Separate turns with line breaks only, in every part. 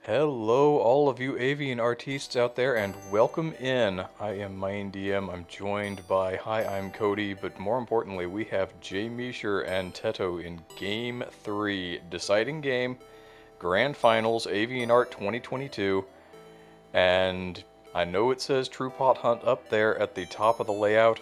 Hello, all of you avian artistes out there, and welcome in. I am Main DM. I'm joined by I'm Cody, but more importantly, we have JMeasher and Teto in Game 3, deciding game, Grand Finals, AVIANART 2022, and I know it says True Pot Hunt up there at the top of the layout,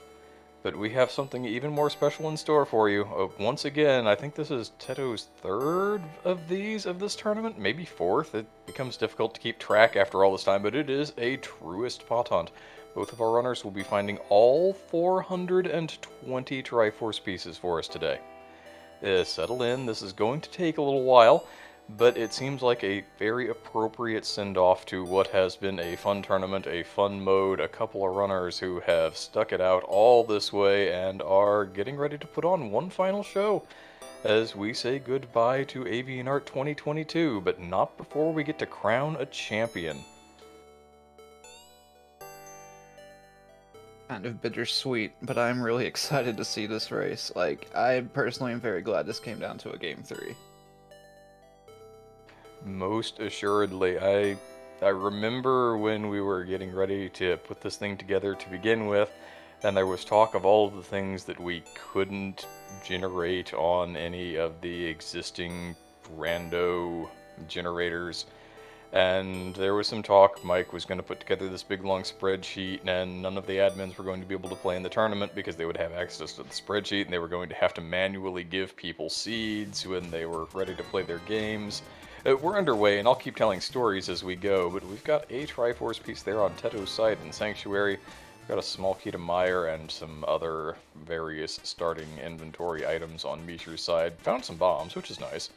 but we have something even more special in store for you. Once again, I think this is Teto's third of this tournament, maybe fourth. It becomes difficult to keep track after all this time, but it is a Truest pot hunt. Both of our runners will be finding all 420 Triforce pieces for us today. Settle in, this is going to take a little while, but it seems like a very appropriate send-off to what has been a fun tournament, a fun mode, a couple of runners who have stuck it out all this way and are getting ready to put on one final show as we say goodbye to AVIANART 2022, but not before we get to crown a champion.
Kind of bittersweet, but I'm really excited to see this race. I personally am very glad this came down to a game 3.
Most assuredly. I remember when we were getting ready to put this thing together to begin with, and there was talk of all of the things that we couldn't generate on any of the existing rando generators. And there was some talk Mike was going to put together this big long spreadsheet, and none of the admins were going to be able to play in the tournament because they would have access to the spreadsheet, and they were going to have to manually give people seeds when they were ready to play their games. We're underway, and I'll keep telling stories as we go, but we've got a Triforce piece there on Teto's side in Sanctuary. We've got a small key to Meyer and some other various starting inventory items on Measher's side. Found some bombs, which is nice.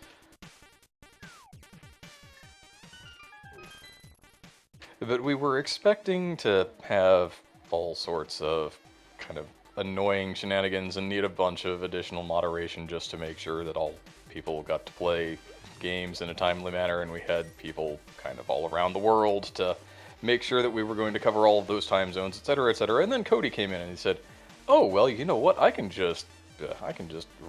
But we were expecting to have all sorts of kind of annoying shenanigans and need a bunch of additional moderation just to make sure that all people got to play games in a timely manner, and we had people kind of all around the world to make sure that we were going to cover all of those time zones, etc., etc. And then Cody came in and he said, "Oh well, you know what? I can just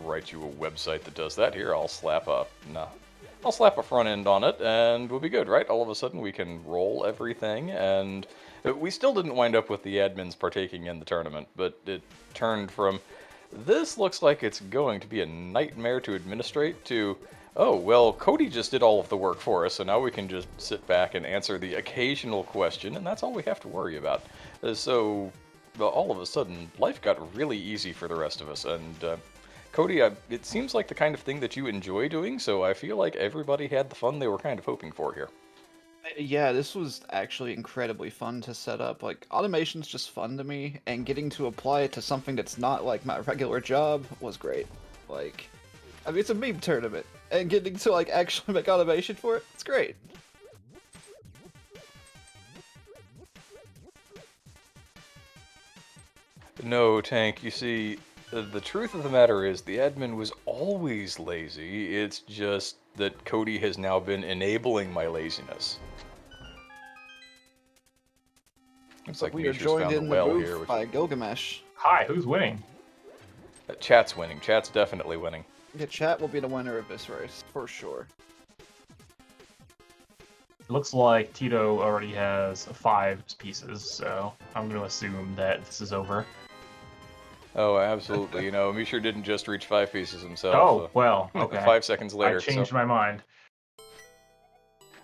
write you a website that does that. Here, I'll slap a front end on it, and we'll be good, right? All of a sudden, we can roll everything, and we still didn't wind up with the admins partaking in the tournament, but it turned from this looks like it's going to be a nightmare to administrate to, oh, well, Cody just did all of the work for us, so now we can just sit back and answer the occasional question, and that's all we have to worry about. So, well, all of a sudden, life got really easy for the rest of us, and Cody, it seems like the kind of thing that you enjoy doing, so I feel like everybody had the fun they were kind of hoping for here.
Yeah, this was actually incredibly fun to set up. Automation's just fun to me, and getting to apply it to something that's not like my regular job was great. It's a meme tournament, and getting to actually make automation for it, it's great.
No, Tank, you see, the truth of the matter is the admin was always lazy, it's just that Cody has now been enabling my laziness. Looks like
We are
Misha's
joined
found the
in the
well here,
booth
which...
by Gilgamesh.
Hi, who's winning?
Chat's winning. Chat's definitely winning.
Yeah, chat will be the winner of this race, for sure.
It looks like Teto already has 5 pieces, so I'm going to assume that this is over.
Oh, absolutely. You know, Misha didn't just reach 5 pieces himself.
Oh, well, okay.
5 seconds later.
I changed my mind.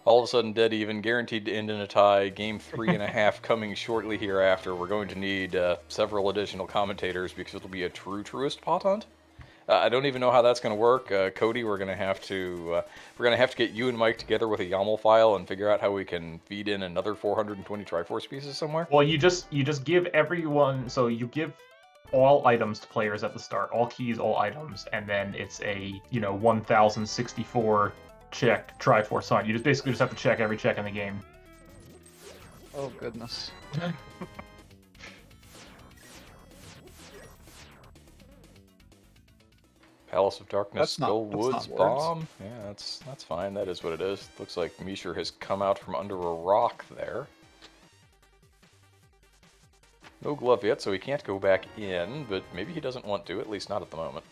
All of a sudden, dead even, guaranteed to end in a tie. Game 3.5 coming shortly hereafter. We're going to need several additional commentators because it'll be a Truest pot hunt. I don't even know how that's going to work. Cody, we're going to have to get you and Mike together with a YAML file and figure out how we can feed in another 420 Triforce pieces somewhere.
Well, you just give everyone, so you give all items to players at the start, all keys, all items, and then it's a 1064 check Triforce hunt. You just basically have to check every check in the game.
Oh goodness.
Palace of Darkness, Skull Woods,
not
Bomb. Yeah, that's fine. That is what it is. Looks like Measher has come out from under a rock there. No glove yet, so he can't go back in, but maybe he doesn't want to, at least not at the moment.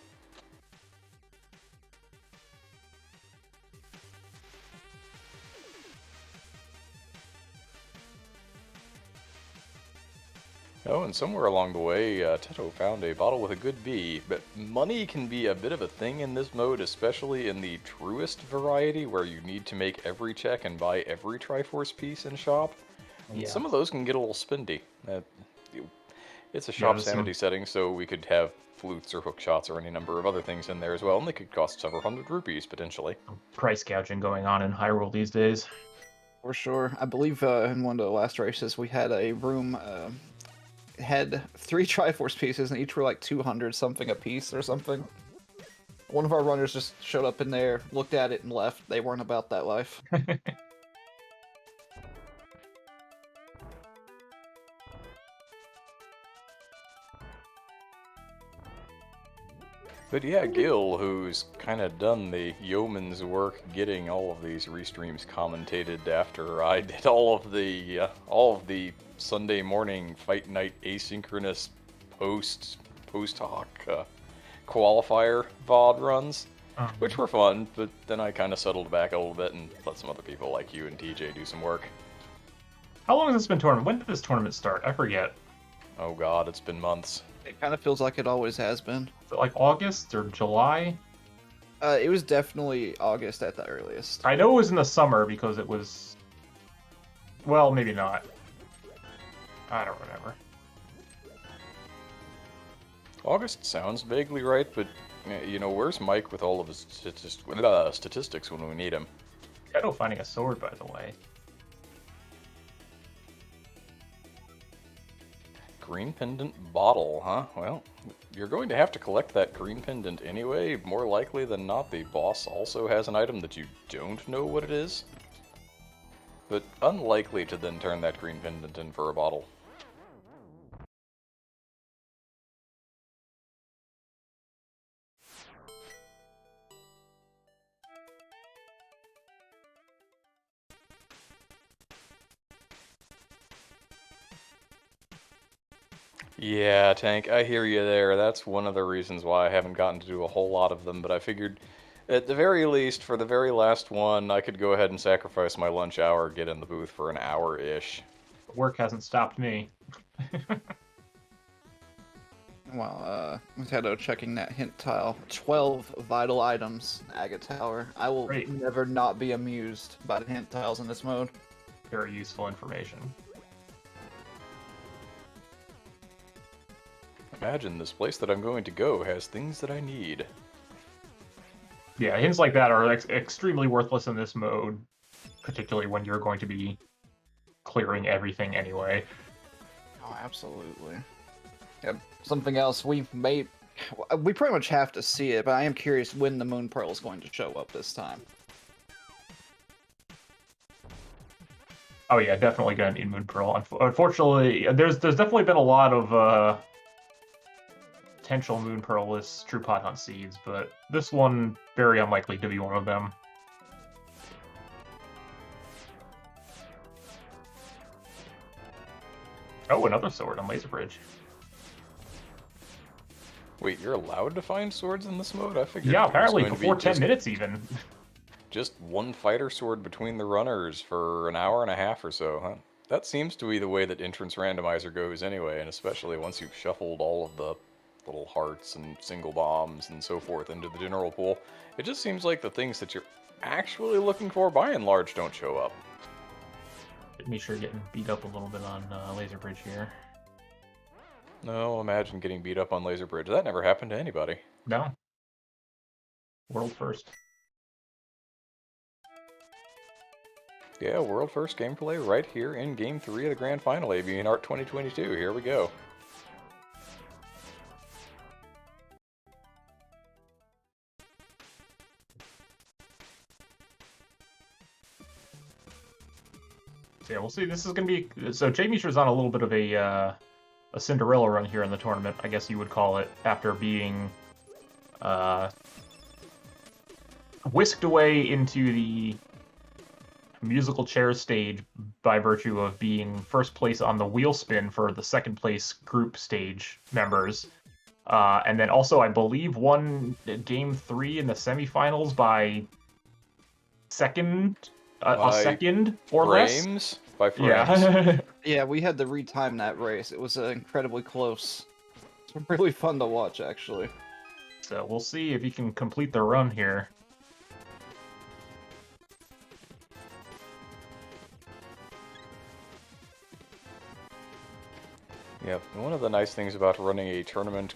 Oh, and somewhere along the way, Teto found a bottle with a good bee, but money can be a bit of a thing in this mode, especially in the Truest variety, where you need to make every check and buy every Triforce piece in shop. And
Yeah.
some of those can get a little spendy. It's a
Yeah,
shop
this
sanity
seems
setting, so we could have flutes or hook shots or any number of other things in there as well, and they could cost several hundred rupees, potentially.
price gouging going on in Hyrule these days.
For sure. I believe in one of the last races we had a room had 3 Triforce pieces and each were like 200 something a piece or something. One of our runners just showed up in there, looked at it, and left. They weren't about that life.
But yeah, Gil, who's kind of done the yeoman's work getting all of these restreams commentated after I did all of the Sunday morning fight night asynchronous post hoc qualifier VOD runs, which were fun. But then I kind of settled back a little bit and let some other people like you and TJ do some work.
How long has this been tournament? When did this tournament start? I forget.
Oh God, it's been months.
It kind of feels like it always has been.
Is it like August or July?
It was definitely August at the earliest.
I know it was in the summer because it was. Well, maybe not. I don't remember.
August sounds vaguely right, but you know, where's Mike with all of his statistics when we need him?
Teto finding a sword, by the way.
Green pendant bottle, huh? Well, you're going to have to collect that green pendant anyway. More likely than not, the boss also has an item that you don't know what it is. But unlikely to then turn that green pendant in for a bottle. Yeah, Tank, I hear you there. That's one of the reasons why I haven't gotten to do a whole lot of them, but I figured, at the very least, for the very last one, I could go ahead and sacrifice my lunch hour, get in the booth for an hour-ish.
Work hasn't stopped me.
Well, Teto checking that hint tile. 12 vital items, Agate Tower. I will
Great.
never not be amused by the hint tiles in this mode.
Very useful information.
Imagine this place that I'm going to go has things that I need.
Yeah, hints like that are extremely worthless in this mode, particularly when you're going to be clearing everything anyway.
Oh, absolutely. Yep. Something else we pretty much have to see it, but I am curious when the Moon Pearl is going to show up this time.
Oh yeah, definitely got an in Moon Pearl. Unfortunately, there's definitely been a lot of potential Moon Pearl-less True Pot Hunt seeds, but this one very unlikely to be one of them. Oh, another sword on Laser Bridge.
Wait, you're allowed to find swords in this mode? I figured
Yeah,
it was
apparently
going to be
before 10
just,
minutes even.
just one fighter sword between the runners for an hour and a half or so, huh? That seems to be the way that entrance randomizer goes anyway, and especially once you've shuffled all of the little hearts and single bombs and so forth into the general pool. It just seems like the things that you're actually looking for, by and large, don't show up.
JMeasher getting beat up a little bit on Laser Bridge here.
No, imagine getting beat up on Laser Bridge. That never happened to anybody.
No. World first.
Yeah, world first gameplay right here in Game 3 of the Grand Final, AVIANART 2022. Here we go.
So yeah, we'll see. This is going to be... So JMeasher's on a little bit of a Cinderella run here in the tournament, I guess you would call it, after being whisked away into the musical chairs stage by virtue of being first place on the wheel spin for the second place group stage members. And then also, I believe, won Game 3 in the semifinals by a second or less.
Frames? By frames.
Yeah.
Yeah, we had to retime that race. It was incredibly close. It's really fun to watch, actually.
So we'll see if he can complete the run here.
Yep. One of the nice things about running a tournament,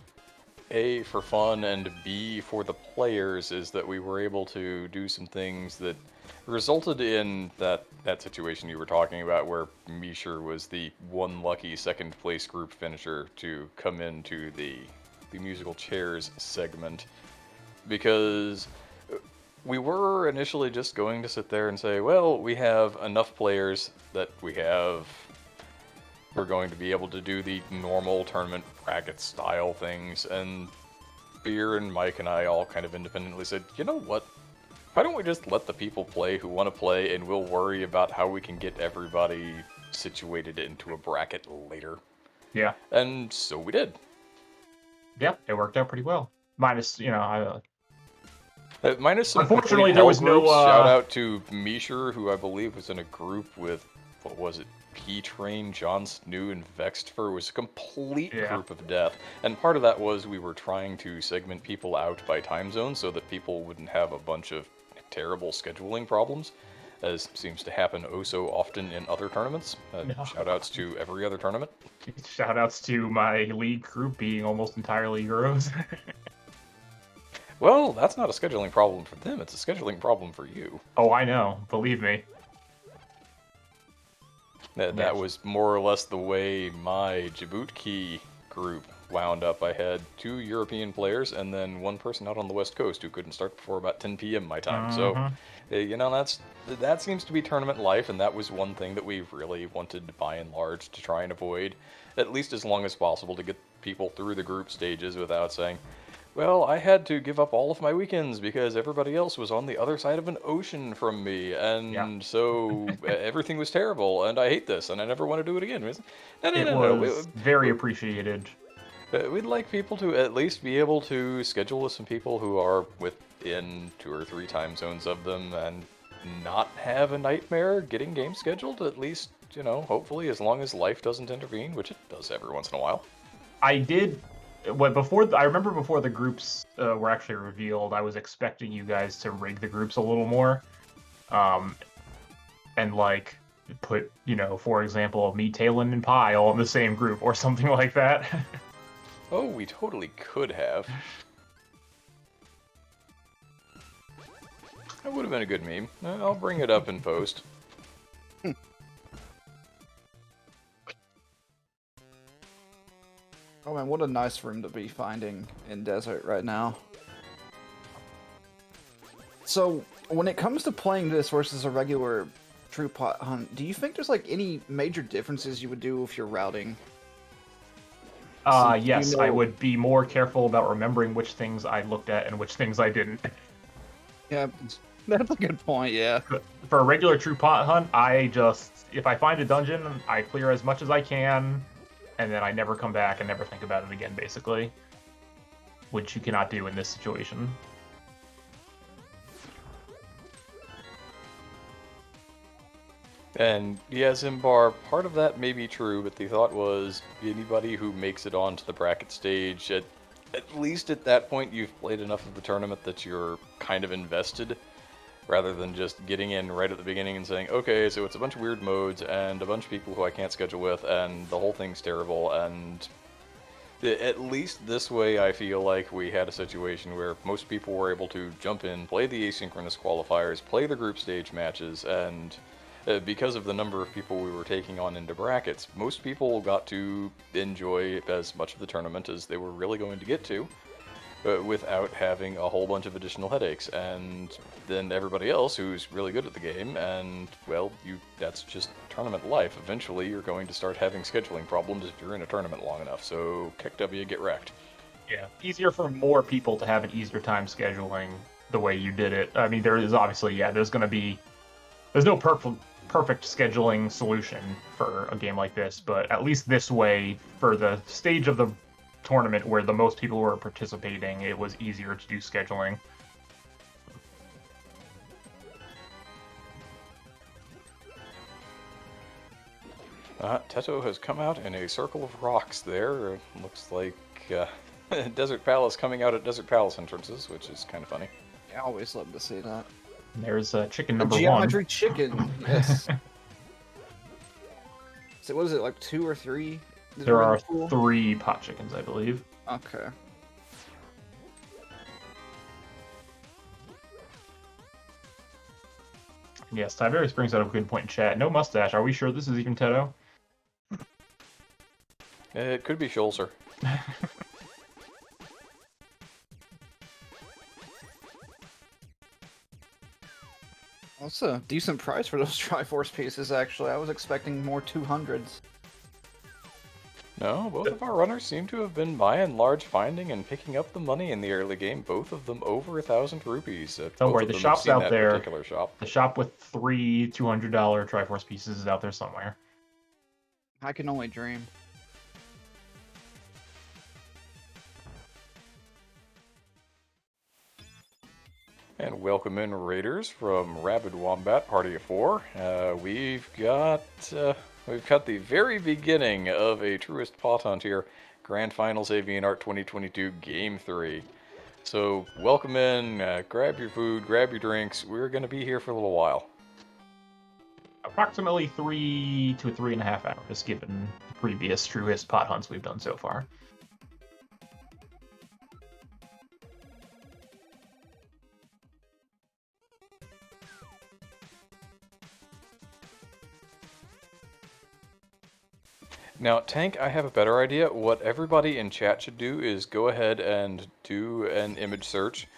A, for fun, and B, for the players, is that we were able to do some things that resulted in that situation you were talking about where Measher was the one lucky second place group finisher to come into the musical chairs segment, because we were initially just going to sit there and say, well, we have enough players that we're going to be able to do the normal tournament bracket style things, and Beer and Mike and I all kind of independently said, you know what? Why don't we just let the people play who want to play, and we'll worry about how we can get everybody situated into a bracket later.
Yeah.
And so we did.
Yeah, it worked out pretty well. Minus,
Minus some
Unfortunately,
complete
there was
hell groups.
no,
Shout out to Measher, who I believe was in a group with, what was it, P-Train, Jon Snow, and Vextfer. It was a complete group of death. And part of that was we were trying to segment people out by time zone so that people wouldn't have a bunch of terrible scheduling problems, as seems to happen oh so often in other tournaments. Shout outs to every other tournament.
Shout outs to my league group being almost entirely Euros.
Well, that's not a scheduling problem for them, it's a scheduling problem for you.
Oh, I know. Believe me.
That was more or less the way my Djibouti group wound up. I had 2 European players and then 1 person out on the West Coast who couldn't start before about 10 p.m. my time. So, you know, that seems to be tournament life, and that was one thing that we really wanted, by and large, to try and avoid, at least as long as possible, to get people through the group stages without saying, well, I had to give up all of my weekends because everybody else was on the other side of an ocean from me, and so everything was terrible, and I hate this, and I never want to do it again. No.
It was very appreciated.
We'd like people to at least be able to schedule with some people who are within 2 or 3 time zones of them and not have a nightmare getting games scheduled, at least, you know, hopefully, as long as life doesn't intervene, which it does every once in a while.
I remember before the groups were actually revealed, I was expecting you guys to rig the groups a little more, and like put, for example, me, Talon, and Pi all in the same group or something like that.
Oh, we totally could have. That would have been a good meme. I'll bring it up in post.
Oh man, what a nice room to be finding in Desert right now. So, when it comes to playing this versus a regular True Pot Hunt, do you think there's like any major differences you would do if you're routing?
Yes, I would be more careful about remembering which things I looked at and which things I didn't.
Yeah, that's a good point, yeah.
For a regular True Pot Hunt, if I find a dungeon, I clear as much as I can, and then I never come back and never think about it again, basically. Which you cannot do in this situation.
And yeah, Zimbar, part of that may be true, but the thought was anybody who makes it onto the bracket stage, at least at that point you've played enough of the tournament that you're kind of invested, rather than just getting in right at the beginning and saying, okay, so it's a bunch of weird modes and a bunch of people who I can't schedule with and the whole thing's terrible. And at least this way I feel like we had a situation where most people were able to jump in, play the asynchronous qualifiers, play the group stage matches, and because of the number of people we were taking on into brackets, most people got to enjoy as much of the tournament as they were really going to get to, without having a whole bunch of additional headaches. And then everybody else who's really good at the game, and, well, that's just tournament life. Eventually you're going to start having scheduling problems if you're in a tournament long enough, so kick W, get wrecked.
Yeah, easier for more people to have an easier time scheduling the way you did it. I mean, there is obviously, there's no perfect scheduling solution for a game like this, but at least this way, for the stage of the tournament where the most people were participating, it was easier to do scheduling.
Teto has come out in a circle of rocks there. It looks like Desert Palace coming out at Desert Palace entrances, which is kind of funny.
I always love to see that.
There's chicken
A
number one.
geometry chicken, yes. So what is it, like 2 or 3?
There are 3 pot chickens, I believe.
Okay.
Yes, Tiberius brings out a good point in chat. No mustache. Are we sure this is even Teto?
It could be Schulzer.
That's a decent price for those Triforce pieces, actually. I was expecting more 200s.
No, both of our runners seem to have been by and large finding and picking up the money in the early game. Both of them over 1,000 rupees.
Don't worry, the shop's out there.
Particular shop.
The shop with 3 $200 Triforce pieces is out there somewhere.
I can only dream.
And welcome in Raiders from Rabid Wombat, Party of 4. We've got the very beginning of a Truest pot hunt here. Grand Finals AVIANART 2022 Game 3. So welcome in, grab your food, grab your drinks. We're going to be here for a little while.
Approximately 3 to 3.5 hours, given the previous Truest pot hunts we've done so far.
Now, Tank, I have a better idea. What everybody in chat should do is go ahead and do an image search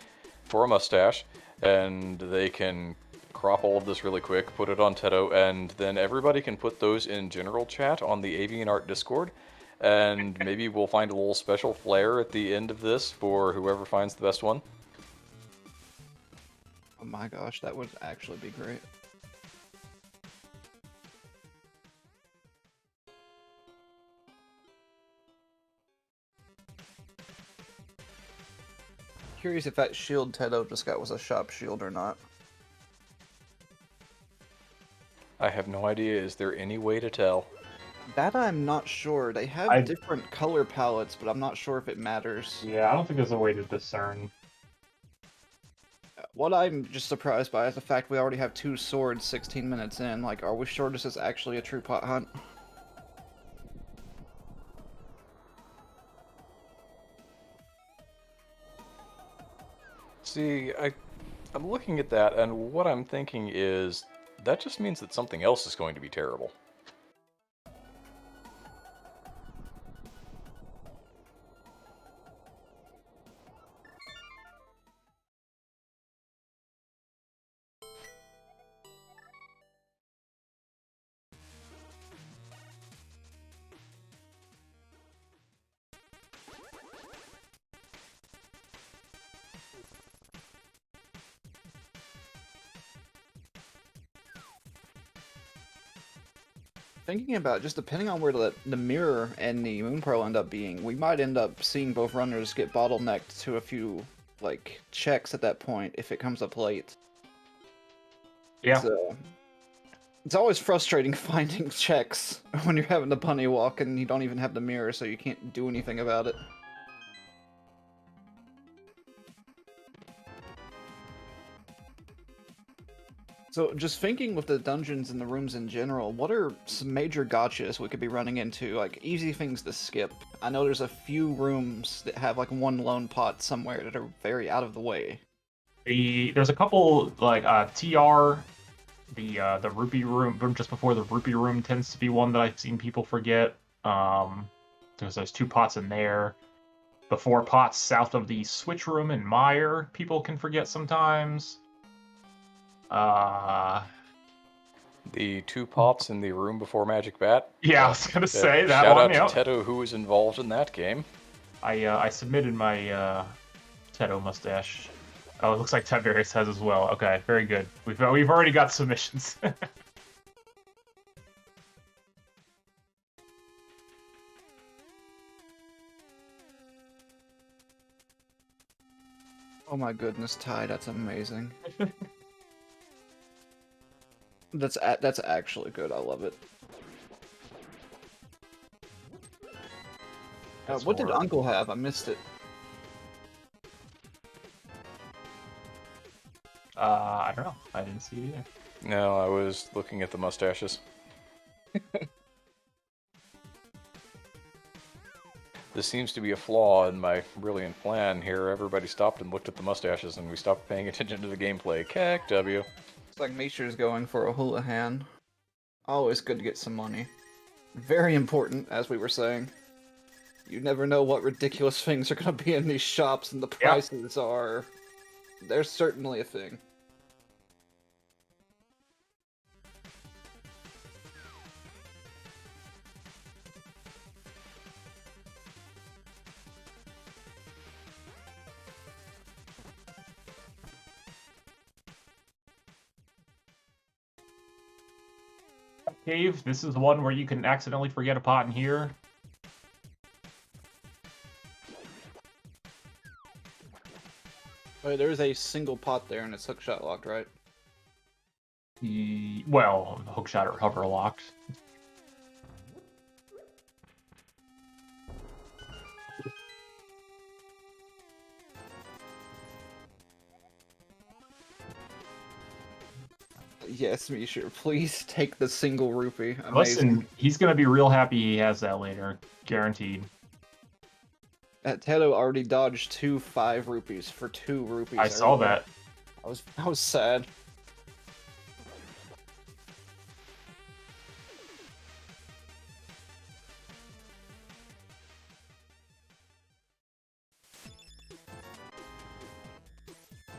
for a mustache, and they can crop all of this really quick, put it on Teto, and then everybody can put those in general chat on the AVIANART Discord, and maybe we'll find a little special flair at the end of this for whoever finds the best one.
Oh my gosh, that would actually be great. Curious if that shield Teto just got was a shop shield or not.
I have no idea. Is there any way to tell?
That I'm not sure. They have different color palettes, but I'm not sure if it matters.
Yeah, I don't think there's a way to discern.
What I'm just surprised by is the fact we already have 2 swords 16 minutes in. Like, are we sure this is actually a true pot hunt?
See, I'm looking at that, and what I'm thinking is that just means that something else is going to be terrible.
Thinking about just depending on where the mirror and the moon pearl end up being, we might end up seeing both runners get bottlenecked to a few like checks at that point if it comes up late.
Yeah.
So it's always frustrating finding checks when you're having the bunny walk and you don't even have the mirror, so you can't do anything about it. So, just thinking with the dungeons and the rooms in general, what are some major gotchas we could be running into? Like, easy things to skip. I know there's a few rooms that have, like, one lone pot somewhere that are very out of the way.
There's a couple, like, TR, the rupee room just before the rupee room tends to be one that I've seen people forget. There's those 2 pots in there. The 4 pots south of the switch room in Meyer, people can forget sometimes.
The 2 pots in the room before Magic Bat.
Yeah, I was gonna say that
shout
one.
Shout out to Teto, who was involved in that game.
I submitted my Teto mustache. Oh, it looks like Tiberius has as well. Okay, very good. We've already got submissions.
Oh my goodness, Ty, that's amazing. That's actually good. I love it.
That's
What did
for-
Uncle have? I missed it.
I don't know. I didn't see it either.
No, I was looking at the mustaches. This seems to be a flaw in my brilliant plan here. Everybody stopped and looked at the mustaches, and we stopped paying attention to the gameplay. Keck W.
It's like Measher's going for a Houlihan. Always good to get some money. Very important, as we were saying. You never know what ridiculous things are going to be in these shops, and the prices are... They're certainly a thing.
Cave, this is one where you can accidentally forget a pot in here.
Wait, there's a single pot there, and it's hookshot locked, right?
Well, hookshot or hover locked.
Yes, Measher, please take the single rupee. Amazing.
Listen, he's gonna be real happy he has that later. Guaranteed.
Teto already dodged 2 5 rupees for 2 rupees.
I saw that.
I was sad.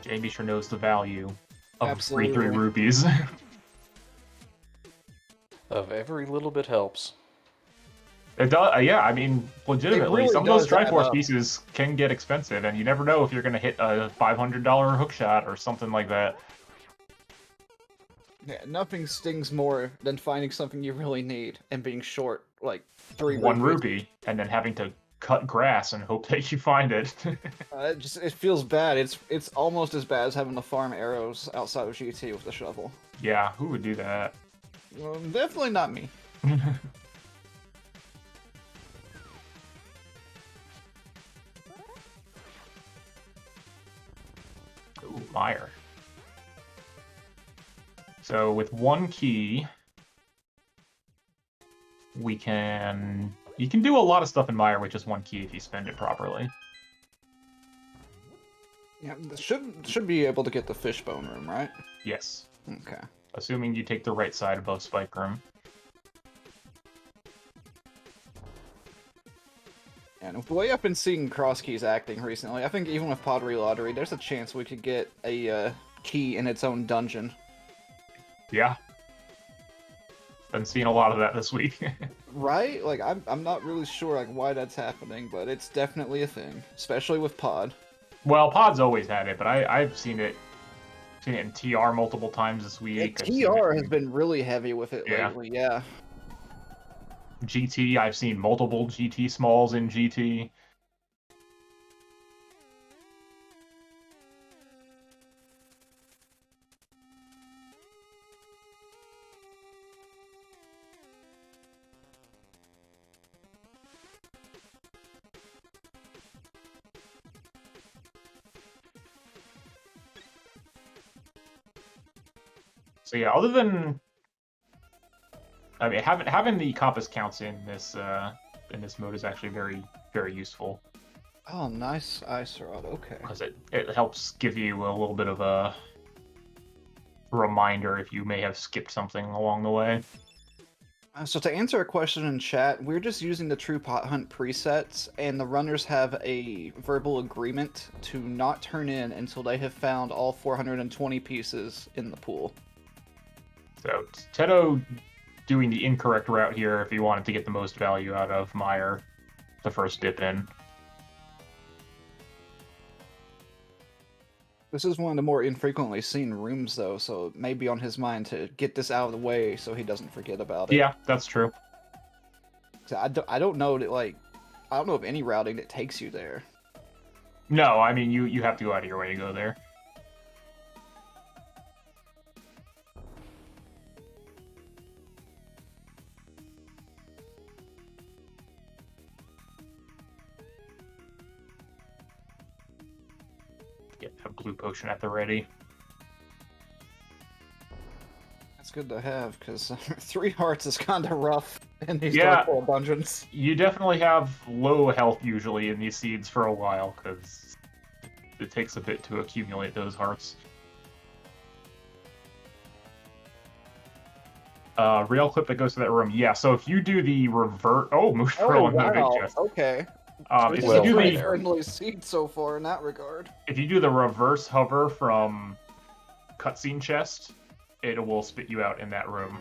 JMeasher knows the value of
Absolutely.
3 rupees.
Of every little bit helps.
It does, yeah, I mean, legitimately,
really
some of those
does add
Triforce
up.
pieces can get expensive, and you never know if you're gonna hit a $500 hookshot or something like that.
Yeah, nothing stings more than finding something you really need and being short, like, 3
1
rupees.
rupee, and then having to cut grass and hope that you find it.
It feels bad. It's almost as bad as having to farm arrows outside of GT with a shovel.
Yeah, who would do that?
Well, definitely not me.
Ooh, Meyer. So with 1 key, you can do a lot of stuff in Meyer with just 1 key if you spend it properly.
Yeah, should be able to get the fishbone room, right?
Yes,
Okay.
assuming you take the right side above Spike Room.
And with the way I've been seeing Cross Keys acting recently, I think even with Pottery Lottery, there's a chance we could get a key in its own dungeon.
Yeah. Been seeing a lot of that this week.
Right? Like, I'm not really sure like why that's happening, but it's definitely a thing, especially with Pod.
Well, Pod's always had it, but I've seen it in TR multiple times this
Yeah,
week. I've seen
TR
it
has
in
been really heavy with it
Yeah.
lately, yeah.
GT. I've seen multiple GT smalls in GT. So yeah, other than, I mean, having the compass counts in this mode is actually very, very useful
Oh, nice ice rod, okay.
because it helps give you a little bit of a reminder if you may have skipped something along the way.
So to answer a question in chat, we're just using the True Pot Hunt presets, and the runners have a verbal agreement to not turn in until they have found all 420 pieces in the pool.
So Teto doing the incorrect route here if he wanted to get the most value out of Meyer, the first dip in.
This is one of the more infrequently seen rooms, though, so it may be on his mind to get this out of the way so he doesn't forget about it.
Yeah, that's true.
So I don't know that, like, I don't know of any routing that takes you there.
No, I mean, you have to go out of your way to go there. have blue potion at the ready.
That's good to have, because 3 hearts is kind of rough in these
Yeah.
Dark World dungeons.
You definitely have low health usually in these seeds for a while, because it takes a bit to accumulate those hearts. Rail clip that goes to that room. Yeah, so if you do the revert... Oh, Moose Pearl and the big chest.
Okay.
If
This
you
is a
do
pretty
the
friendly seed so far in that regard.
if you do the reverse hover from cutscene chest, it will spit you out in that room.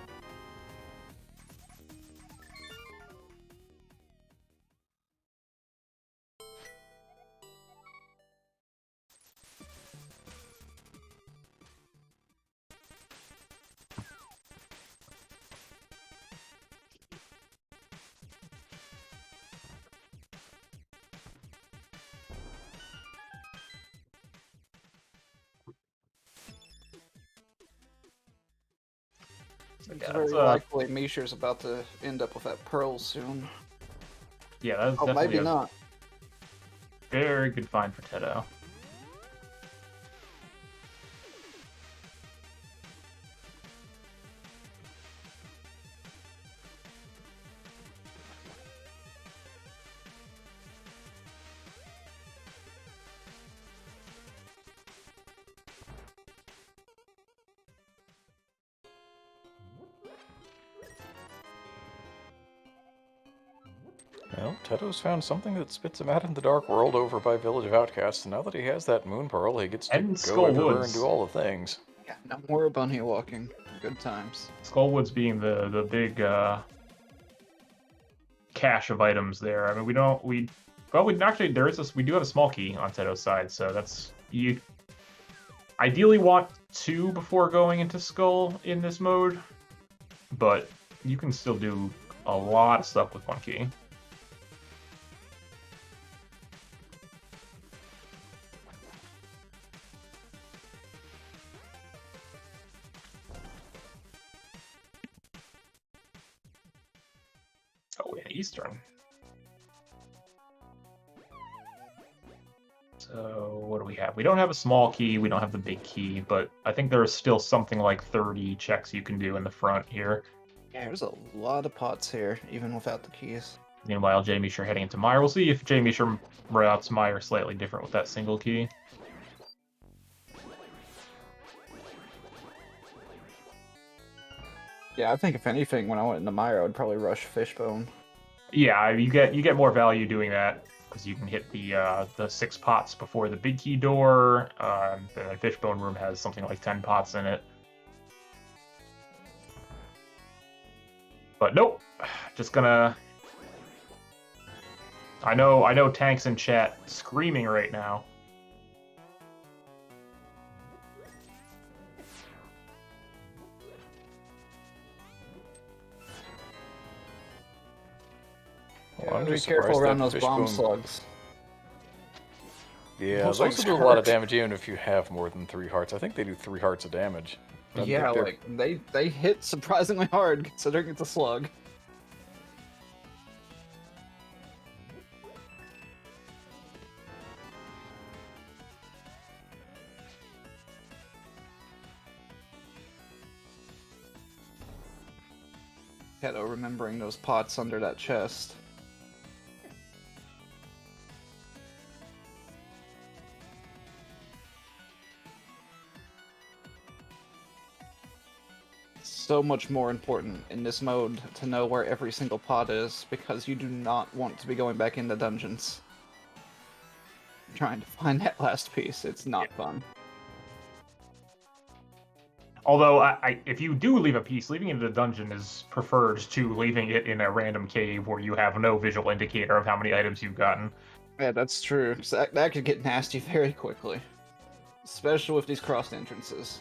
It's
Yeah,
very
that's,
likely JMeasher's about to end up with that pearl soon.
Yeah, that's
Oh,
definitely
maybe
a
not.
very good find for Teto.
Well, Teto's found something that spits him out in the Dark World over by Village of Outcasts, and now that he has that Moon Pearl, he gets to
And
go
Skull
everywhere
Woods.
and do all the things.
Yeah, no more bunny walking. Good times.
Skullwoods being the big cache of items there. I mean, we actually we do have a small key on Teto's side, so that's you. Ideally, want 2 before going into Skull in this mode, but you can still do a lot of stuff with 1 key. Oh, yeah, Eastern. So what do we have? We don't have a small key, we don't have the big key, but I think there is still something like 30 checks you can do in the front here.
Yeah, there's a lot of pots here, even without the keys.
Meanwhile, JMeasher heading into Mire. We'll see if JMeasher routes Mire slightly different with that single key.
Yeah, I think if anything, when I went into Mire, I would probably rush Fishbone.
Yeah, you get more value doing that because you can hit the 6 pots before the big key door. The Fishbone room has something like 10 pots in it. But nope, just gonna. I know tanks in chat screaming right now.
Well, I'm
Be
just
careful
surprised
around
that
those bomb
Fishbone...
slugs.
Yeah,
Those
those
things
will do a lot of
hurt.
damage even if you have more than 3 hearts. I think they do 3 hearts of damage. I think
Yeah,
they're-
like they hit surprisingly hard considering it's a slug. Teto remembering those pots under that chest. So much more important in this mode to know where every single pot is, because you do not want to be going back into dungeons trying to find that last piece. It's not fun.
Although, if you do leave a piece, leaving it in the dungeon is preferred to leaving it in a random cave where you have no visual indicator of how many items you've gotten.
Yeah, that's true. So that could get nasty very quickly. Especially with these crossed entrances.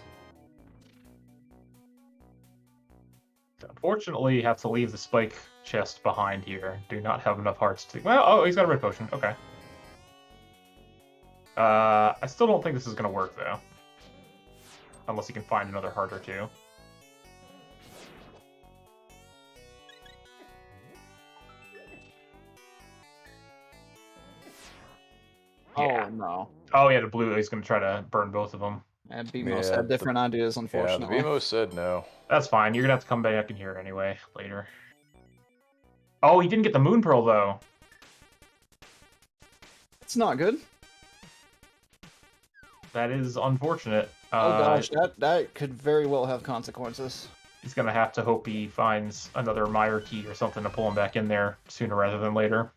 Unfortunately, you have to leave the spike chest behind here. Do not have enough hearts to... Well, oh, he's got a red potion. Okay. I still don't think this is going to work, though. Unless he can find another heart or 2. Yeah.
Oh no.
Oh yeah, the blue. He's gonna try to burn both of them.
And BMOS
Yeah,
had different ideas,
Yeah, the
unfortunately.
BMO said no.
That's fine. You're gonna have to come back in here anyway later. Oh, he didn't get the moon pearl though.
It's not good.
That is unfortunate.
Oh gosh, that could very well have consequences.
He's gonna have to hope he finds another Meyer key or something to pull him back in there sooner rather than later.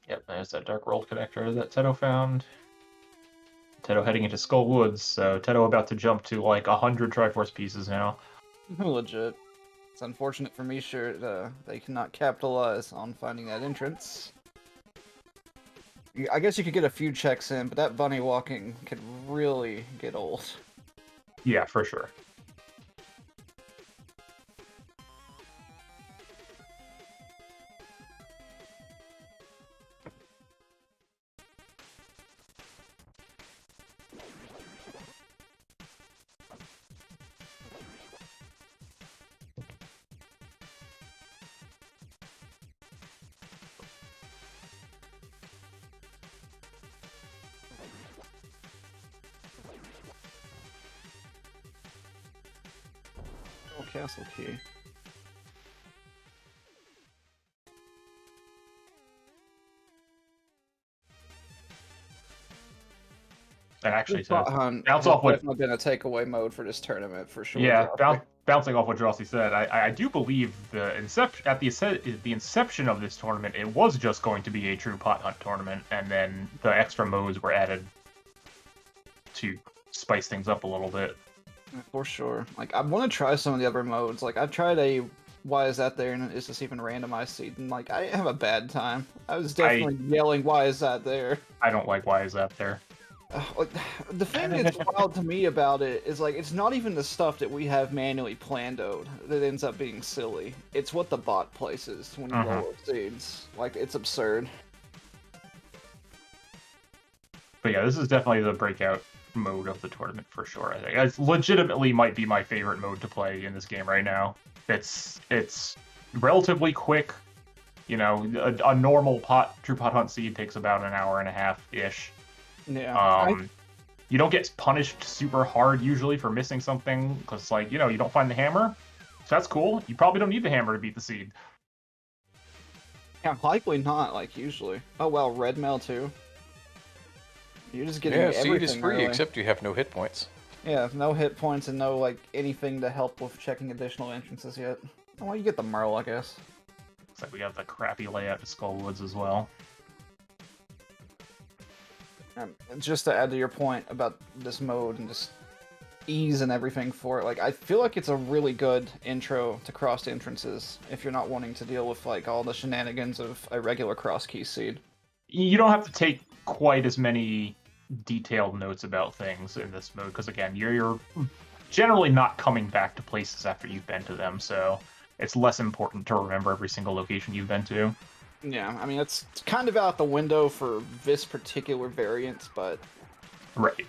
Yep, there's that Dark World connector that Teto found. Teto heading into Skull Woods, so Teto about to jump to like 100 Triforce pieces now.
Legit. It's unfortunate for Measher that they cannot capitalize on finding that entrance. I guess you could get a few checks in, but that bunny walking could really get old.
Yeah, for sure.
Oh, castle key.
And actually,
Spot
to
hunt
bounce
has
off what
definitely been a takeaway mode for this tournament for sure.
yeah,
Joffrey.
bouncing off what Drossi said, I do believe the inception of this tournament, it was just going to be a true pot hunt tournament, and then the extra modes were added to spice things up a little bit.
For sure. Like, I want to try some of the other modes. Like, I've tried a why is that there, and is this even randomized seed? And, like, I have a bad time. I was definitely yelling, why is that there?
I don't like why is that there.
Like, the thing that's wild to me about it is, like, it's not even the stuff that we have manually planned out that ends up being silly. It's what the bot places when you lower seeds. Like, it's absurd.
But yeah, this is definitely the breakout mode of the tournament for sure. I think it legitimately might be my favorite mode to play in this game right now. It's relatively quick. You know, a normal true pot hunt seed takes about an hour and a half ish.
Yeah.
You don't get punished super hard usually for missing something because, like, you know, you don't find the hammer. So that's cool. You probably don't need the hammer to beat the seed.
Yeah, likely not, like, usually. Oh, well, red mail, too. You're just getting everything,
seed is free,
really.
except you have no hit points.
Yeah, no hit points and no, like, anything to help with checking additional entrances yet. Well, you get the Merle, I guess.
Looks like we got the crappy layout to Skull Woods as well.
Just to add to your point about this mode and just ease and everything for it, like, I feel like it's a really good intro to crossed entrances if you're not wanting to deal with, like, all the shenanigans of a regular cross key seed.
You don't have to take quite as many detailed notes about things in this mode because, again, you're generally not coming back to places after you've been to them, so it's less important to remember every single location you've been to.
Yeah, I mean, it's kind of out the window for this particular variant, but...
Right.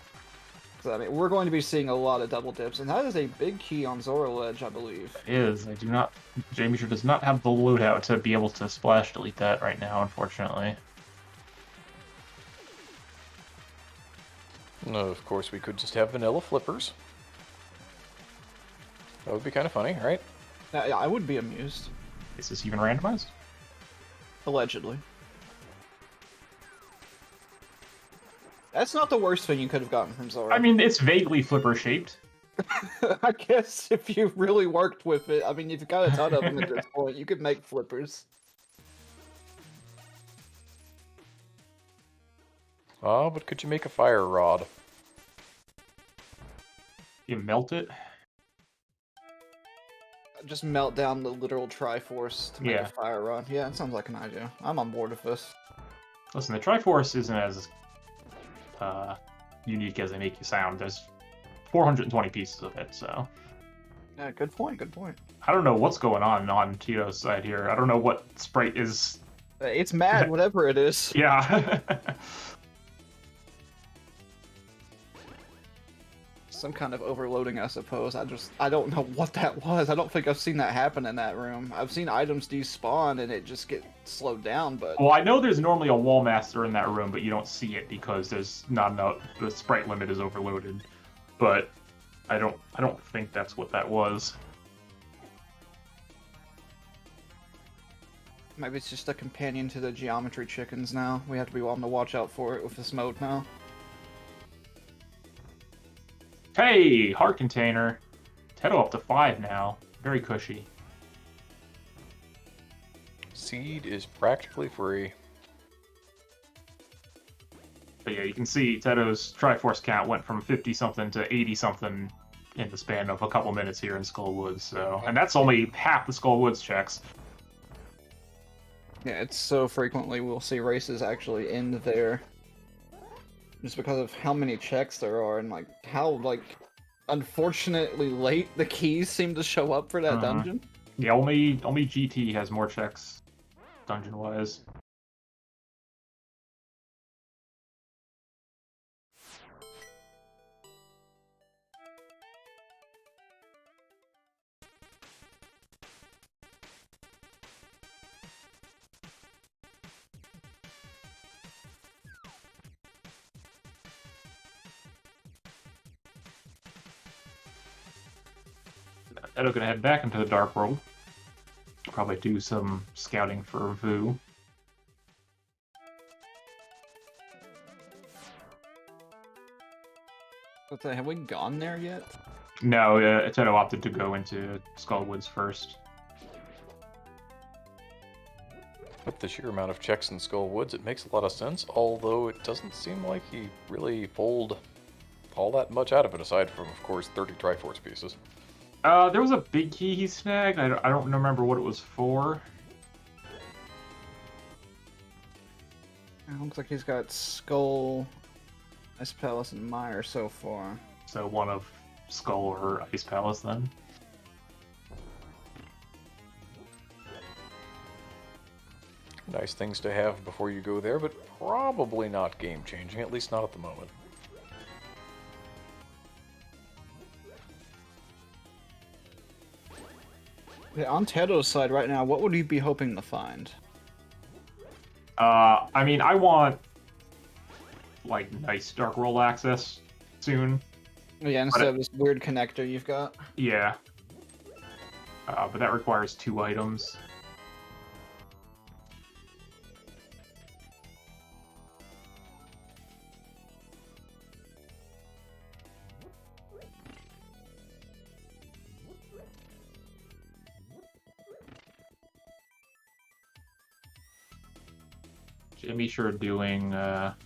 I mean, we're going to be seeing a lot of double dips, and that is a big key on Zora Ledge, I believe.
It is. JMeasher does not have the loadout to be able to splash delete that right now, unfortunately.
No, of course, we could just have vanilla flippers. That would be kind of funny, right?
I would be amused.
Is this even randomized?
Allegedly. That's not the worst thing you could have gotten from Zora.
I mean, it's vaguely flipper-shaped.
I guess if you really worked with it, I mean, you've got a ton of them at this point. You could make flippers.
Oh, but could you make a fire rod?
You melt it?
Just melt down the literal Triforce to make
Yeah.
a fire rod. Yeah, that sounds like an idea. I'm on board with this.
Listen, the Triforce isn't as unique as they make you sound. There's 420 pieces of it, so...
Yeah, good point, good point.
I don't know what's going on Tito's side here. I don't know what sprite is...
It's mad, whatever it is.
Yeah.
Some kind of overloading, I suppose. I don't know what that was. I don't think I've seen that happen in that room. I've seen items despawn and it just get slowed down, but...
Well, I know there's normally a wall master in that room, but you don't see it because there's not enough... The sprite limit is overloaded. But I don't think that's what that was.
Maybe it's just a companion to the geometry chickens now. We have to be on the watch out for it with this mode now.
Hey, heart container. Teto up to 5 now. Very cushy.
Seed is practically free.
But yeah, you can see Teto's Triforce count went from 50-something to 80-something in the span of a couple minutes here in Skull Woods. So, and that's only half the Skull Woods checks.
Yeah, it's so frequently we'll see races actually end there. Just because of how many checks there are and like how like unfortunately late the keys seem to show up for that dungeon.
Yeah, only GT has more checks dungeon-wise. Teto gonna head back into the Dark World. Probably do some scouting for Vu.
Have we gone there yet?
No, Teto opted to go into Skull Woods first.
With the sheer amount of checks in Skull Woods, it makes a lot of sense, although it doesn't seem like he really pulled all that much out of it, aside from, of course, 30 Triforce pieces.
There was a big key he snagged. I don't remember what it was for.
It looks like he's got Skull, Ice Palace, and Mire so far.
So one of Skull or Ice Palace then.
Nice things to have before you go there, but probably not game-changing, at least not at the moment.
Yeah, on Teto's side right now, what would you be hoping to find?
I mean, I want like nice Dark World access soon.
Yeah, instead of this weird connector you've got.
Yeah. But that requires 2 items. JMeasher doing a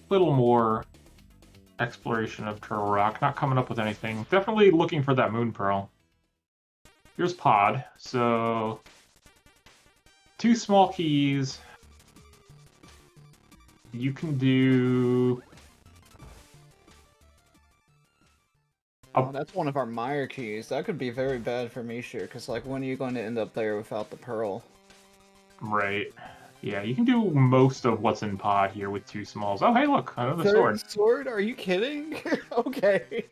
little more exploration of Turtle Rock, not coming up with anything. Definitely looking for that Moon Pearl. Here's Pod, so 2 small keys. You can do...
Oh, that's one of our Mire keys. That could be very bad for Measher, because like, when are you going to end up there without the Pearl?
Right. Yeah, you can do most of what's in Pod here with 2 smalls. Oh, hey, look, another sword.
Sword? Are you kidding? Okay.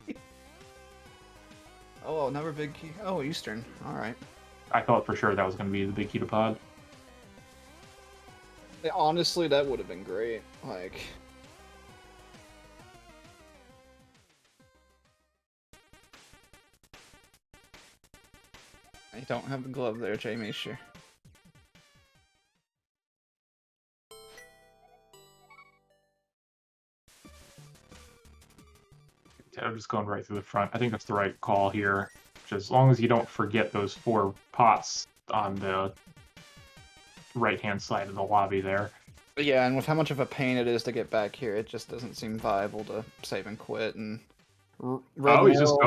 Oh, another big key. Oh, Eastern. All right.
I thought for sure that was going to be the big key to Pod.
Yeah, honestly, that would have been great. Like... I don't have the glove there, JMeasher.
I'm just going right through the front. I think that's the right call here. Just as long as you don't forget those 4 pots on the right-hand side of the lobby there.
But yeah, and with how much of a pain it is to get back here, it just doesn't seem viable to save and quit and...
Oh, he's just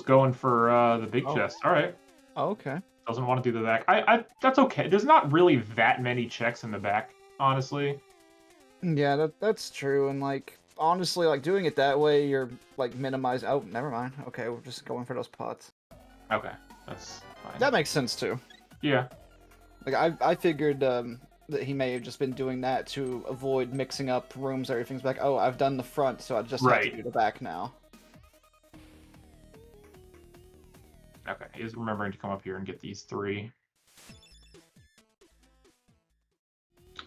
going for the big chest. All right.
Oh, okay.
Doesn't want to do the back. That's okay. There's not really that many checks in the back honestly.
Yeah, that's true. And like honestly, like doing it that way, you're like minimizing. Oh, never mind. Okay, we're just going for those pots.
Okay, that's fine.
That makes sense too.
Yeah.
Like I figured that he may have just been doing that to avoid mixing up rooms. Everything's like, oh, I've done the front, so I just have to
Right.
do the back now.
Okay, he is remembering to come up here and get these 3.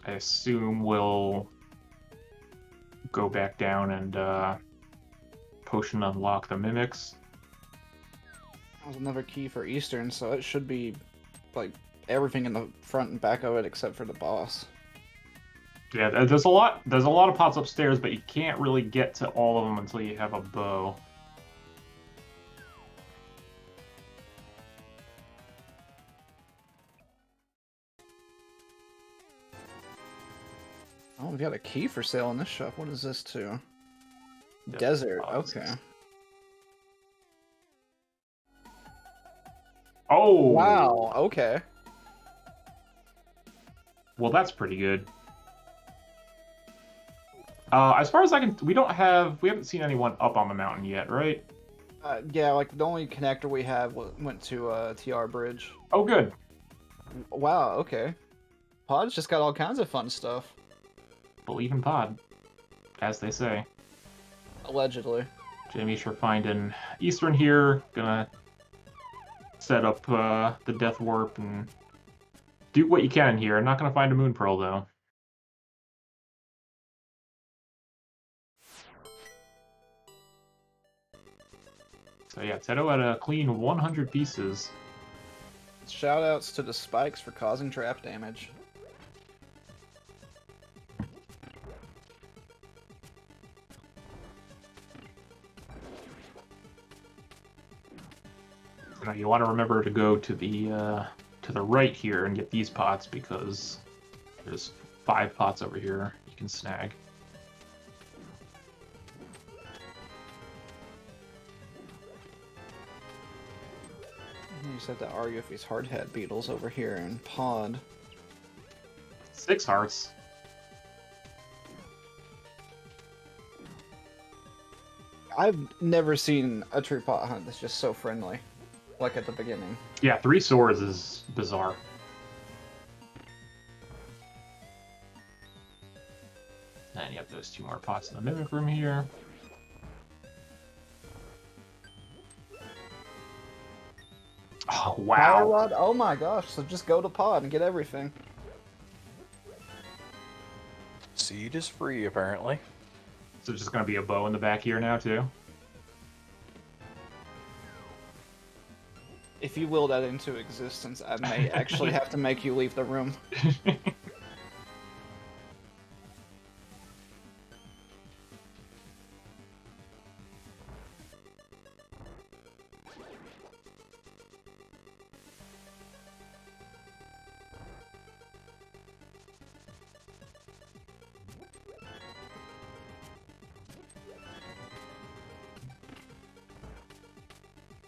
I assume we'll go back down and potion unlock the mimics.
That was another key for Eastern, so it should be like everything in the front and back of it except for the boss.
Yeah, there's a lot of pots upstairs, but you can't really get to all of them until you have a bow.
Oh, we got a key for sale in this shop. What is this too?
Desert
Desert.
pots.
Okay.
Oh!
Wow. Okay.
Well, that's pretty good. As far as I can, we haven't seen anyone up on the mountain yet, right?
Yeah, like the only connector we have went to TR Bridge.
Oh, good.
Wow. Okay. Pod's just got all kinds of fun stuff.
Believe in Pod, as they say.
Allegedly.
JMeasher finding Eastern here, gonna set up the Death Warp and do what you can here. Not gonna find a Moon Pearl, though. So yeah, Teto at a clean 100 pieces.
Shoutouts to the spikes for causing trap damage.
Now you want to remember to go to the right here and get these pots because there's 5 pots over here you can snag.
You said to argue if these hardhead beetles over here in Pod.
6 hearts.
I've never seen a true pot hunt that's just so friendly, like at the beginning.
Yeah, 3 swords is bizarre. And you have those 2 more pots in the mimic room here. Oh,
Power
wow.
rod? Oh my gosh, so just go to Pod and get everything.
Seed is free, apparently.
So there's just going to be a bow in the back here now, too?
If you will that into existence, I may actually have to make you leave the room.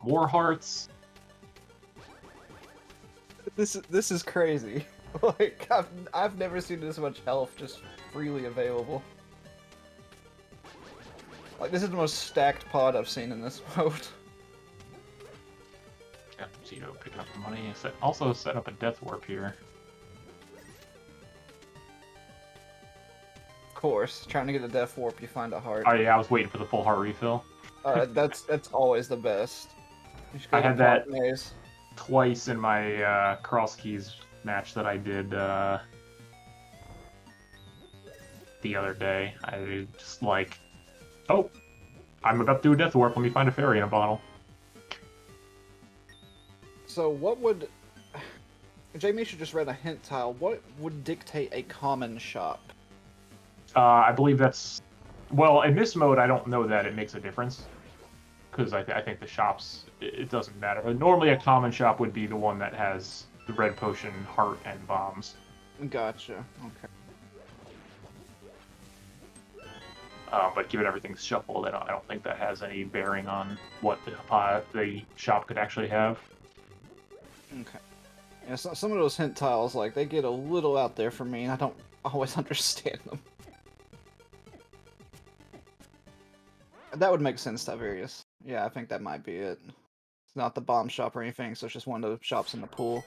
More hearts.
This is crazy. Like I've never seen this much health just freely available. Like this is the most stacked pod I've seen in this mode.
Yeah, Teto picking up the money. Also set up a death warp here.
Of course, trying to get a death warp, you find a heart.
Oh yeah, I was waiting for the full heart refill.
That's always the best. You should go
I
to
had
Pod
that-
Maze.
Twice in my cross keys match that I did the other day. I just like, oh, I'm about to do a death warp. Let me find a fairy in a bottle.
So what would... JMeasher just read a hint tile. What would dictate a common shop?
I believe that's... Well, in this mode, I don't know that it makes a difference. Because I think the shops, it doesn't matter. But normally a common shop would be the one that has the red potion, heart, and bombs.
Gotcha. Okay.
But given everything's shuffled, I don't think that has any bearing on what the shop could actually have.
Okay. Yeah, so, some of those hint tiles, like, they get a little out there for me, and always understand them. That would make sense, Tiberius. Yeah, I think that might be it. It's not the bomb shop or anything, so it's just one of the shops in the pool.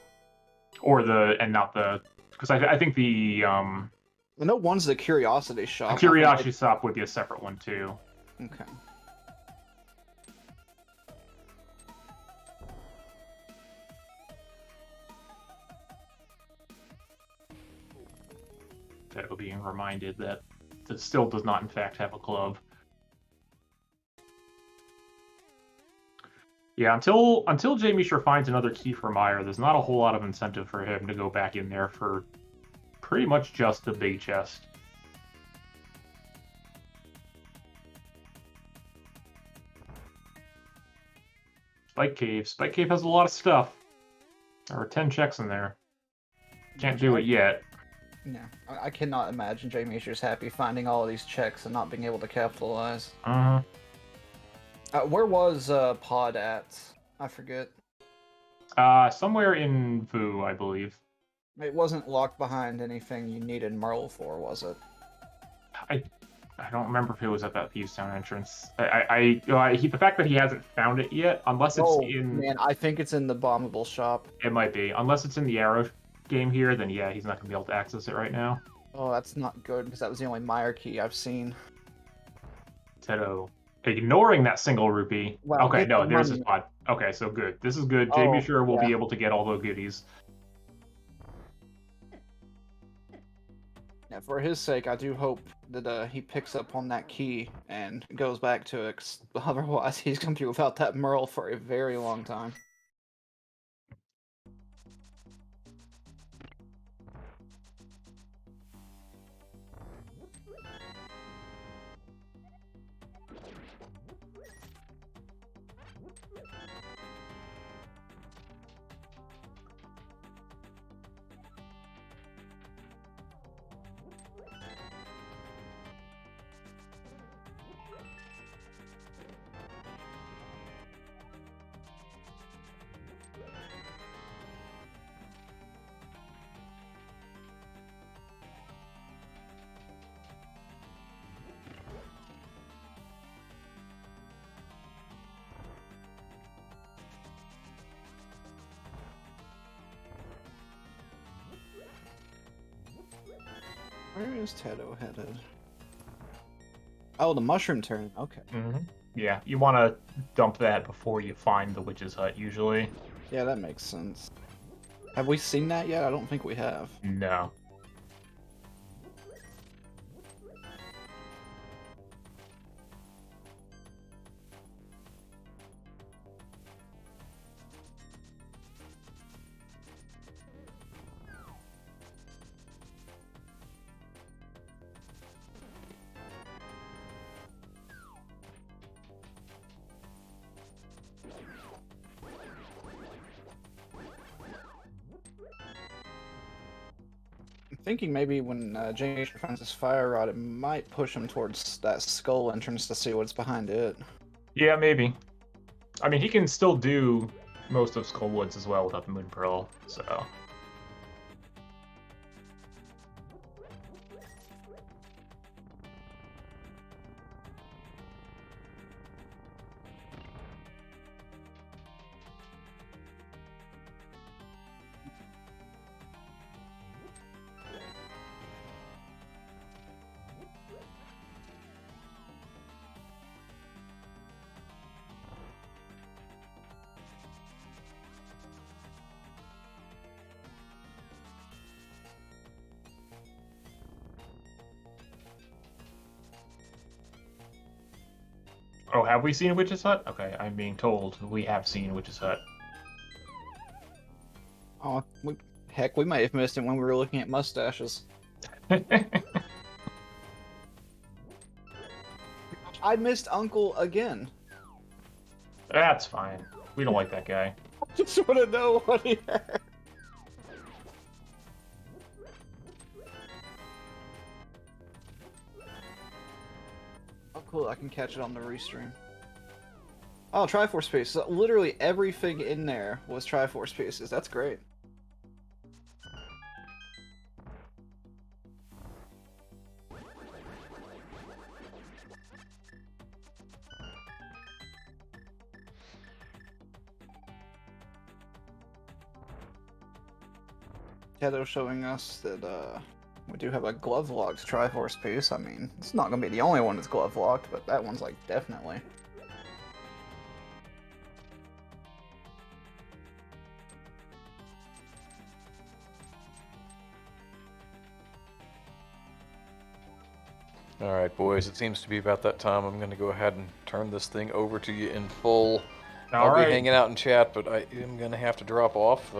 Or not the, because I think the
I know one's the curiosity shop.
curiosity shop would be a separate one too.
Okay.
Teto being reminded that it still does not, in fact, have a club. Yeah, until JMeasher finds another key for Meyer, there's not a whole lot of incentive for him to go back in there for pretty much just the big chest. Spike Cave. Spike Cave has a lot of stuff. There are 10 checks in there. Can't do it yet.
Yeah, I cannot imagine JMeasher's happy finding all of these checks and not being able to capitalize.
Uh-huh.
Where was Pod at? I forget.
Somewhere in Vu, I believe.
It wasn't locked behind anything you needed Merle for, was it?
I don't remember if it was at that Thieves Town entrance. The fact that he hasn't found it yet, unless it's in...
man, I think it's in the bombable shop.
It might be. Unless it's in the Arrow game here, then yeah, he's not going to be able to access it right now.
Oh, that's not good, because that was the only Meyer key I've seen.
Teto. Ignoring that single rupee.
Well,
okay, no, there's
money.
his pod. Okay, so good. This is good.
Oh,
JMeasher will
yeah.
be able to get all the goodies.
Yeah, for his sake, I do hope that he picks up on that key and goes back to it, 'cause otherwise he's going to be without that Merle for a very long time. Where is Teto headed? Oh, the mushroom turn. Okay.
Yeah, you want to dump that before you find the witch's hut, usually.
Yeah, that makes sense. Have we seen that yet? I don't think we have.
No.
I'm thinking maybe when JMeasher finds his fire rod, it might push him towards that skull entrance to see what's behind it.
Yeah, maybe. I mean, he can still do most of Skull Woods as well without the Moon Pearl, so... Oh, have we seen a Witch's Hut? Okay, I'm being told we have seen Witch's Hut.
Oh, heck, we might have missed it when we were looking at mustaches. I missed Uncle again.
That's fine. We don't like that guy.
I just want to know what he had. Oh, cool. I can catch it on the restream. Oh, Triforce pieces. So literally everything in there was Triforce pieces. That's great. Teto showing us that we do have a glove locked Triforce piece. I mean, it's not gonna be the only one that's glove locked, but that one's like definitely.
Alright, boys, it seems to be about that time. I'm going to go ahead and turn this thing over to you in full. I'll be hanging out in chat, but I am going to have to drop off.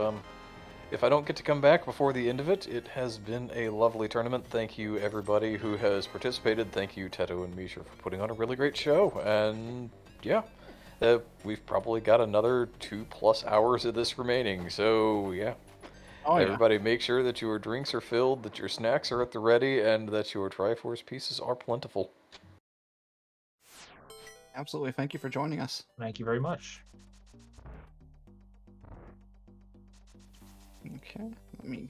If I don't get to come back before the end of it, it has been a lovely tournament. Thank you, everybody who has participated. Thank you, Teto and Measher, for putting on a really great show. And, yeah, we've probably got another 2+ hours of this remaining. So, yeah.
Oh, yeah.
Everybody make sure that your drinks are filled, that your snacks are at the ready, and that your Triforce pieces are plentiful.
Absolutely. Thank you for joining us.
Thank you very much.
Okay, let me...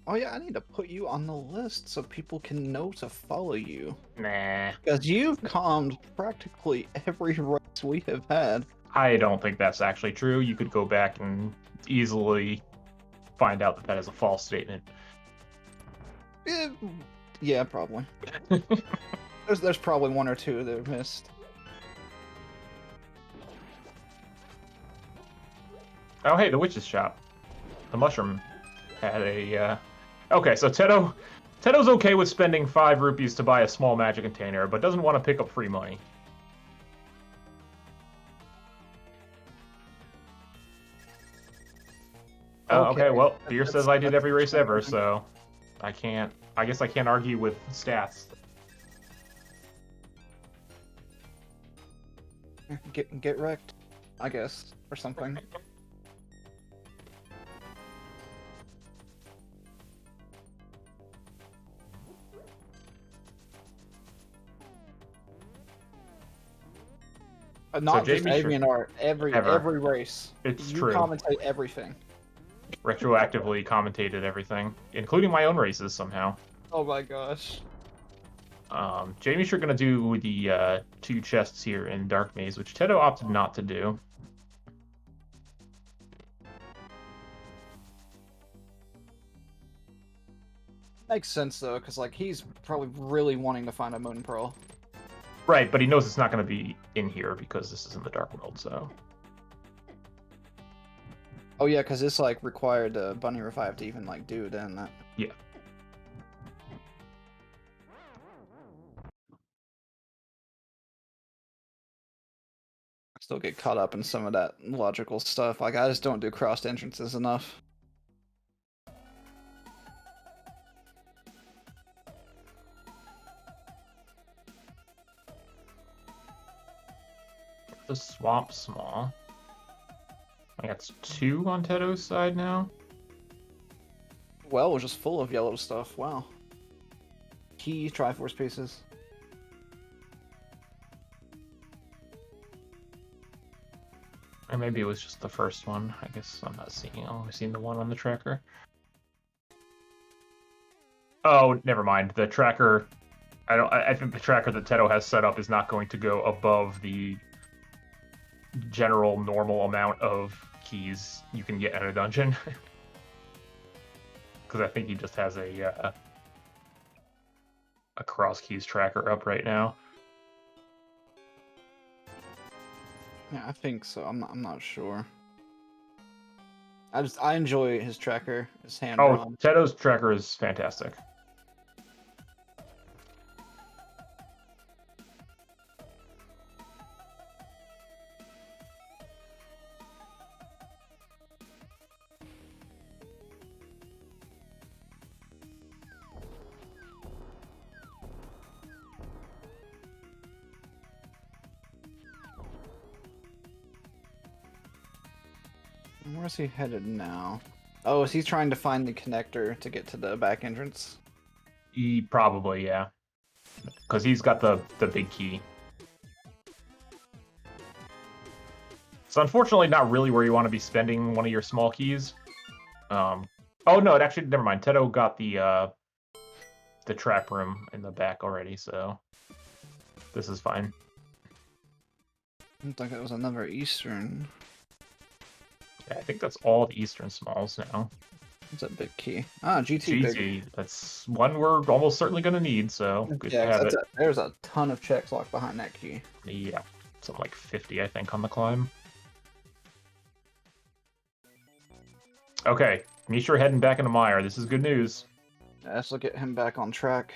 Oh yeah, I need to put you on the list so people can know to follow you.
Nah.
Because you've calmed practically every race we have had.
I don't think that's actually true. You could go back and easily find out that that is a false statement.
Yeah, probably. There's probably one or two that are missed.
Oh, hey, the witch's shop. The mushroom had a... Okay, so Teto's okay with spending 5 rupees to buy a small magic container, but doesn't want to pick up free money. Okay, well, Beer says I did every race ever, so I guess I can't argue with stats.
Get wrecked, I guess, or something. Not just AVIANART, every race.
It's
you
true.
You commentate everything.
Retroactively commentated everything, including my own races somehow.
Oh my gosh.
JMeasher gonna do the 2 chests here in Dark Maze, which Teto opted not to do.
Makes sense though, because like he's probably really wanting to find a Moon Pearl.
Right, but he knows it's not going to be in here because this is in the Dark World, so...
Oh yeah, because it's like required Bunny Revive to even like do then that.
Yeah.
I still get caught up in some of that logical stuff. Like I just don't do crossed entrances enough.
The swamp small. I got 2 on Teto's side now.
Well, it was just full of yellow stuff. Wow. Key Triforce pieces.
Or maybe it was just the first one. I guess I'm not seeing. I'm only seeing the one on the tracker. Oh, never mind. The tracker. I think the tracker that Teto has set up is not going to go above the general normal amount of keys you can get in a dungeon. Because I think he just has a cross keys tracker up right now.
Yeah, I think so. I'm not sure. I enjoy his tracker, his hand drawn.
Oh, Teto's tracker is fantastic.
Where's he headed now? Oh, is he trying to find the connector to get to the back entrance?
He probably, yeah. Because he's got the big key. It's unfortunately not really where you want to be spending one of your small keys. Oh no, it actually, never mind. Teto got the trap room in the back already, so this is fine.
I don't think it was another Eastern.
Yeah, I think that's all the Eastern smalls now.
What's that big key? Ah, GT. Big.
GT. That's one we're almost certainly going to need, so good to
Yeah,
have it.
there's a ton of checks locked behind that key.
Yeah, something like 50, I think, on the climb. Okay, Misher heading back into Mire. This is good news.
Yeah, let's look at him back on track.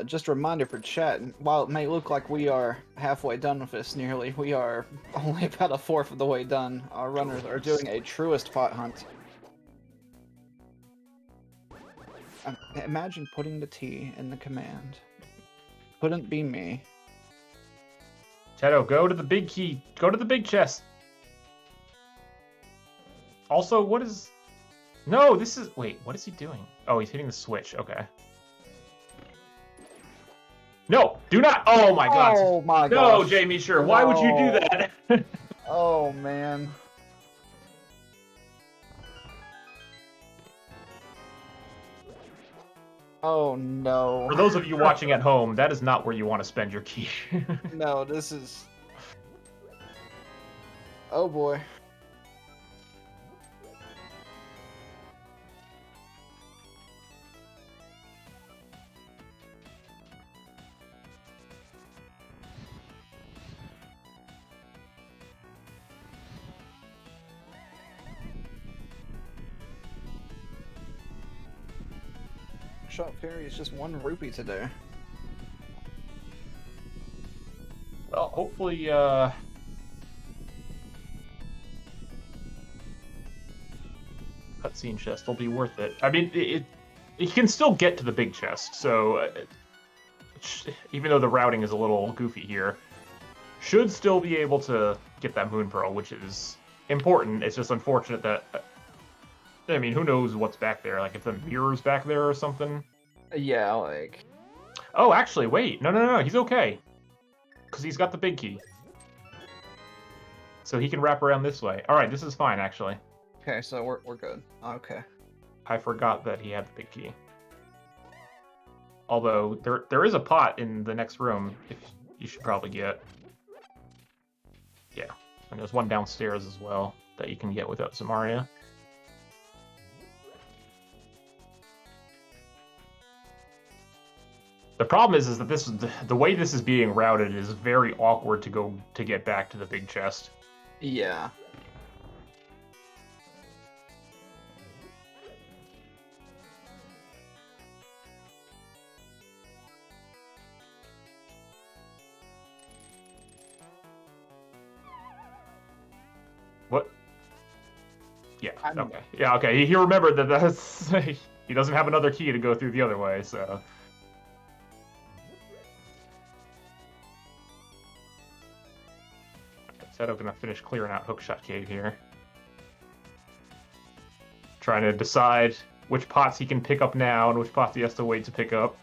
Just a reminder for chat, while it may look like we are halfway done with this nearly, we are only about a fourth of the way done. Our runners are doing a Truest pot hunt. Imagine putting the T in the command. Couldn't be me.
Teto, go to the big key. Go to the big chest. Also, what is... No, this is... Wait, what is he doing? Oh, he's hitting the switch. Okay. No, do not. Oh my god.
Oh my god.
No, JMeasher, why would you do that?
Oh man. Oh no.
For those of you watching at home, that is not where you want to spend your key.
No, this is... Oh boy. Shot Perry is just 1 rupee today.
Well, hopefully, cutscene chest will be worth it. I mean, it can still get to the big chest, so even though the routing is a little goofy here, should still be able to get that Moon Pearl, which is important. It's just unfortunate that, I mean, who knows what's back there? Like, if the mirror's back there or something?
Yeah, like...
Oh, actually, wait. No, he's okay. Because he's got the big key. So he can wrap around this way. Alright, this is fine, actually.
Okay, so we're good. Okay.
I forgot that he had the big key. Although, there is a pot in the next room, if you should probably get. Yeah, and there's one downstairs as well that you can get without Zamaria. The problem is that the way this is being routed is very awkward to get back to the big chest.
Yeah.
What? Yeah. Okay. Yeah. Okay. He remembered that's he doesn't have another key to go through the other way, so. Teto gonna finish clearing out Hookshot Cave here. Trying to decide which pots he can pick up now and which pots he has to wait to pick up.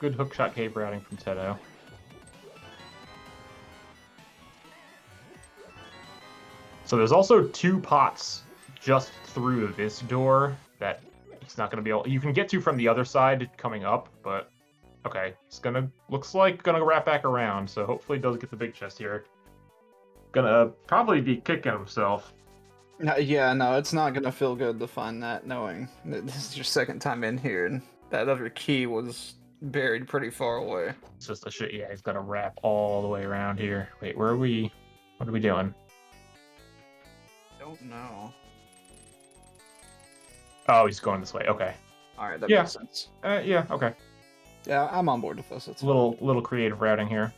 Good Hookshot Cave routing from Teto. So there's also 2 pots just through this door that it's not going to be able... You can get to from the other side coming up, but... Okay, it's looks like gonna wrap back around, so hopefully he does get the big chest here. Gonna probably be kicking himself.
Yeah, no, it's not gonna feel good to find that, knowing that this is your second time in here, and that other key was buried pretty far away.
It's just a shit. Yeah, he's got to wrap all the way around here. Wait, where are we? What are we doing?
Don't know.
Oh, he's going this way. Okay.
All right, that
Yeah.
makes sense.
Yeah. Okay.
Yeah, I'm on board with this. It's
Little creative routing here.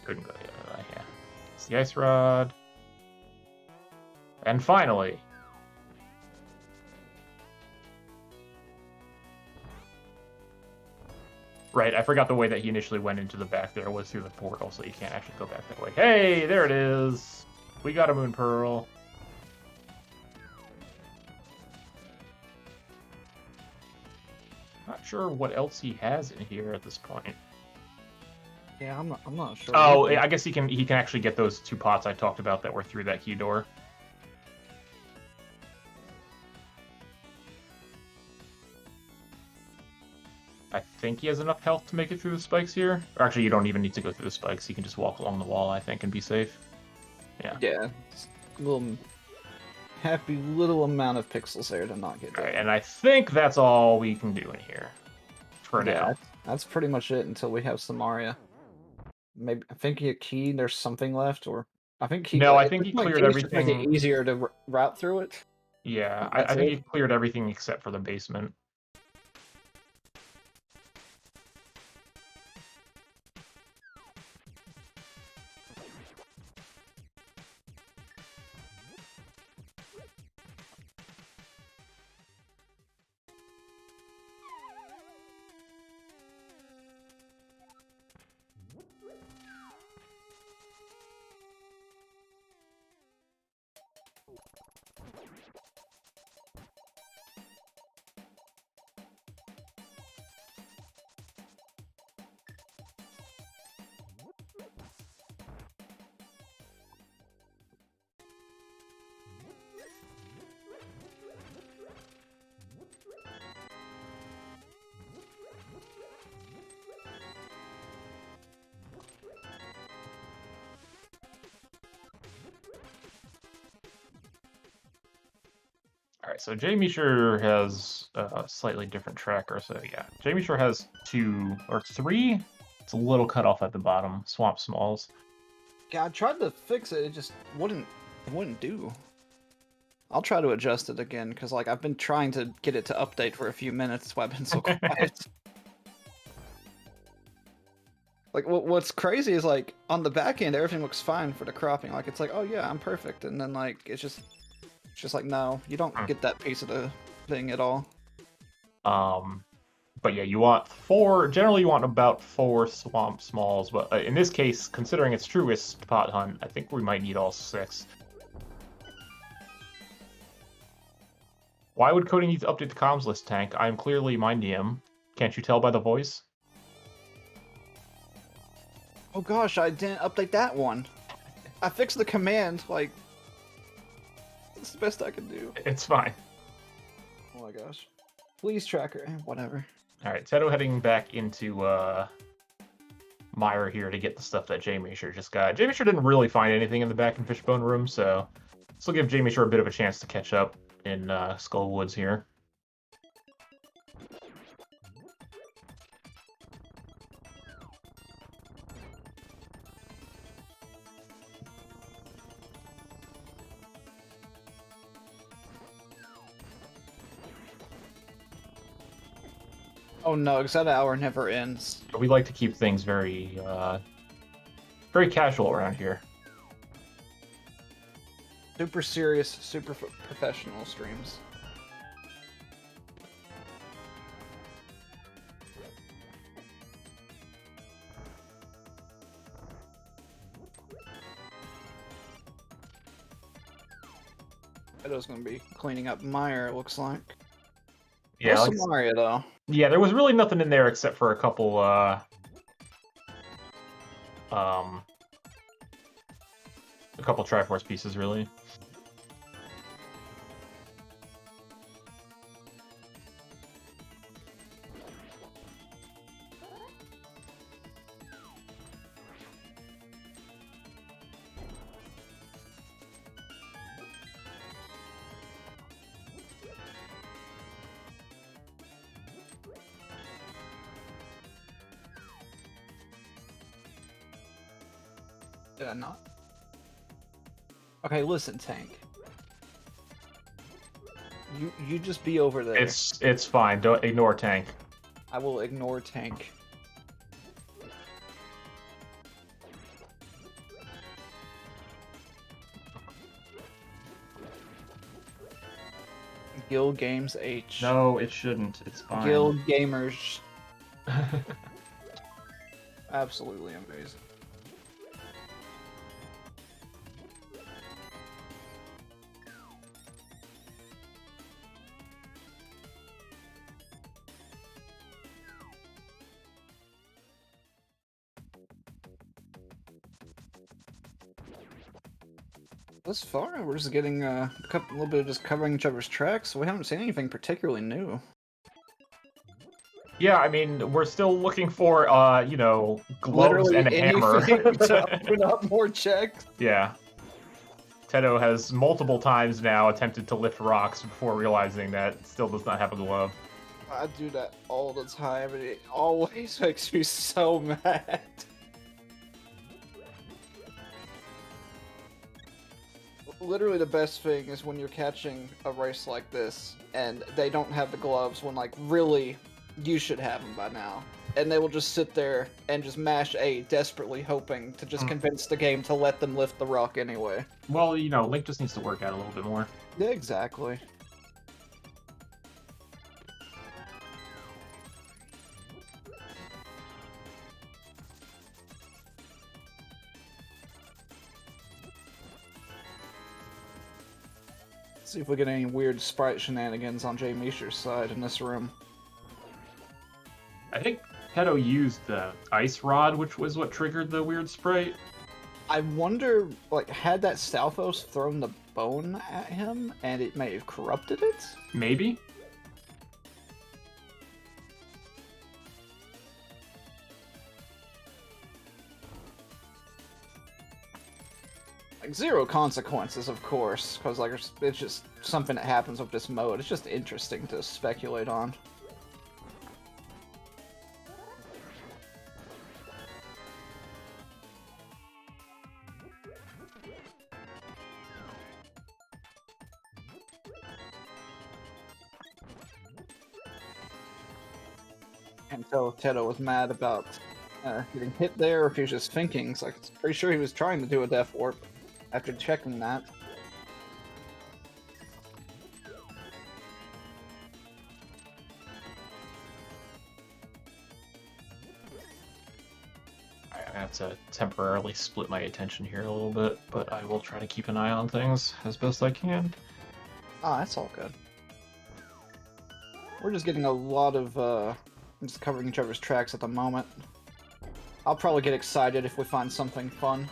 Couldn't go the other way. Yeah. It's the ice rod. And finally. Right, I forgot the way that he initially went into the back there was through the portal, so you can't actually go back that way. Hey, there it is! We got a Moon Pearl. Not sure what else he has in here at this point.
Yeah, I'm not sure.
Oh,
either.
I guess he can actually get those 2 pots I talked about that were through that key door. I think he has enough health to make it through the spikes here. Or actually, you don't even need to go through the spikes. You can just walk along the wall, I think, and be safe. Yeah.
Yeah, it's a little happy little amount of pixels there to not get
All right,
down.
and I think that's all we can do in here for
Yeah,
now.
that's pretty much it until we have Samaria. Maybe I think a key. There's something left, or I think he.
No, I
At
think
this
he
point,
cleared
keys just make it
everything.
easier to route through it.
Yeah,
That's
I think
it.
he cleared everything except for the basement. All right, so JMeasher has a slightly different tracker. So yeah, JMeasher has 2 or 3. It's a little cut off at the bottom. Swamp Smalls.
Yeah, I tried to fix it. It just wouldn't do. I'll try to adjust it again because like I've been trying to get it to update for a few minutes. That's why I've been so quiet. Like what's crazy is like on the back end everything looks fine for the cropping. Like it's like oh yeah I'm perfect, and then like it's just like no you don't get that piece of the thing at all.
But yeah, you want 4. Generally, you want about 4 Swamp Smalls. But in this case, considering it's Truest Pot Hunt, I think we might need all 6. Why would Cody need to update the comms list, Tank? I am clearly Mind DM. Can't you tell by the voice?
Oh gosh, I didn't update that one. I fixed the command. Like it's the best I can do.
It's fine.
Oh my gosh. Please tracker. Whatever.
All right, Teto heading back into Myra here to get the stuff that JMeasher just got. JMeasher didn't really find anything in the back and Fishbone room, so this will give JMeasher a bit of a chance to catch up in Skull Woods here.
Oh no, because that hour never ends.
We like to keep things very, very casual around here.
Super serious, super professional streams. Teto's gonna be cleaning up Meyer, it looks like.
Yeah,
No
like,
Samaria though.
yeah, there was really nothing in there except for a couple, Triforce pieces, really.
Did I not? Okay, listen, Tank. You just be over there.
It's fine. Don't ignore Tank.
I will ignore Tank. Guild Games H.
No, it shouldn't. It's fine.
Guild Gamers. Absolutely amazing. Thus far, we're just getting a little bit of just covering each other's tracks, so we haven't seen anything particularly new.
Yeah, I mean, we're still looking for, you know, gloves
Literally
and a hammer.
anything to open up more checks.
Yeah. Teto has multiple times now attempted to lift rocks before realizing that it still does not have a glove.
I do that all the time, and it always makes me so mad. Literally the best thing is when you're catching a race like this, and they don't have the gloves when, like, really, you should have them by now. And they will just sit there and just mash A, desperately hoping to just convince the game to let them lift the rock anyway.
Well, you know, Link just needs to work out a little bit more.
Yeah, exactly. See if we get any weird sprite shenanigans on JMeasher's side in this room.
I think Teto used the ice rod, which was what triggered the weird sprite.
I wonder, like, had that Stalfos thrown the bone at him and it may have corrupted it?
Maybe?
Like, zero consequences, of course, because, like, it's just something that happens with this mode. It's just interesting to speculate on. And so Teto was mad about getting hit there, or if he was just thinking. So, like, I'm pretty sure he was trying to do a death warp after checking that.
I have to temporarily split my attention here a little bit, but I will try to keep an eye on things as best I can.
Ah, that's all good. We're just getting a lot of, just covering each other's tracks at the moment. I'll probably get excited if we find something fun.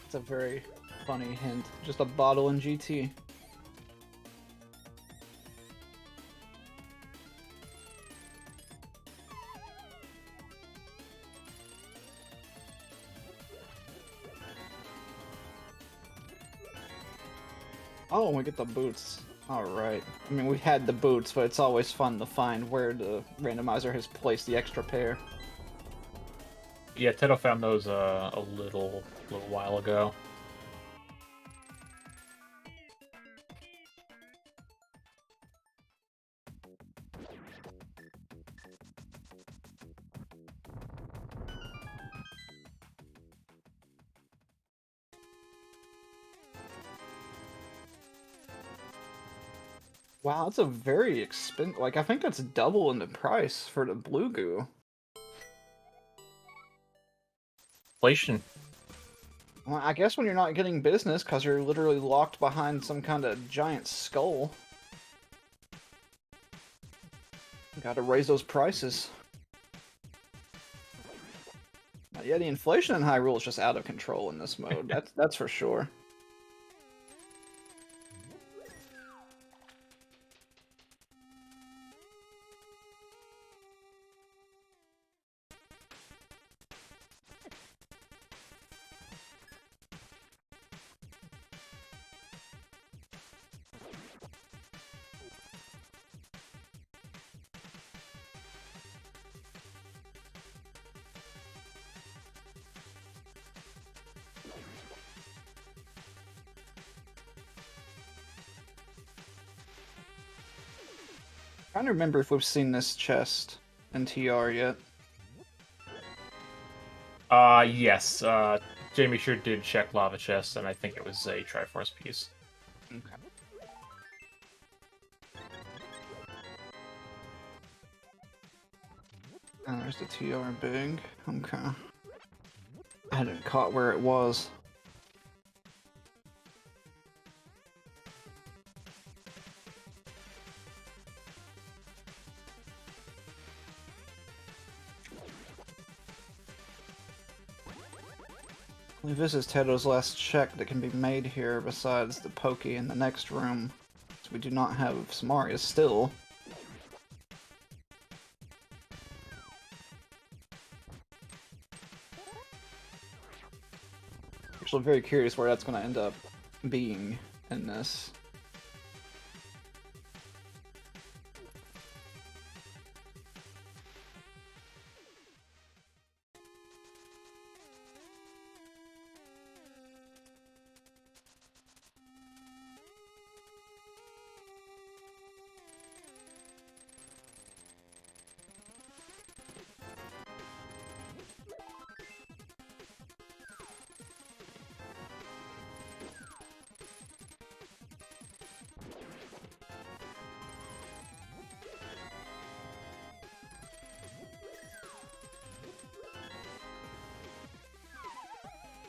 It's a very funny hint. Just a bottle in GT. Oh, we get the boots. Alright. I mean, we had the boots, but it's always fun to find where the randomizer has placed the extra pair.
Yeah, Teto found those a little while ago.
Wow, that's a very expensive. Like, I think that's double in the price for the blue goo.
Inflation.
Well, I guess when you're not getting business because you're literally locked behind some kind of giant skull. Gotta raise those prices. Yeah, the inflation in Hyrule is just out of control in this mode. That's for sure. Trying to remember if we've seen this chest in TR yet.
Yes. JMeasher did check Lava Chest, and I think it was a Triforce piece.
Okay. And there's the TR big. Okay. I hadn't caught where it was. I believe this is Teto's last check that can be made here besides the Pokey in the next room. So we do not have Samarias still. Actually, I'm very curious where that's going to end up being in this.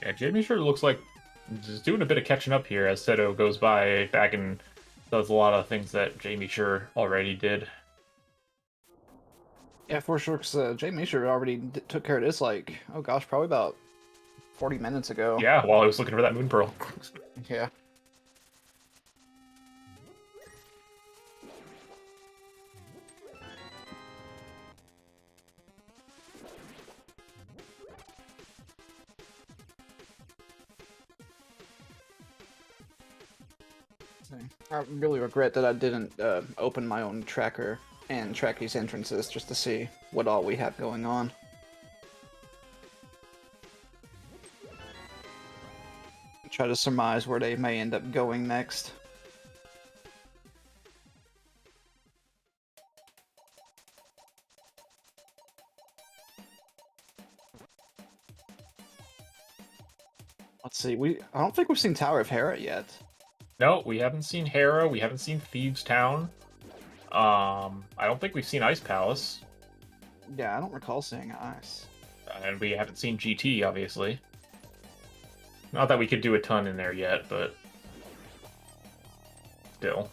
Yeah, JMeasher looks like he's doing a bit of catching up here as Teto goes back and does a lot of things that JMeasher already did.
Yeah, for sure, because JMeasher already took care of this, like, oh gosh, probably about 40 minutes ago.
Yeah, while I was looking for that Moon Pearl.
Yeah. I really regret that I didn't open my own tracker and track these entrances just to see what all we have going on. Try to surmise where they may end up going next. Let's see. I don't think we've seen Tower of Hera yet.
No, we haven't seen Hera. We haven't seen Thieves Town. I don't think we've seen Ice Palace.
Yeah, I don't recall seeing Ice.
And we haven't seen GT, obviously. Not that we could do a ton in there yet, but still.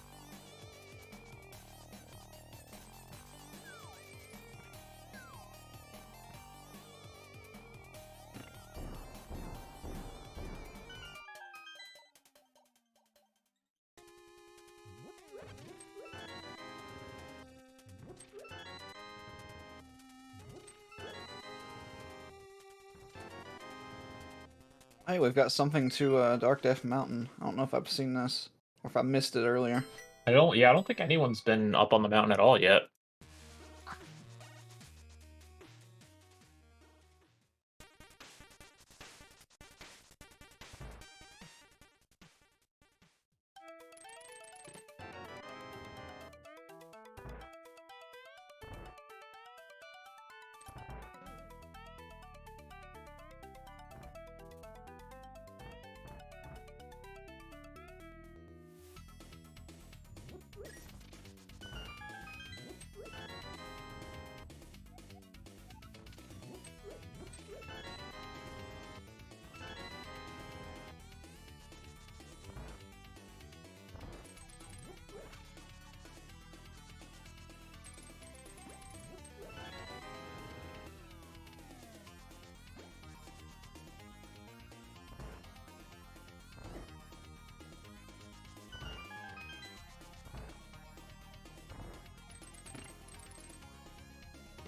Hey, we've got something to Dark Death Mountain. I don't know if I've seen this, or if I missed it earlier.
I don't think anyone's been up on the mountain at all yet.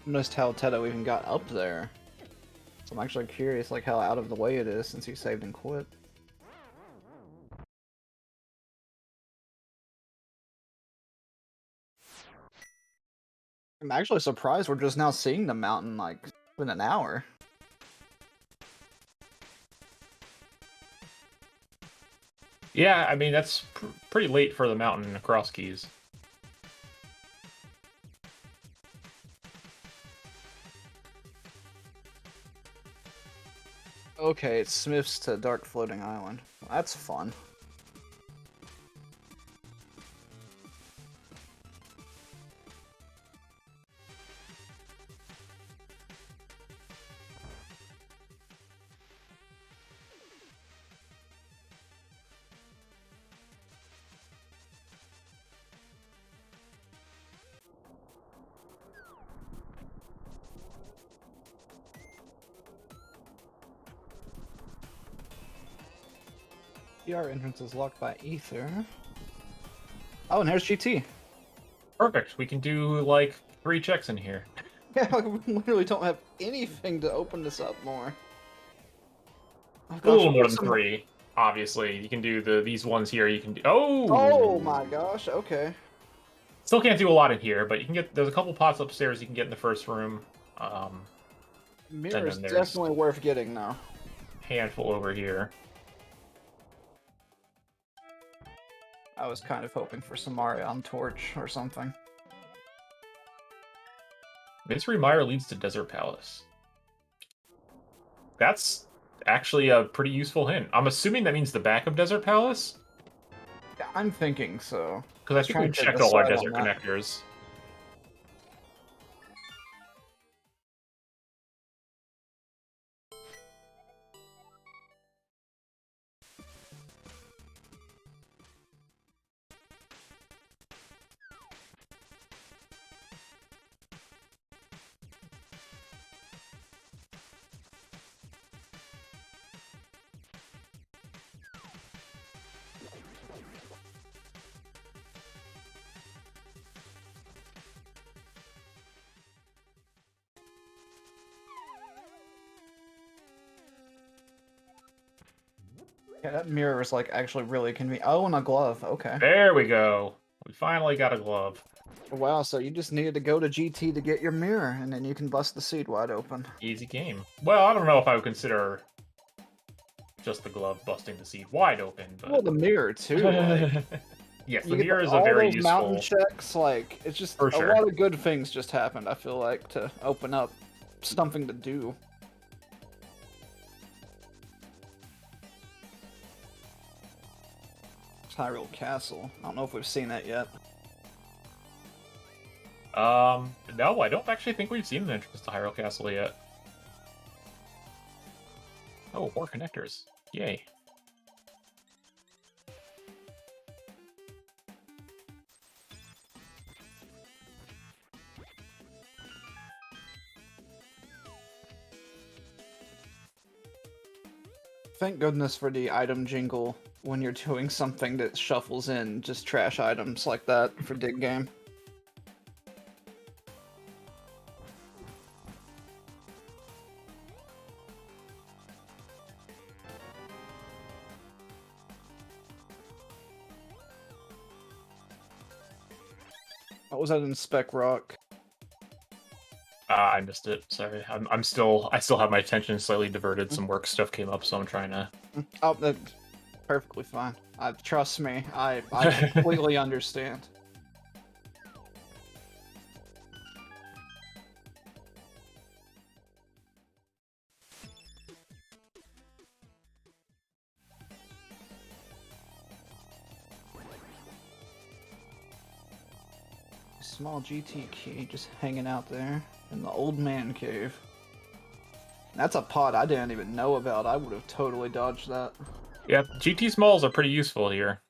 Noticed how Teto even got up there. So I'm actually curious, like, how out of the way it is since he saved and quit. I'm actually surprised we're just now seeing the mountain, like, in an hour.
Yeah, I mean, that's pretty late for the mountain across Keys.
Okay, it's Smith's to Dark Floating Island. That's fun. PR entrance is locked by Ether. Oh, and here's GT.
Perfect. We can do like 3 checks in here.
Yeah, we literally don't have anything to open this up more. Oh
A
gosh,
little
what
more
were
than
some...
3. Obviously, you can do these ones here. You can do.
Oh my gosh, okay.
Still can't do a lot in here, but you can get. There's a couple pots upstairs you can get in the first room.
Mirror
And
is
then there's
definitely worth getting now.
a handful over here.
I was kind of hoping for some Marion Torch or something.
Misery Mire leads to Desert Palace. That's actually a pretty useful hint. I'm assuming that means the back of Desert Palace?
Yeah, I'm thinking so.
Because I
was
think
trying
we've
to
checked all our
decide on
desert
that.
connectors.
Yeah, that mirror is like actually really convenient. Oh, and a glove. Okay.
There we go. We finally got a glove.
Wow, so you just needed to go to GT to get your mirror, and then you can bust the seed wide open.
Easy game. Well, I don't know if I would consider just the glove busting the seed wide open, but...
Well, the mirror too. Like
yes, the
you get
mirror is a
all
very
those mountain
useful...
checks. Like it's just
For
a
sure.
lot of good things just happened. I feel like to open up something to do. Tyrell Castle. I don't know if we've seen that yet.
No, I don't actually think we've seen an entrance to Hyrule Castle yet. Oh, more connectors. Yay.
Thank goodness for the item jingle when you're doing something that shuffles in just trash items like that for Dig Game. What was that in Spec Rock?
I missed it. Sorry. I still have my attention slightly diverted. Some work stuff came up, so I'm trying to...
Oh, that's perfectly fine. Trust me, I completely understand. Small GT key just hanging out there in the old man cave. That's a pod I didn't even know about. I would have totally dodged that.
Yep, GT Smalls are pretty useful here.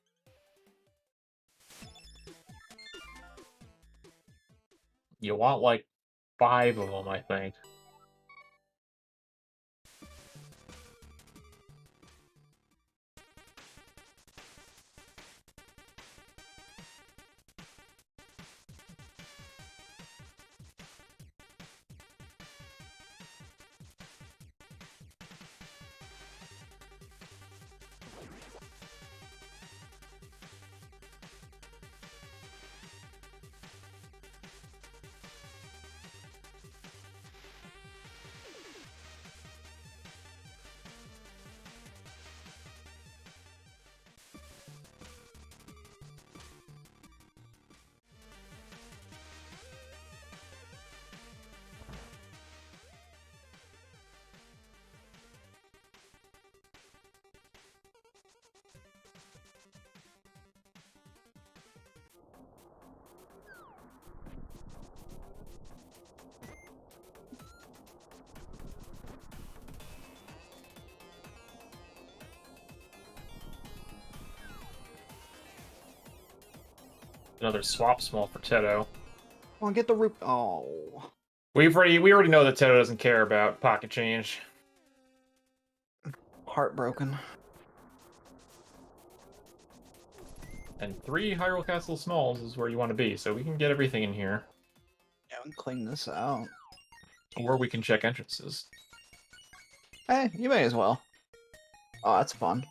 You want, like, 5 of them, I think. Another swap small for Teto.
Come on, get the root. Oh.
We already know that Teto doesn't care about pocket change.
Heartbroken.
And 3 Hyrule Castle Smalls is where you want to be, so we can get everything in here.
Yeah, we can clean this out.
Or we can check entrances.
Hey, you may as well. Oh, that's fun.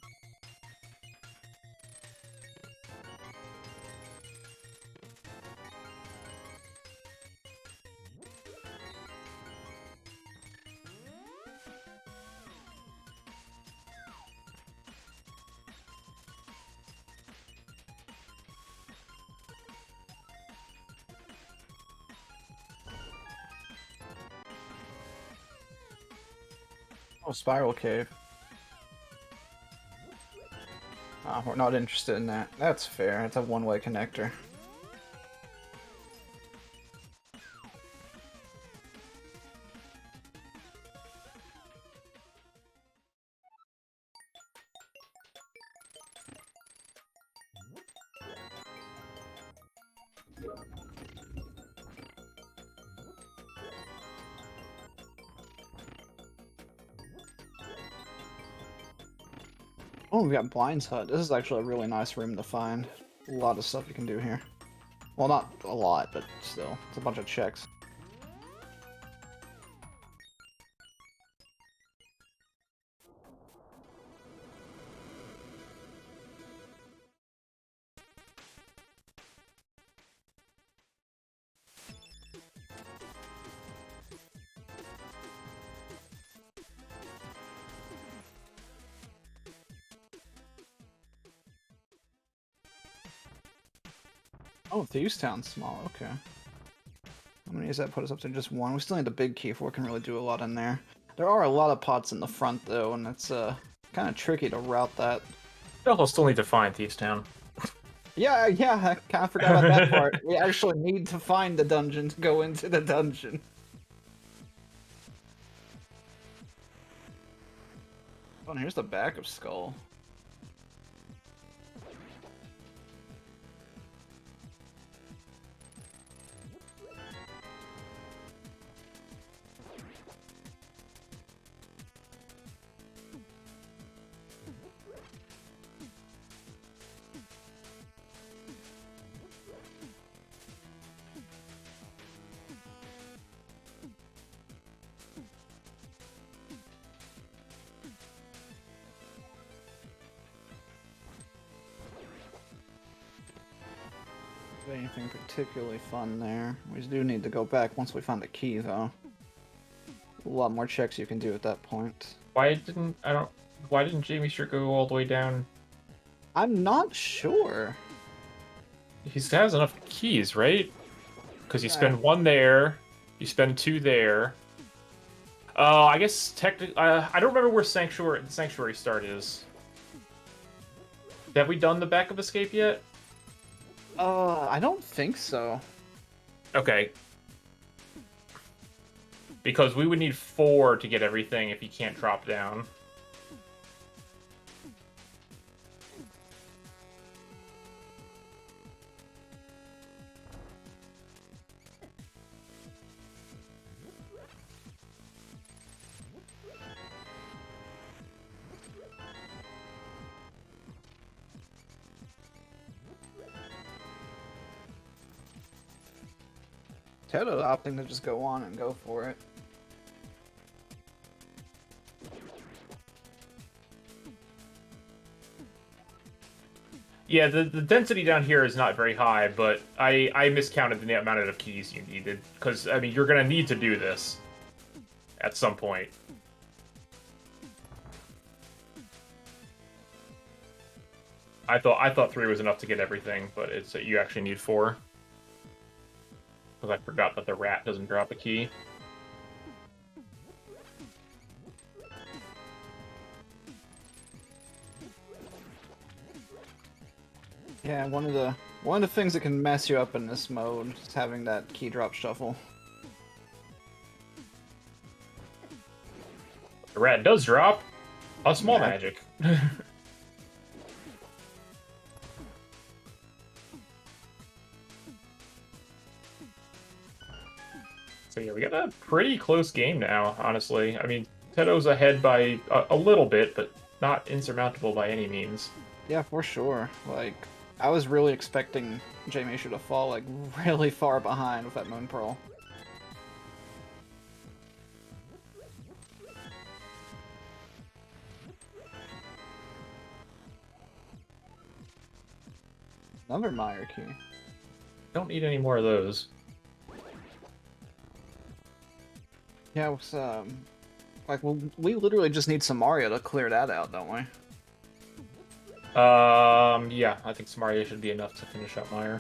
Oh, Spiral Cave. We're not interested in that. That's fair. It's a one-way connector. Oh, we got Blind's Hut. This is actually a really nice room to find. A lot of stuff you can do here. Well, not a lot, but still. It's a bunch of checks. Oh, Thieves Town's small. Okay. How many does that put us up to? Just one. We still need the big key before we can really do a lot in there. There are a lot of pots in the front, though, and it's kind of tricky to route that.
We also still need to find Thieves Town.
Yeah, I kind of forgot about that part. We actually need to find the dungeon to go into the dungeon. Oh, and here's the back of Skull. Anything particularly fun there? We do need to go back once we find the key, though. A lot more checks you can do at that point.
Why didn't JMeasher go all the way down?
I'm not sure.
He has enough keys, right? Because you
Yeah.
spend 1 there, you spend 2 there. Oh, I guess technically, I don't remember where the Sanctuary start is. Have we done the back of Escape yet?
I don't think so.
Okay. Because we would need 4 to get everything if you can't drop down.
Teto opting to just go on and go for it.
Yeah, the density down here is not very high, but I miscounted the amount of keys you needed. Because, I mean, you're going to need to do this at some point. I thought 3 was enough to get everything, but it's you actually need 4. Because I forgot that the rat doesn't drop a key.
Yeah, one of the things that can mess you up in this mode is having that key drop shuffle.
The rat does drop a small
Yeah.
magic. So yeah, we got a pretty close game now, honestly. I mean, Teto's ahead by a little bit, but not insurmountable by any means.
Yeah, for sure. Like, I was really expecting JMeasher to fall like really far behind with that Moon Pearl. Another Meyer key.
Don't need any more of those.
Yeah, it was, like, well, we literally just need some Mario to clear that out, don't we?
Yeah, I think Samaria should be enough to finish up Meyer.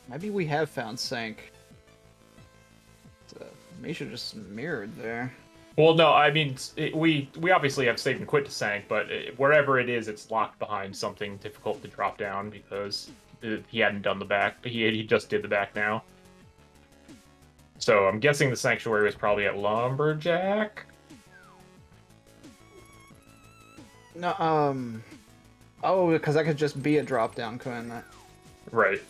Maybe we have found Sank. Misha just mirrored there.
Well, no, I mean, we obviously have save and quit to Sank, but wherever it is, it's locked behind something difficult to drop down because he hadn't done the back. He just did the back now. So I'm guessing the Sanctuary was probably at Lumberjack?
No, oh, because that could just be a drop down, couldn't it?
Right.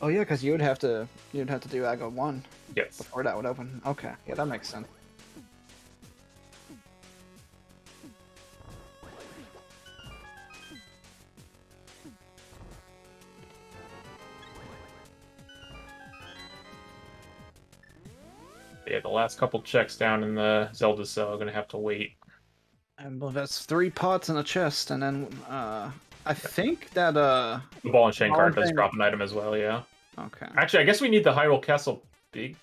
Oh yeah, because you'd have to do Aggo 1
Yes.
before that would open. Okay, yeah, that makes sense.
Yeah, the last couple checks down in the Zelda cell are gonna have to wait.
And well, that's 3 pots in a chest, and then I think that
The ball and chain
Ball
card
and
does
chain-
drop an item as well, yeah.
okay.
Actually, I guess we need the Hyrule Castle Big.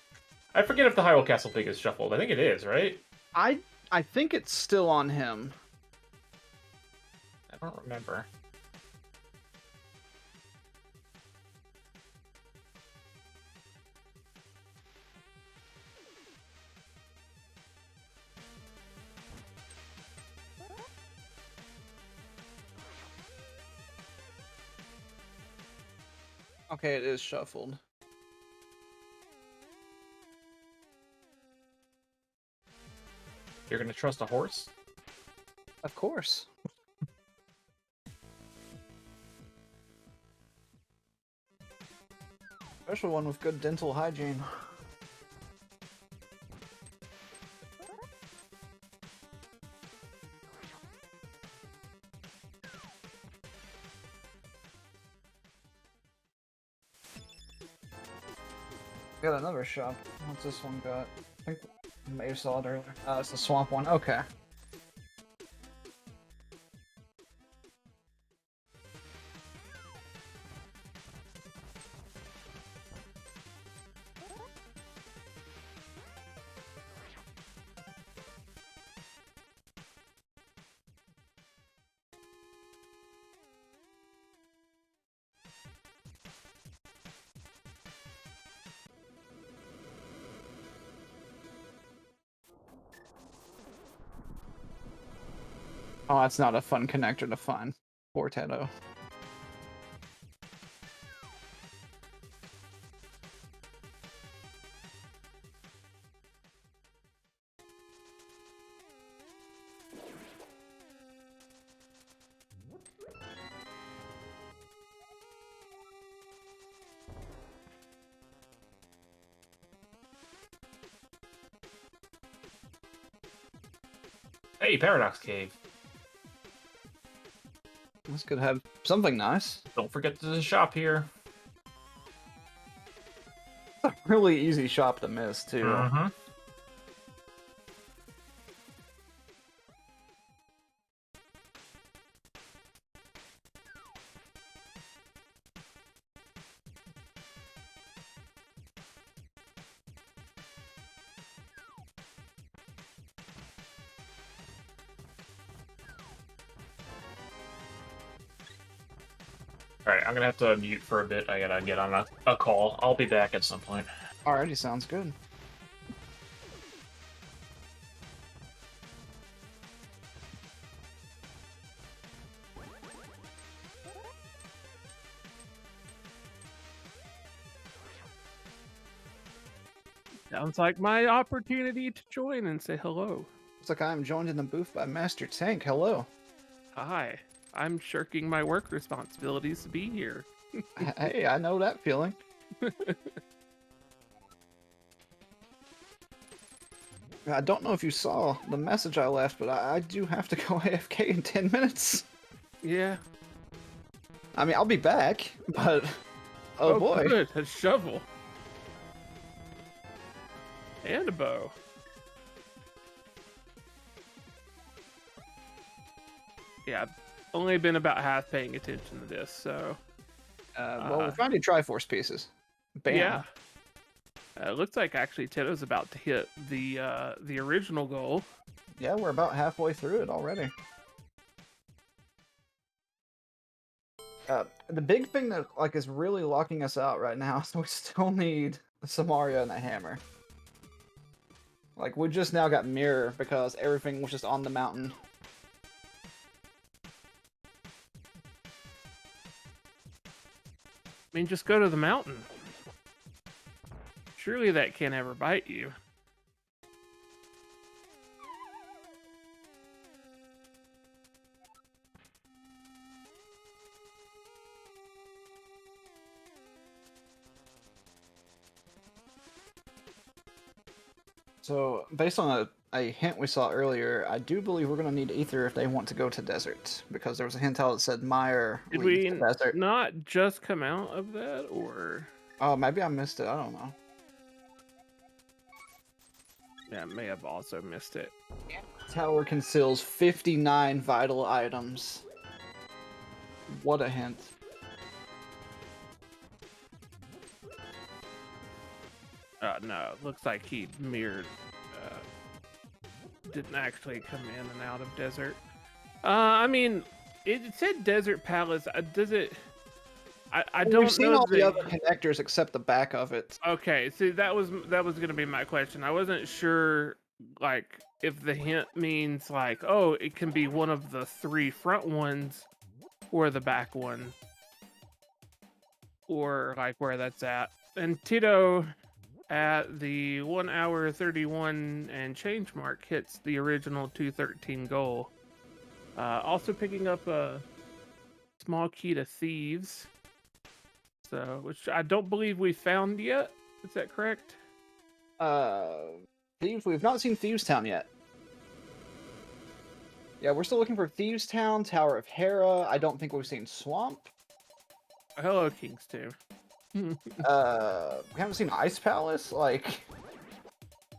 I forget if the Hyrule Castle Big is shuffled. I think it is, right?
I think it's still on him.
I don't remember.
Okay, it is shuffled.
You're gonna trust a horse?
Of course. Especially one with good dental hygiene. Got another shop. What's this one got? I think I may have saw it earlier. It's the swamp one. Okay. Oh, that's not a fun connector to find. Poor Teto.
Hey, Paradox Cave.
This could have something nice.
Don't forget the shop here.
It's a really easy shop to miss, too.
Mm-hmm. Alright, I'm gonna have to mute for a bit. I gotta get on a call. I'll be back at some point.
Alrighty, sounds good.
Sounds like my opportunity to join and say hello.
Looks like I am joined in the booth by Master Tank. Hello.
Hi. I'm shirking my work responsibilities to be here.
Hey, I know that feeling. I don't know if you saw the message I left, but I do have to go AFK in 10 minutes.
Yeah.
I mean, I'll be back, but oh boy.
Good. A shovel. And a bow. Yeah, I've only been about half paying attention to this, so
Well, we're finding Triforce pieces. Bam.
yeah. It looks like actually Teto's about to hit the original goal.
Yeah, we're about halfway through it already. The big thing that is really locking us out right now is we still need a Samaria and a hammer. Like, we just now got mirror because everything was just on the mountain.
I mean, just go to the mountain. Surely that can't ever bite you.
So, based on a hint we saw earlier, I do believe we're going to need Ether if they want to go to desert. Because there was a hint out that said Meyer
Did
leads
we
to desert.
not just come out of that, or?
Oh, maybe I missed it. I don't know.
Yeah, I may have also missed it.
Tower conceals 59 vital items. What a hint.
No, it looks like he mirrored. Didn't actually come in and out of desert. I mean, it said desert palace. Does it? I don't know.
We've seen all the other connectors except the back of it.
Okay, see, that was gonna be my question. I wasn't sure, like, if the hint means like, oh, it can be one of the 3 front ones, or the back one, or like where that's at. And Teto, at the 1 hour 31 and change mark, hits the original 213 goal. Also picking up a small key to thieves. So, which I don't believe we found yet. Is that correct?
Thieves. We've not seen Thieves Town yet. Yeah, we're still looking for Thieves Town, Tower of Hera. I don't think we've seen Swamp.
Hello, Kings too.
We haven't seen Ice Palace. Like,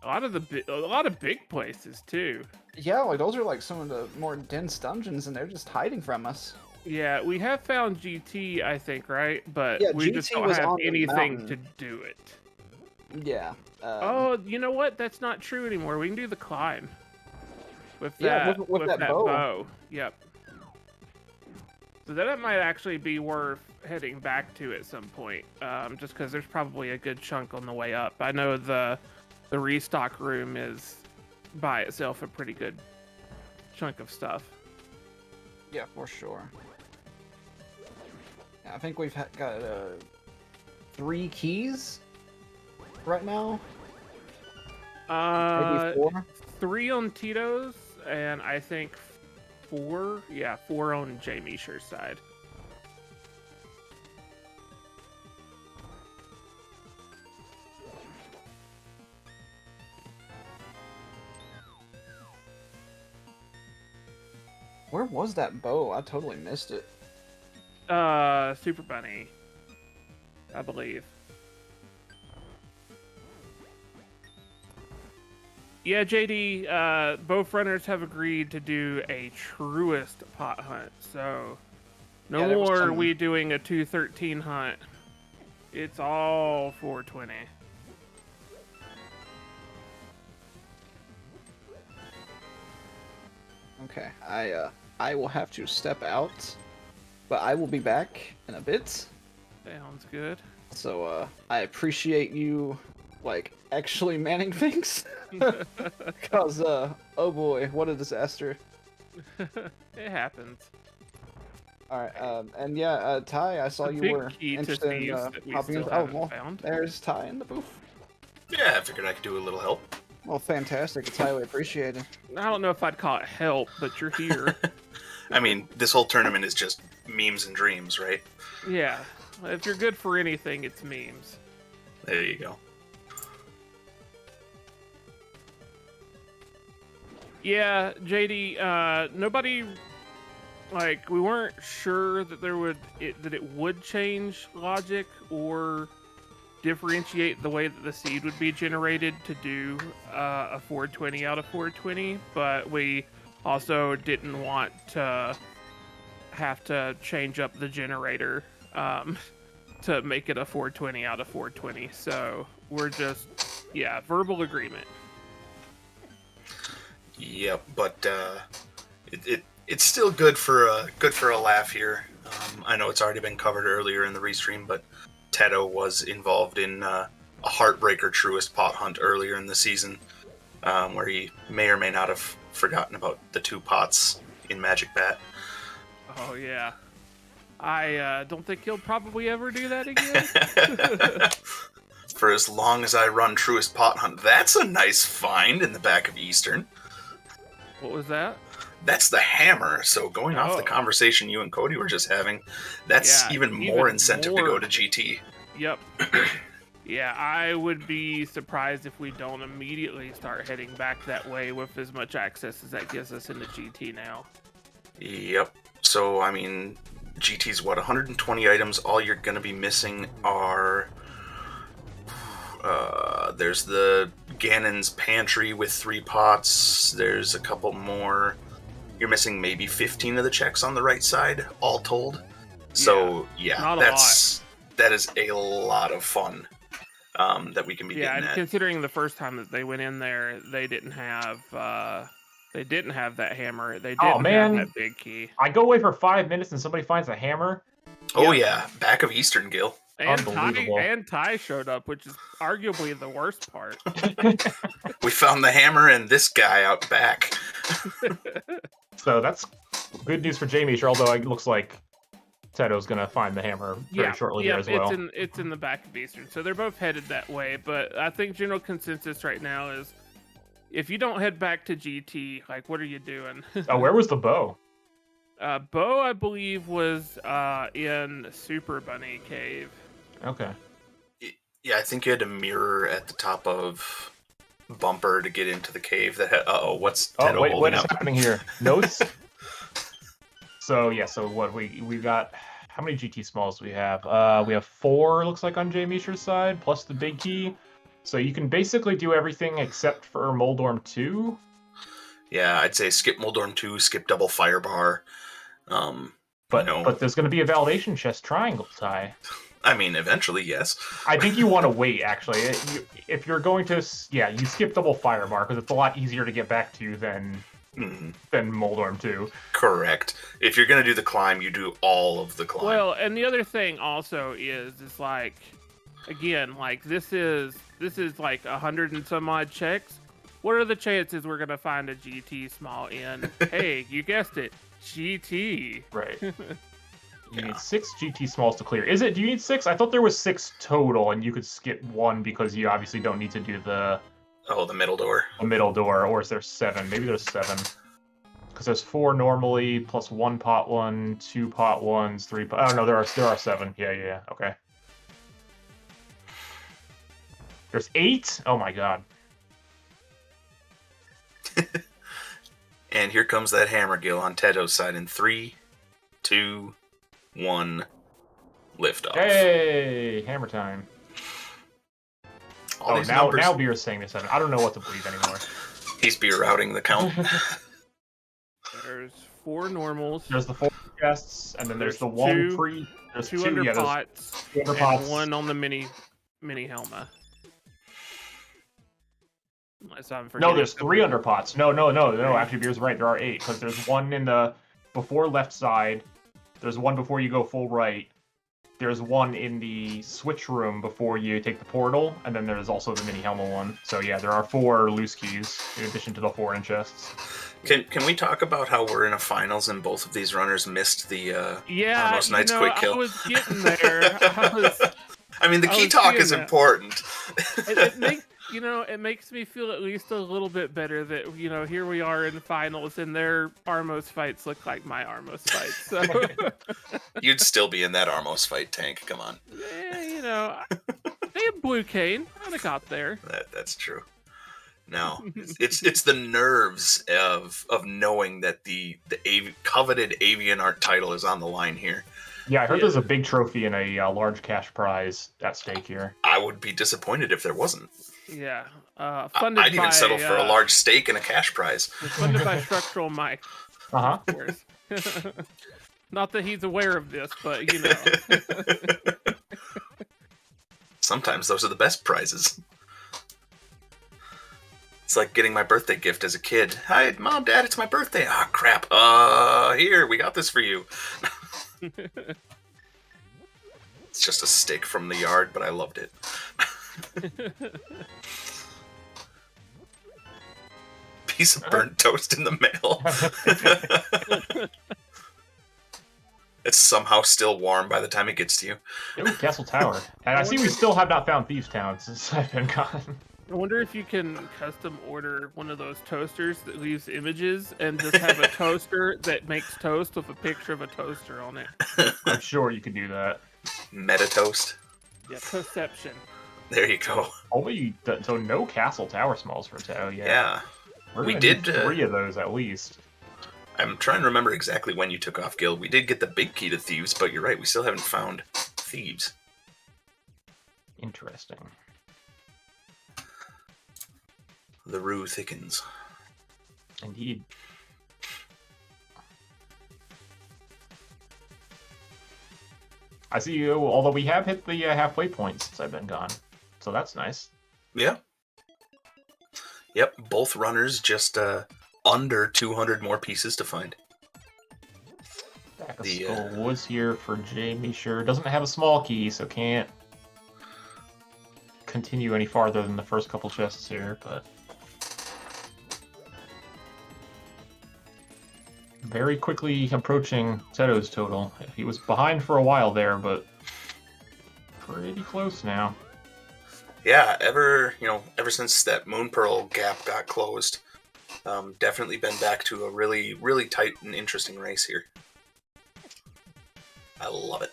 a lot of big places too.
yeah, like those are like some of the more dense dungeons, and they're just hiding from us.
Yeah, we have found GT, I think, right? But
Yeah,
we
GT
just don't
was
have
on the
anything
mountain.
to do it.
Yeah.
Oh, you know what? That's not true anymore. We can do the climb with
Yeah,
that
with that bow.
Yep. So that might actually be worth heading back to at some point, just because there's probably a good chunk on the way up. I know the restock room is by itself a pretty good chunk of stuff.
Yeah, for sure. Yeah, I think we've got 3 keys right now. Maybe 4.
3 on Tito's, and I think 4. Yeah, 4 on JMeasher's side.
Where was that bow? I totally missed it.
Super Bunny, I believe. Yeah, JD, both runners have agreed to do a Truest pot hunt, so no
Yeah,
more we doing a 213 hunt. It's all 420.
Okay, I will have to step out, but I will be back in a bit.
Sounds good.
So, I appreciate you, like, actually manning things. Because, oh boy, what a disaster.
It happens.
Alright, and yeah, Ty, I saw
A
you
big
were
key to
interested in
thieves that we
popping
still
in. Oh,
haven't
well,
found.
there's Ty in the booth.
Yeah, I figured I could do a little help.
Well, fantastic. It's highly appreciated.
I don't know if I'd call it help, but you're here.
I mean, this whole tournament is just memes and dreams, right?
Yeah. If you're good for anything, it's memes.
There you go.
Yeah, JD, nobody, like, we weren't sure that that it would change logic or differentiate the way that the seed would be generated to do a 420 out of 420, but we also didn't want to have to change up the generator to make it a 420 out of 420. So we're just, yeah, verbal agreement.
Yep, but it's still good for a laugh here. I know it's already been covered earlier in the restream, but Teto was involved in a heartbreaker Truest pot hunt earlier in the season, where he may or may not have forgotten about the 2 pots in Magic Bat.
Oh yeah, I don't think he'll probably ever do that again.
For as long as I run Truest pot hunt, that's a nice find in the back of Eastern.
What was that?
That's the hammer. So going off the conversation you and Cody were just having, that's even more incentive to go to GT.
Yep. Yeah, I would be surprised if we don't immediately start heading back that way with as much access as that gives us into GT now.
Yep. So, I mean, GT's what, 120 items? All you're going to be missing are... there's the Ganon's Pantry with 3 pots. There's a couple more. You're missing maybe 15 of the checks on the right side, all told. So, yeah, that is a lot of fun that we can be getting at.
Yeah, and considering the first time that they went in there, they didn't have that hammer. They didn't have that big key.
I go away for 5 minutes and somebody finds a hammer.
Oh yeah, back of Eastern Gil.
Unbelievable.
And Ty showed up, which is arguably the worst part.
We found the hammer and this guy out back.
So that's good news for JMeasher, although it looks like Teto's going to find the hammer very shortly there as well.
It's in the back of Eastern, so they're both headed that way. But I think general consensus right now is, if you don't head back to GT, like, what are you doing?
Oh, where was the bow?
Bow, I believe, was in Super Bunny Cave.
Okay.
Yeah, I think you had a mirror at the top of Bumper to get into the cave. That what's Teto holding
what is
up?
happening here? Notes? So what we got? How many GT smalls do we have? We have 4, looks like, on JMeasher's side, plus the big key. So you can basically do everything except for Moldorm 2.
Yeah, I'd say skip Moldorm 2, skip double Firebar.
But there's going to be a validation chest triangle, Ty.
I mean, eventually, yes.
I think you want to wait, actually. If you're going to... Yeah, you skip double Firebar, because it's a lot easier to get back to than Moldorm 2.
Correct. If you're going to do the climb, you do all of the climb.
Well, and the other thing also is like, again, like, this is like 100 and some odd checks. What are the chances we're going to find a GT small in? Hey, you guessed it. GT.
Right. You need 6 GT smalls to clear. Do you need 6? I thought there was 6 total, and you could skip 1 because you obviously don't need to do the
middle door.
The middle door, or is there 7? Maybe there's 7. Because there's 4 normally, plus 1 pot 1, 2 pot 1s, 3 pot... Oh, no, there are 7. Yeah, okay. There's 8? Oh my god.
And here comes that hammer, Gil, on Teto's side in 3, 2, 1, lift off.
Hey, hammer time. Now Beer's saying this. I don't know what to believe anymore.
He's beer routing the count.
There's 4 normals.
There's the 4 chests, and then there's the 1 pre. There's
2 under pots,
and
1 on the mini Helma.
No, there's 3 under pots. No. Actually, Beer's right. There are 8 because there's 1 in the before left side. There's 1 before you go full right. There's 1 in the switch room before you take the portal, and then there's also the mini Helma one. So yeah, there are 4 loose keys in addition to the 4 in chests.
Can we talk about how we're in a finals and both of these runners missed the Armos Knight's quick kill?
I was getting there.
I mean, the key talk is important.
it makes me feel at least a little bit better that here we are in finals, and their Armos fights look like my Armos fights. So
You'd still be in that Armos fight, Tank. Come on.
they have Blue Cane. I'd have got there.
That's true. No, it's the nerves of knowing that the coveted AVIANART title is on the line here.
Yeah, I heard there's a big trophy and a large cash prize at stake here.
I would be disappointed if there wasn't.
Yeah, funded
I'd even
by,
settle for a large stake and a cash prize.
Funded by Structural Mike.
Uh-huh.
Of course. Not that he's aware of this, but
Sometimes those are the best prizes. It's like getting my birthday gift as a kid. Hi, Mom, Dad, it's my birthday. Ah, crap. Here, we got this for you. It's just a stick from the yard, but I loved it. Piece of burnt toast in the mail. It's somehow still warm by the time it gets to you.
Ooh, Castle Tower. And I see we still have not found Thieves Town since I've been gone.
I wonder if you can custom order one of those toasters that leaves images and just have a toaster that makes toast with a picture of a toaster on it.
I'm sure you could do that.
Meta toast.
Yeah, Toastception.
There you go.
So no Castle Tower smells for Teto yet.
Yeah.
We're
We
gonna
did,
need 3 of those at least.
I'm trying to remember exactly when you took off guild. We did get the big key to thieves, but you're right, we still haven't found thieves.
Interesting.
The rue thickens.
Indeed. I see you, although we have hit the halfway point since I've been gone. So that's nice.
Yeah. Yep, both runners just under 200 more pieces to find.
Back of Skull Woods here for JMeasher. Doesn't have a small key, so can't continue any farther than the first couple chests here, but very quickly approaching Teto's total. He was behind for a while there, but pretty close now.
Yeah, ever since that Moon Pearl gap got closed, definitely been back to a really, really tight and interesting race here. I love it.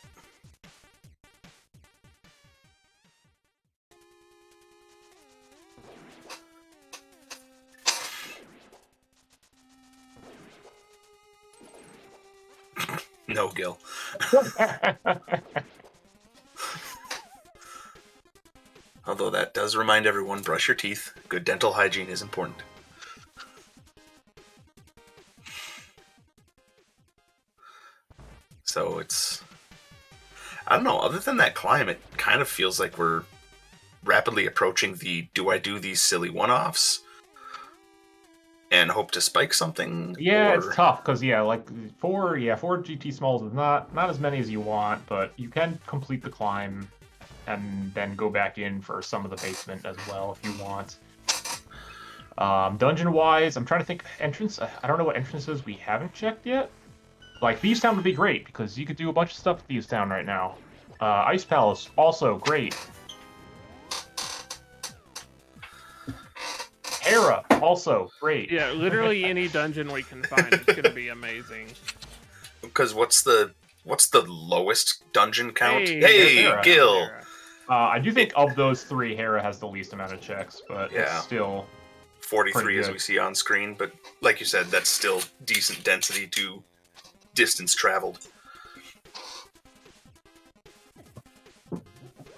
No, Gil. Although that does remind everyone, brush your teeth. Good dental hygiene is important. So it's... I don't know, other than that climb, it kind of feels like we're rapidly approaching the do I do these silly one-offs and hope to spike something?
Yeah,
or...
it's tough, because, like, four GT smalls is not as many as you want, but you can complete the climb and then go back in for some of the basement as well if you want. Dungeon-wise, I'm trying to think entrance. I don't know what entrances we haven't checked yet. Like, Thieves Town would be great, because you could do a bunch of stuff at Thieves Town right now. Ice Palace, also great. Hera, also great.
Yeah, literally any dungeon we can find is going to be amazing.
Because what's the lowest dungeon count?
Hey,
Hey Gil!
I do think of those 3, Hera has the least amount of checks, but
Yeah.
it's still
43 as
good.
we see on screen, but like you said, that's still decent density to distance traveled.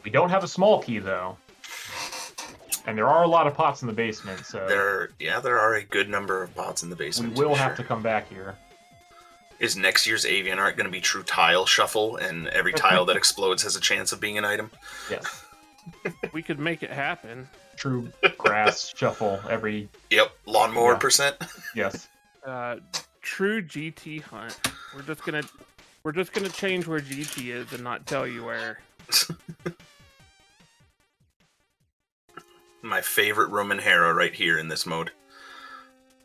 We don't have a small key, though. And there are a lot of pots in the basement, so
There are a good number of pots in the
we
basement.
will
be
have
sure.
to come back here.
Is next year's AVIANART going to be true tile shuffle, and every tile that explodes has a chance of being an item?
Yes.
We could make it happen.
True grass shuffle every...
Yep, lawnmower
Yeah.
percent.
Yes.
True GT hunt. We're just gonna change where GT is and not tell you where.
My favorite room in Hera right here in this mode.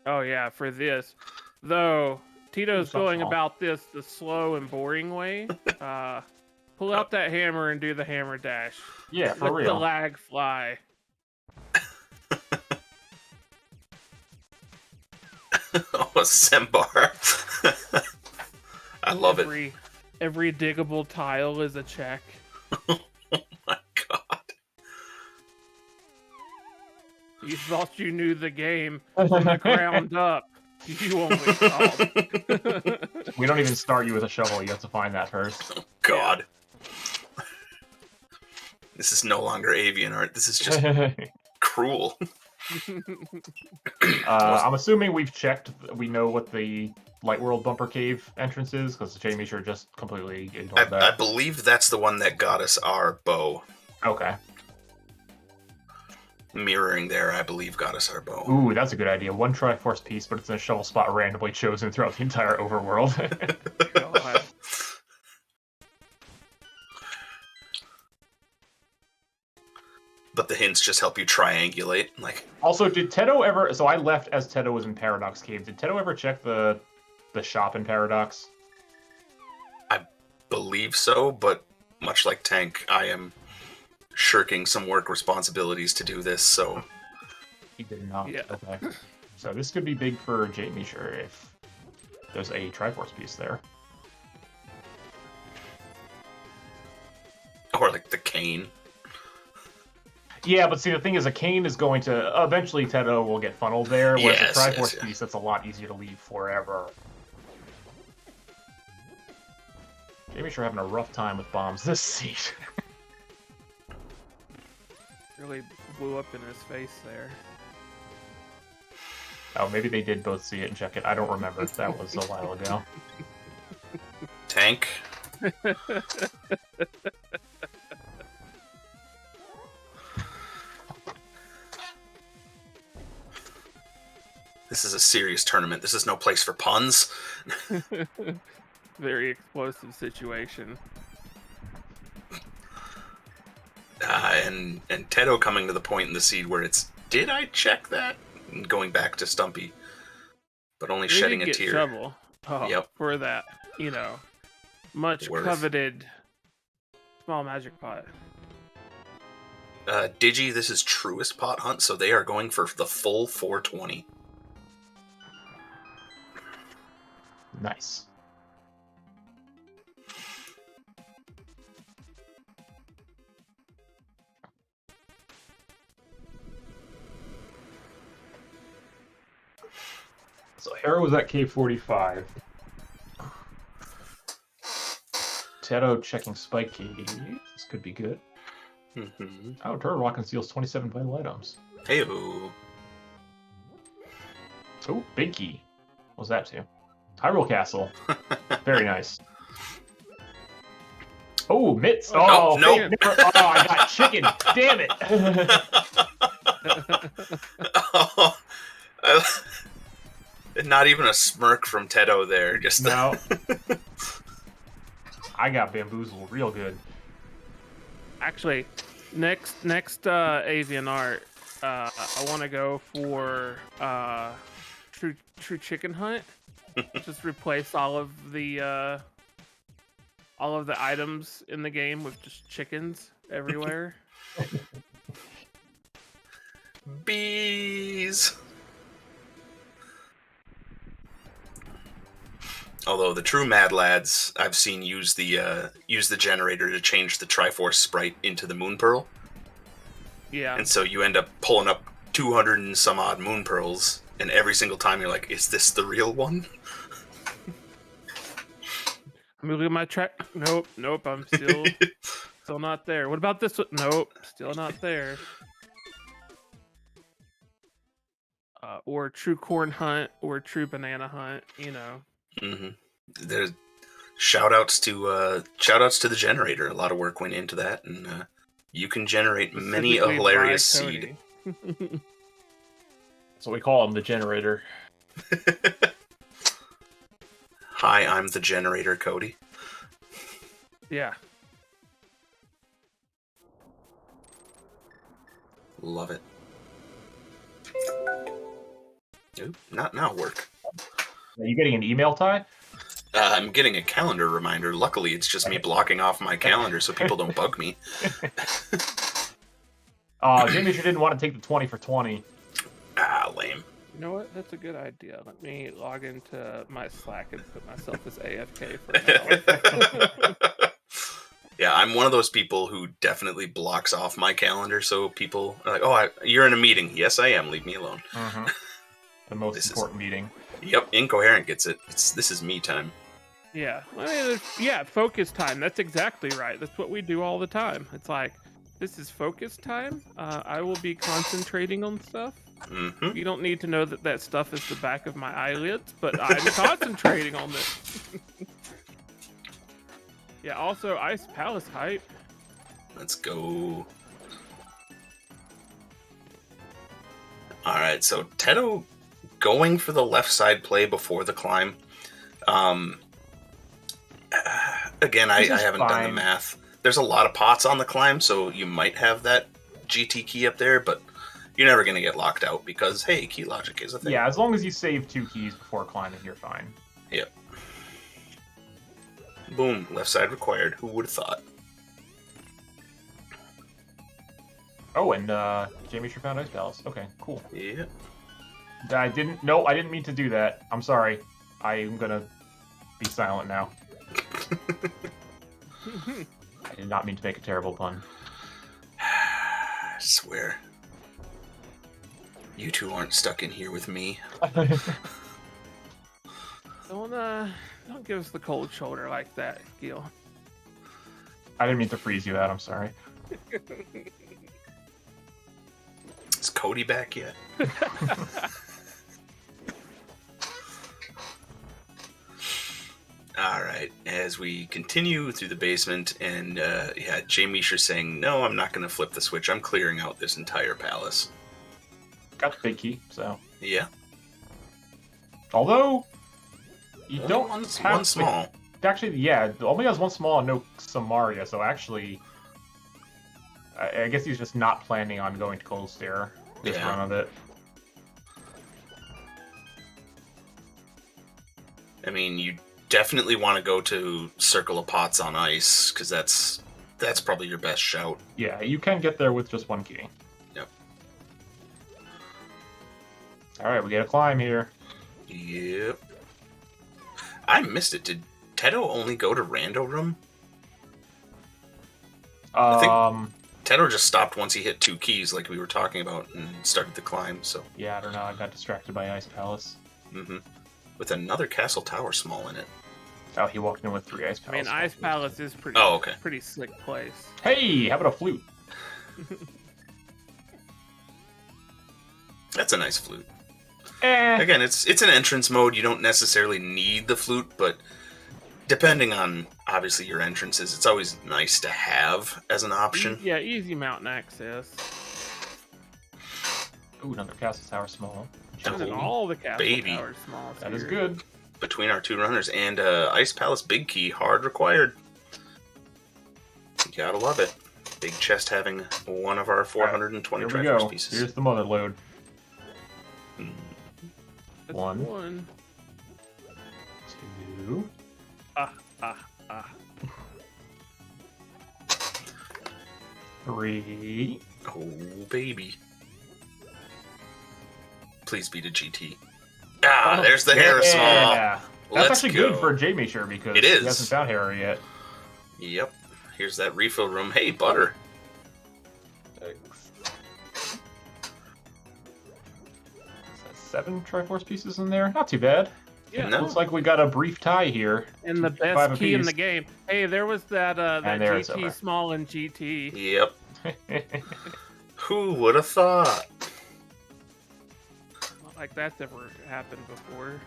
Oh yeah, for this. Though Tito's
It's not
going
small.
about this the slow and boring way. Pull out that hammer and do the hammer dash.
Yeah, for
Let the
real.
lag fly.
Oh, a Sembar. I love it.
Every diggable tile is a check.
Oh my god.
You thought you knew the game from the ground up. You only thought.
We don't even start you with a shovel. You have to find that first.
Oh god. This is no longer AVIANART. This is just cruel.
I'm assuming we've checked. We know what the Light World Bumper Cave entrance is, because the JMeasher just completely ignored
I
that.
believe that's the one that got us our bow.
Okay.
Mirroring there, I believe, got us our bow.
Ooh, that's a good idea. One Triforce piece, but it's in a shovel spot randomly chosen throughout the entire overworld.
God.
But the hints just help you triangulate. Like,
Also, did Teto ever... So I left as Teto was in Paradox Cave. Did Teto ever check the shop in Paradox?
believe so, but much like Tank, I am shirking some work responsibilities to do this, so...
He did not.
Yeah.
Okay. So this could be big for JMeasher if there's a Triforce piece there.
Or like the cane.
Yeah, but see, the thing is, a cane is going to... Eventually, Teto will get funneled there, whereas
Yes,
a Triforce
yes, yeah.
piece, that's a lot easier to leave forever. JMeasher having a rough time with bombs this seat.
Really blew up in his face there.
Oh, maybe they did both see it and check it. I don't remember. That was a while ago.
Tank. This is a serious tournament. This is no place for puns.
Very explosive situation.
And Teto coming to the point in the seed where it's, did I check that? And going back to Stumpy. But only
They
shedding
did
a
get
tear.
Shovel. Oh,
Yep.
for that, much
Worth.
coveted small magic pot.
Digi, this is Truest Pot Hunt, so they are going for the full 420.
Nice. So Hera was at K45. Teto checking Spike Cave. This could be good.
Mm-hmm.
Oh, Turtle Rock conceals 27 vital items.
Hey-o.
Oh, big key. What's that too? Hyrule Castle. Very nice. Oh, mitts. Oh,
No,
fake nipper. Oh, I got chicken. Damn it.
Oh, not even a smirk from Teto there. Just
No. I got bamboozled real good.
Actually, next AVIANART, I want to go for True Chicken Hunt. Just replace all of the items in the game with just chickens everywhere.
bees. Although the true Mad Lads I've seen use the generator to change the Triforce sprite into the Moon Pearl,
Yeah.
and so you end up pulling up 200 and some odd Moon Pearls, and every single time you're like, "Is this the real one?"
I'm looking at my track. Nope. I'm still not there. What about this one? Nope. Still not there. Or True Corn Hunt or True Banana Hunt.
Mm-hmm. There's shout-outs to the generator. A lot of work went into that, and you can generate many a
Specifically
hilarious
by
seed.
Cody.
That's what we call him, the generator.
Hi, I'm the generator, Cody.
Yeah.
Love it. Oop, not now, work.
Are you getting an email, Ty?
I'm getting a calendar reminder. Luckily, it's just me blocking off my calendar so people don't bug me.
JMeasher didn't want to take the 20 for 20.
Ah, lame.
You know what? That's a good idea. Let me log into my Slack and put myself as AFK for an hour.
Yeah, I'm one of those people who definitely blocks off my calendar, so people are like, "Oh, you're in a meeting." Yes, I am. Leave me alone.
The most
This is-
important meeting.
Yep, Incoherent gets it. This is me time.
Yeah, I mean, yeah, focus time. That's exactly right. That's what we do all the time. It's like, this is focus time. I will be concentrating on stuff.
Mm-hmm.
You don't need to know that that stuff is the back of my eyelids, but I'm concentrating on this. Yeah, also, Ice Palace hype.
Let's go. All right, so Teto going for the left side play before the climb. Again, I haven't done the
fine.
math. There's a lot of pots on the climb, so you might have that GT key up there, but you're never going to get locked out because, hey, key logic is a thing.
Yeah, as long as you save 2 keys before climbing, you're fine.
Yep. Boom, left side required. Who would have thought?
Oh, and JMeasher found Ice Palace. Okay, cool.
Yeah.
I didn't mean to do that. I'm sorry. I'm gonna be silent now. I did not mean to make a terrible pun.
I swear. You two aren't stuck in here with me.
Don't give us the cold shoulder like that, Gil.
I didn't mean to freeze you out. I'm sorry.
Is Cody back yet? All right, as we continue through the basement, and yeah, JMeasher saying, "No, I'm not going to flip the switch. I'm clearing out this entire palace."
Got the big key, so.
Yeah,
Although, you
only
don't
one
have
small.
Actually, yeah, it only has one small and no Samaria, so actually, I guess he's just not planning on going to Cold Stare this
Yeah.
run of it.
I mean, you definitely want to go to Circle of Pots on Ice because that's probably your best shout.
Yeah, you can get there with just one key.
Yep.
Alright, we get a climb here.
Yep. I missed it. Did Teto only go to Rando Room? think- Teto just stopped once he hit 2 keys, like we were talking about, and started the climb. So,
Yeah, I don't know, I got distracted by Ice Palace.
with another castle tower small in it.
Oh, he walked in with 3 Ice
I mean,
Palace.
Ice Palace is pretty,
Oh, okay.
pretty slick place.
Hey, how about a flute?
That's a nice flute.
Eh.
Again, it's an entrance mode. You don't necessarily need the flute, but depending on obviously your entrances, it's always nice to have as an option.
Yeah, easy mountain access.
Ooh, another castle tower small.
And then
Oh,
all the castle
baby.
towers small.
That is
here.
good.
Between our 2 runners and Ice Palace big key, hard required. You gotta love it. Big chest having one of our 420
Here we
Triforce
go.
pieces.
Here's the mother load.
That's
One.
1.
2.
Ah.
3.
Oh, baby. Please beat a GT. Ah,
Oh,
there's the Hera small.
Yeah. That's
Let's
actually
go.
good for JMeasher because
It
he
is.
hasn't found Hera yet.
Yep. Here's that refill room. Hey, butter.
7 Triforce pieces in there. Not too bad.
Yeah.
No.
Looks like we got a brief tie here.
And the
5
best key in
apiece.
the game. Hey, there was that
And there it's
GT
over.
small and GT.
Yep. Who would have thought?
Not like that's ever happened before.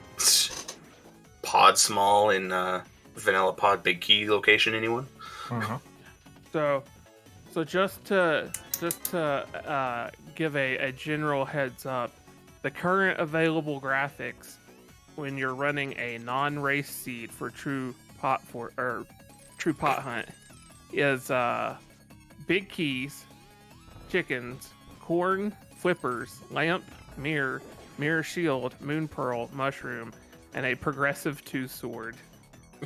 Pod small in Vanilla Pod big key location, anyone?
Mhm.
So just to give a general heads up, the current available graphics when you're running a non-race seed for True Pot Hunt is big keys, chickens, corn, flippers, lamp, mirror shield, moon pearl, mushroom, and a progressive 2 sword.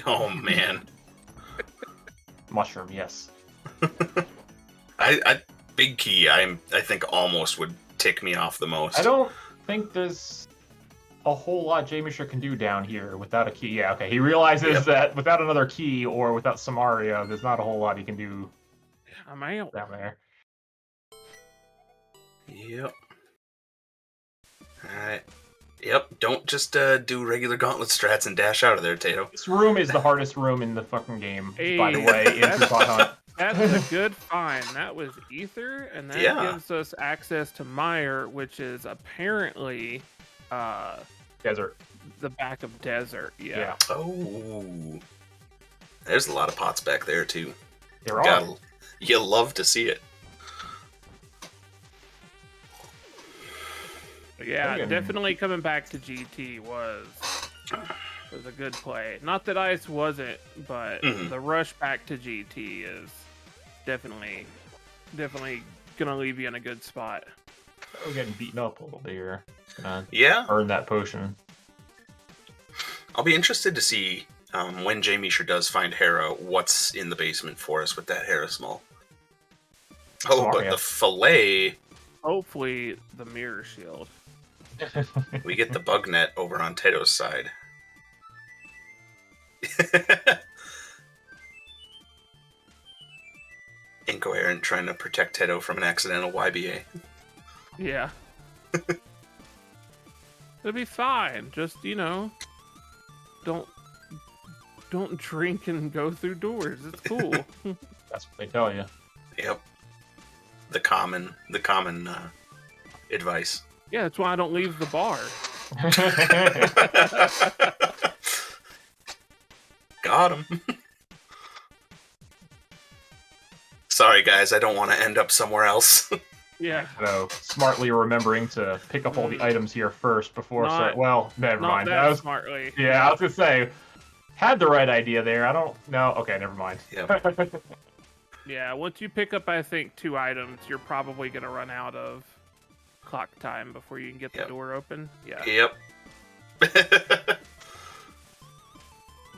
Oh man.
Mushroom, yes.
I big key I think almost would tick me off the most.
I don't think there's a whole lot JMeasher can do down here without a key. Yeah, okay. He realizes that without another key or without Samaria, there's not a whole lot he can do
I'm out.
down there.
Yep. Alright. Yep, don't just do regular gauntlet strats and dash out of there, Teto.
This room is the hardest room in the fucking game,
Hey,
by the way, in Tripod Hunt.
That's a good find. That was Ether, and that
Yeah.
gives us access to Mire, which is apparently
Desert.
the back of Desert. Yeah.
Oh. There's a lot of pots back there, too.
There are.
You love to see it.
Yeah,
Okay.
definitely coming back to GT was a good play. Not that Ice wasn't, but
Mhm.
the rush back to GT is definitely gonna leave you in a good spot.
We're getting beaten up a little bit here. Gonna
Yeah,
earn that potion.
I'll be interested to see when JMeasher does find Hera, what's in the basement for us with that Hera Small. Oh, but
Samaria.
the fillet,
Hopefully, the mirror shield.
we get the bug net over on Teto's side. Incoherent trying to protect Teto from an accidental YBA.
Yeah. It'll be fine. Just, don't drink and go through doors. It's cool.
That's what they tell you.
Yep. The common advice.
Yeah, that's why I don't leave the bar.
Got him. Sorry, guys, I don't want to end up somewhere else.
Yeah.
So, smartly remembering to pick up all the items here first before... well, never
Not
mind.
that smartly.
Yeah, I was going to say, had the right idea there. I don't... No, okay, never mind.
Yep.
Yeah, once you pick up, I think, 2 items, you're probably going to run out of clock time before you can get the
Yep.
door open. Yeah.
Yep.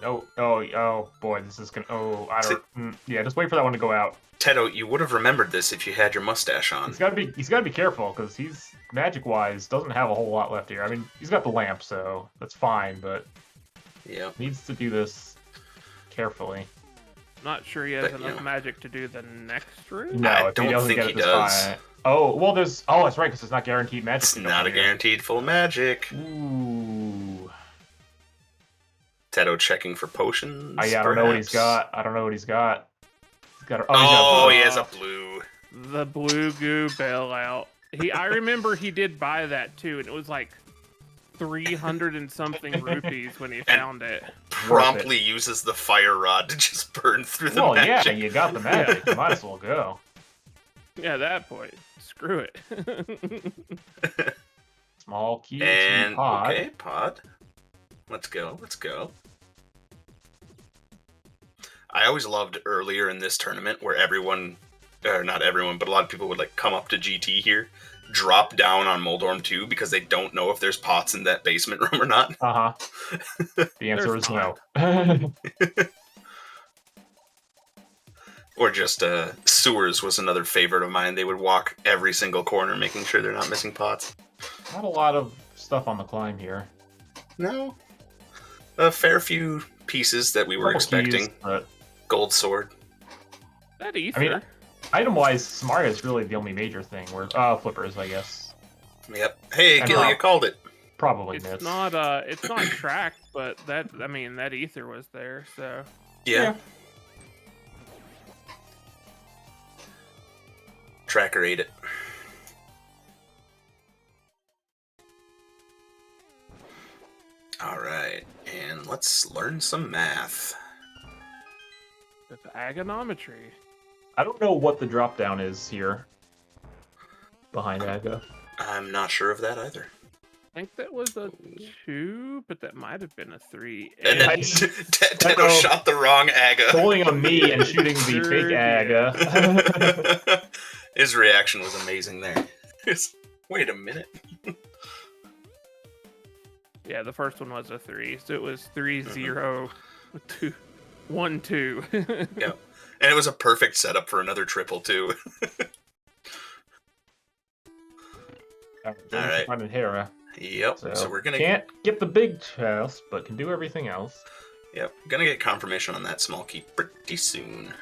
Oh, boy, this is going to... Oh, I don't... yeah, just wait for that one to go out.
Teto, you would have remembered this if you had your mustache on.
He's got to be careful, because he's, magic-wise, doesn't have a whole lot left here. I mean, he's got the lamp, so that's fine, but
Yep.
needs to do this carefully.
Not sure he has
But,
enough magic to do the next room.
No,
I
if
don't
he doesn't
think
get
he
it this
does.
time. Oh, well, there's... Oh, that's right, because it's not guaranteed magic.
It's
to
not a
come here.
guaranteed full magic.
Ooh.
Teto checking for potions.
I don't know what he's
perhaps?
got. I don't know what he's got. He's got...
Oh,
he's
he
got
has a blue.
The blue goo bailout. I remember he did buy that too, and it was like 300 and something rupees when he found it.
Promptly uses the fire rod to just burn through the
Well,
magic.
yeah, you got the magic. You might as well go.
Yeah, at that point, screw it.
Small key
And
to pod.
okay, pod. Let's go. Let's go. I always loved earlier in this tournament where everyone, or not everyone, but a lot of people would like come up to GT here, drop down on Moldorm 2 because they don't know if there's pots in that basement room or not.
The answer
There's
is no.
Or just sewers was another favorite of mine. They would walk every single corner making sure they're not missing pots.
Not a lot of stuff on the climb here.
No. A fair few pieces that we were
Couple keys,
expecting.
but
Gold sword.
That ether.
I mean, item-wise, Samaria is really the only major thing. Where flippers, I guess,
Yep. Hey,
And
Gil, you
Rob.
called it.
probably
it's
miss.
not tracked, but that ether was there, so
Yeah. Tracker ate it. Alright, and let's learn some math.
it's agonometry.
I don't know what the drop down is here behind Aga.
I'm not sure of that either.
I think that was a 2, but that might have been a 3.
And then
I-
Teto shot the wrong Aga.
Pulling on me and shooting the
Sure
fake
did.
Aga.
His reaction was amazing there. Wait a minute.
Yeah, the first one was a 3, so it was 3 0 2 1 2.
Yeah. And it was a perfect setup for another triple, too.
Alright,
Alright.
finding Hera.
Yep. So we're gonna
can't get the big chest, but can do everything else.
Yep. Gonna get confirmation on that small key pretty soon.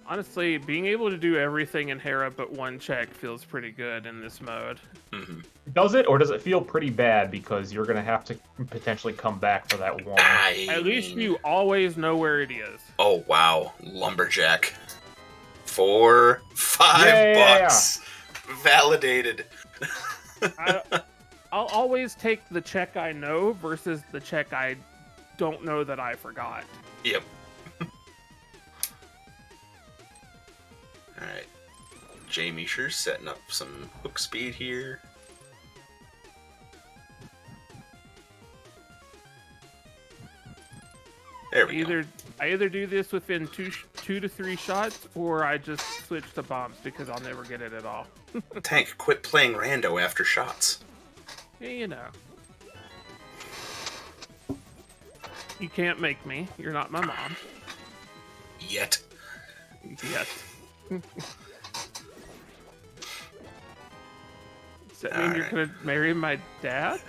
Honestly, being able to do everything in Hera but one check feels pretty good in this mode.
Mm-hmm.
Does it, or does it feel pretty bad because you're gonna have to potentially come back for that one?
At least you always know where it is.
Oh wow, lumberjack. $4, $5. Validated.
I'll always take the check I know versus the check I don't know that I forgot.
Yep. Alright. JMeasher setting up some hook speed here. There we go.
I either do this within two to three shots, or I just switch to bombs because I'll never get it at all.
Tank, quit playing rando after shots.
Yeah, you know. You can't make me. You're not my mom.
Yet.
Yes. Does that mean you're gonna marry my dad?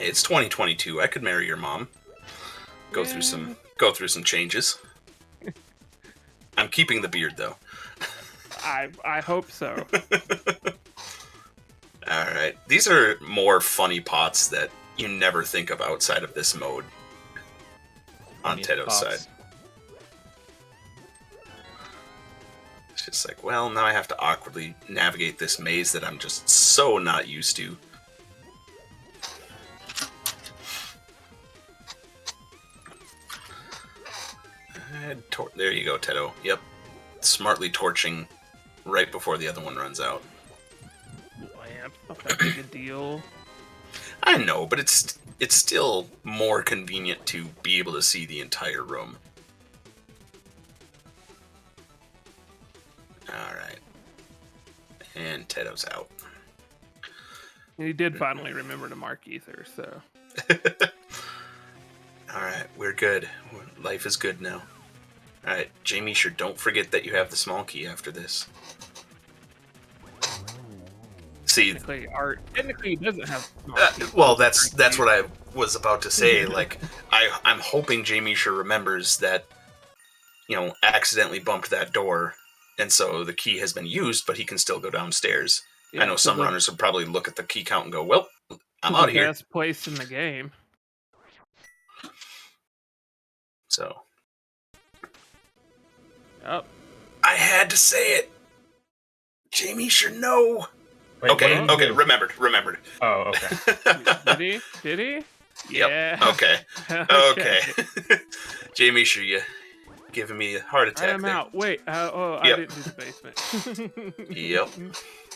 It's 2022. I could marry your mom. Go through some changes. I'm keeping the beard though.
I hope so.
Alright. These are more funny pots that you never think of outside of this mode. On Teto's side. It's just like, well, now I have to awkwardly navigate this maze that I'm just so not used to. There you go, Teto. Yep. Smartly torching right before the other one runs out.
Lamp, not that big a deal.
I know, but it's still more convenient to be able to see the entire room. Alright. And Teto's out.
He did finally remember to mark ether, so.
Alright, we're good. Life is good now. Alright, JMeasher, don't forget that you have the small key after this. See,
technically he doesn't have.
well, that's what I was about to say. Like, I'm hoping JMeasher remembers that, accidentally bumped that door, and so the key has been used, but he can still go downstairs.
Yeah,
I know some runners would probably look at the key count and go, "Well, I'm out of here."
Best place in the game.
So.
Yep.
I had to say it. JMeasher, no.
Wait,
okay, remembered.
Oh, okay.
Did he?
Yep.
Yeah.
Okay. JMeasher, you giving me a heart attack.
I'm out. Wait. I didn't do the basement.
Yep.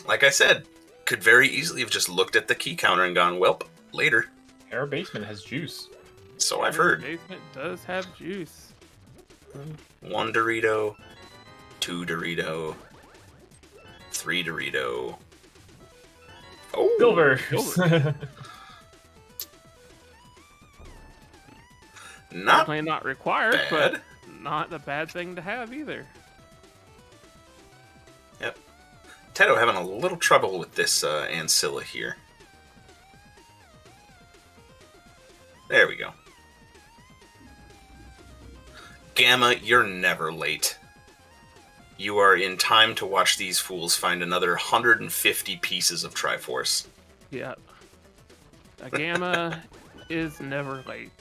Like I said, could very easily have just looked at the key counter and gone, "Welp, later."
Our basement has juice.
So I've heard.
Basement does have juice.
1 Dorito, 2 Dorito, 3 Dorito. Oh,
Silver.
Not
not required,
bad.
but not a bad thing to have either.
Yep. Teto having a little trouble with this Ancilla here. There we go. Gamma, you're never late. You are in time to watch these fools find another 150 pieces of Triforce.
Yep. A Gamma is never late.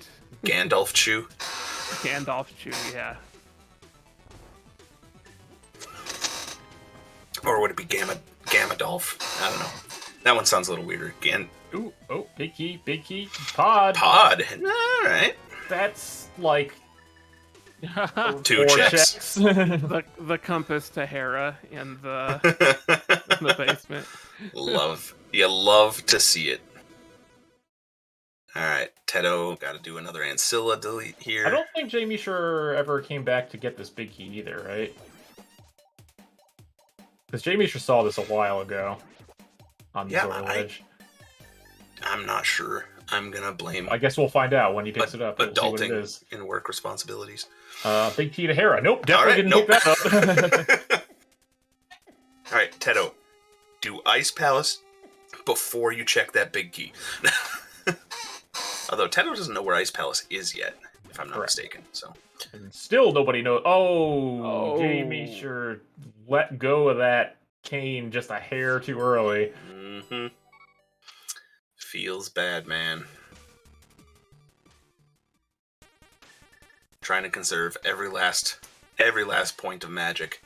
Gandalf Chew.
Gandalf Chew, yeah.
Or would it be Gamma Dolph? I don't know. That one sounds a little weirder.
Ooh, oh, big key. Pod.
Alright.
That's like
2 checks.
the compass to Hera in the basement.
You love to see it. Alright, Teto, gotta do another Ancilla delete here.
I don't think JMeasher ever came back to get this big key either, right? Because JMeasher saw this a while ago on the Zora Ledge.
I'm not sure. I'm gonna blame.
I guess we'll find out when he picks it up. We'll see what it
Adulting
is.
in work responsibilities.
Big key to Hera. Nope, definitely didn't pick that up.
All right, Teto, do Ice Palace before you check that big key. Although Teto doesn't know where Ice Palace is yet, if I'm not
Correct.
mistaken. So
And still nobody knows. Oh,
Oh.
JMeasher let go of that cane just a hair too early.
feels bad, man. Trying to conserve every last point of magic.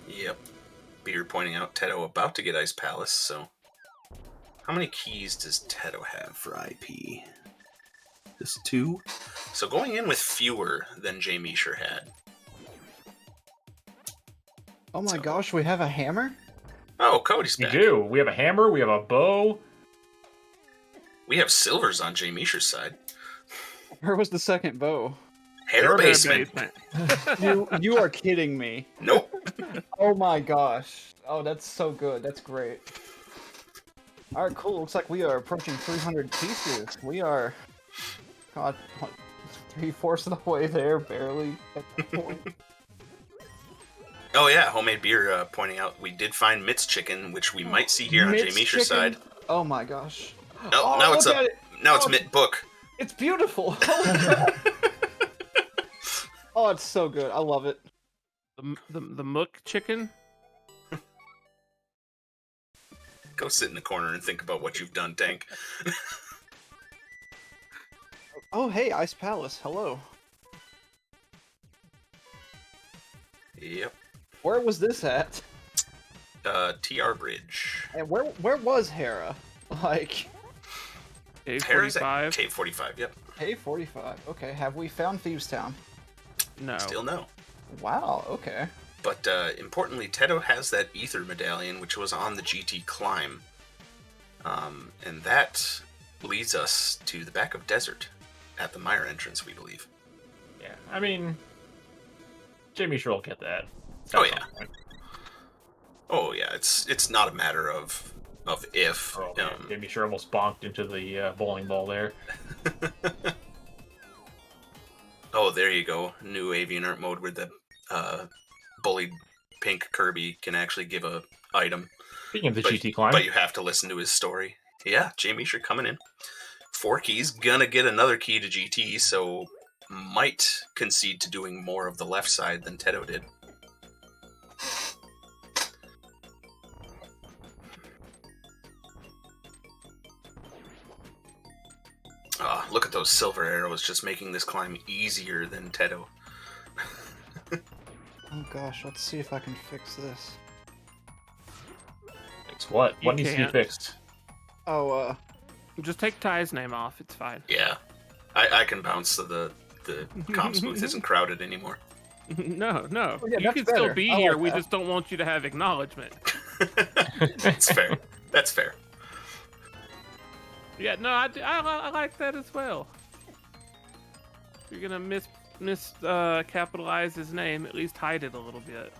Yep. Beard pointing out Teto about to get Ice Palace, so... How many keys does Teto have for IP? Just 2? So going in with fewer than JMeasher had.
Oh my
So-
gosh, we have a hammer?
Oh, Cody's
We
back.
do. We have a hammer. We have a bow.
We have silvers on JMeasher's side.
Where was the second bow?
Hair
Hair
basement.
You are kidding me.
Nope.
Oh my gosh. Oh, that's so good. That's great. Alright, cool. Looks like we are approaching 300 pieces. We are... God, 3/4 of the way there, barely at that point.
Oh yeah, homemade beer pointing out we did find Mitt's chicken, which we might see here on
Mitt's
JMeasher's
chicken?
side.
Oh my gosh.
No, now it's
look
a
at it.
now it's
Oh,
Mitt book.
It's beautiful. Holy crap. Oh, it's so good. I love it.
The mook chicken.
Go sit in the corner and think about what you've done, Tank.
Oh, hey, Ice Palace. Hello.
Yep.
Where was this at?
TR Bridge.
And where was Hera? Like,
Harris at
A45.
K45, yep.
K45. Okay, have we found Thieves Town?
No.
Still no.
Wow, okay.
But importantly, Teto has that Ether Medallion, which was on the GT Climb. And that leads us to the back of Desert at the Mire entrance, we believe.
Yeah, I mean, JMeasher will get that.
Oh, yeah. Oh, yeah, it's not a matter of if.
Oh, man. JMeasher almost bonked into the bowling ball there.
Oh, there you go. New AVIANART mode where the bullied pink Kirby can actually give a item.
Speaking of the
But-
GT climb,
But you have to listen to his story. Yeah, JMeasher coming in. 4 keys, gonna get another key to GT, so might concede to doing more of the left side than Teto did. Look at those silver arrows just making this climb easier than Teto.
Oh gosh, let's see if I can fix this.
it's what?
You
What needs to be
can't.
fixed?
Oh,
Just take Ty's name off. It's fine.
Yeah, I can bounce so the comms booth isn't crowded anymore.
No.
Oh, yeah,
You
that's
can
better.
still be
I
here.
like
We
that.
just don't want you to have acknowledgement.
That's fair. That's fair.
Yeah, no, I like that as well. If you're gonna capitalize his name, at least hide it a little bit.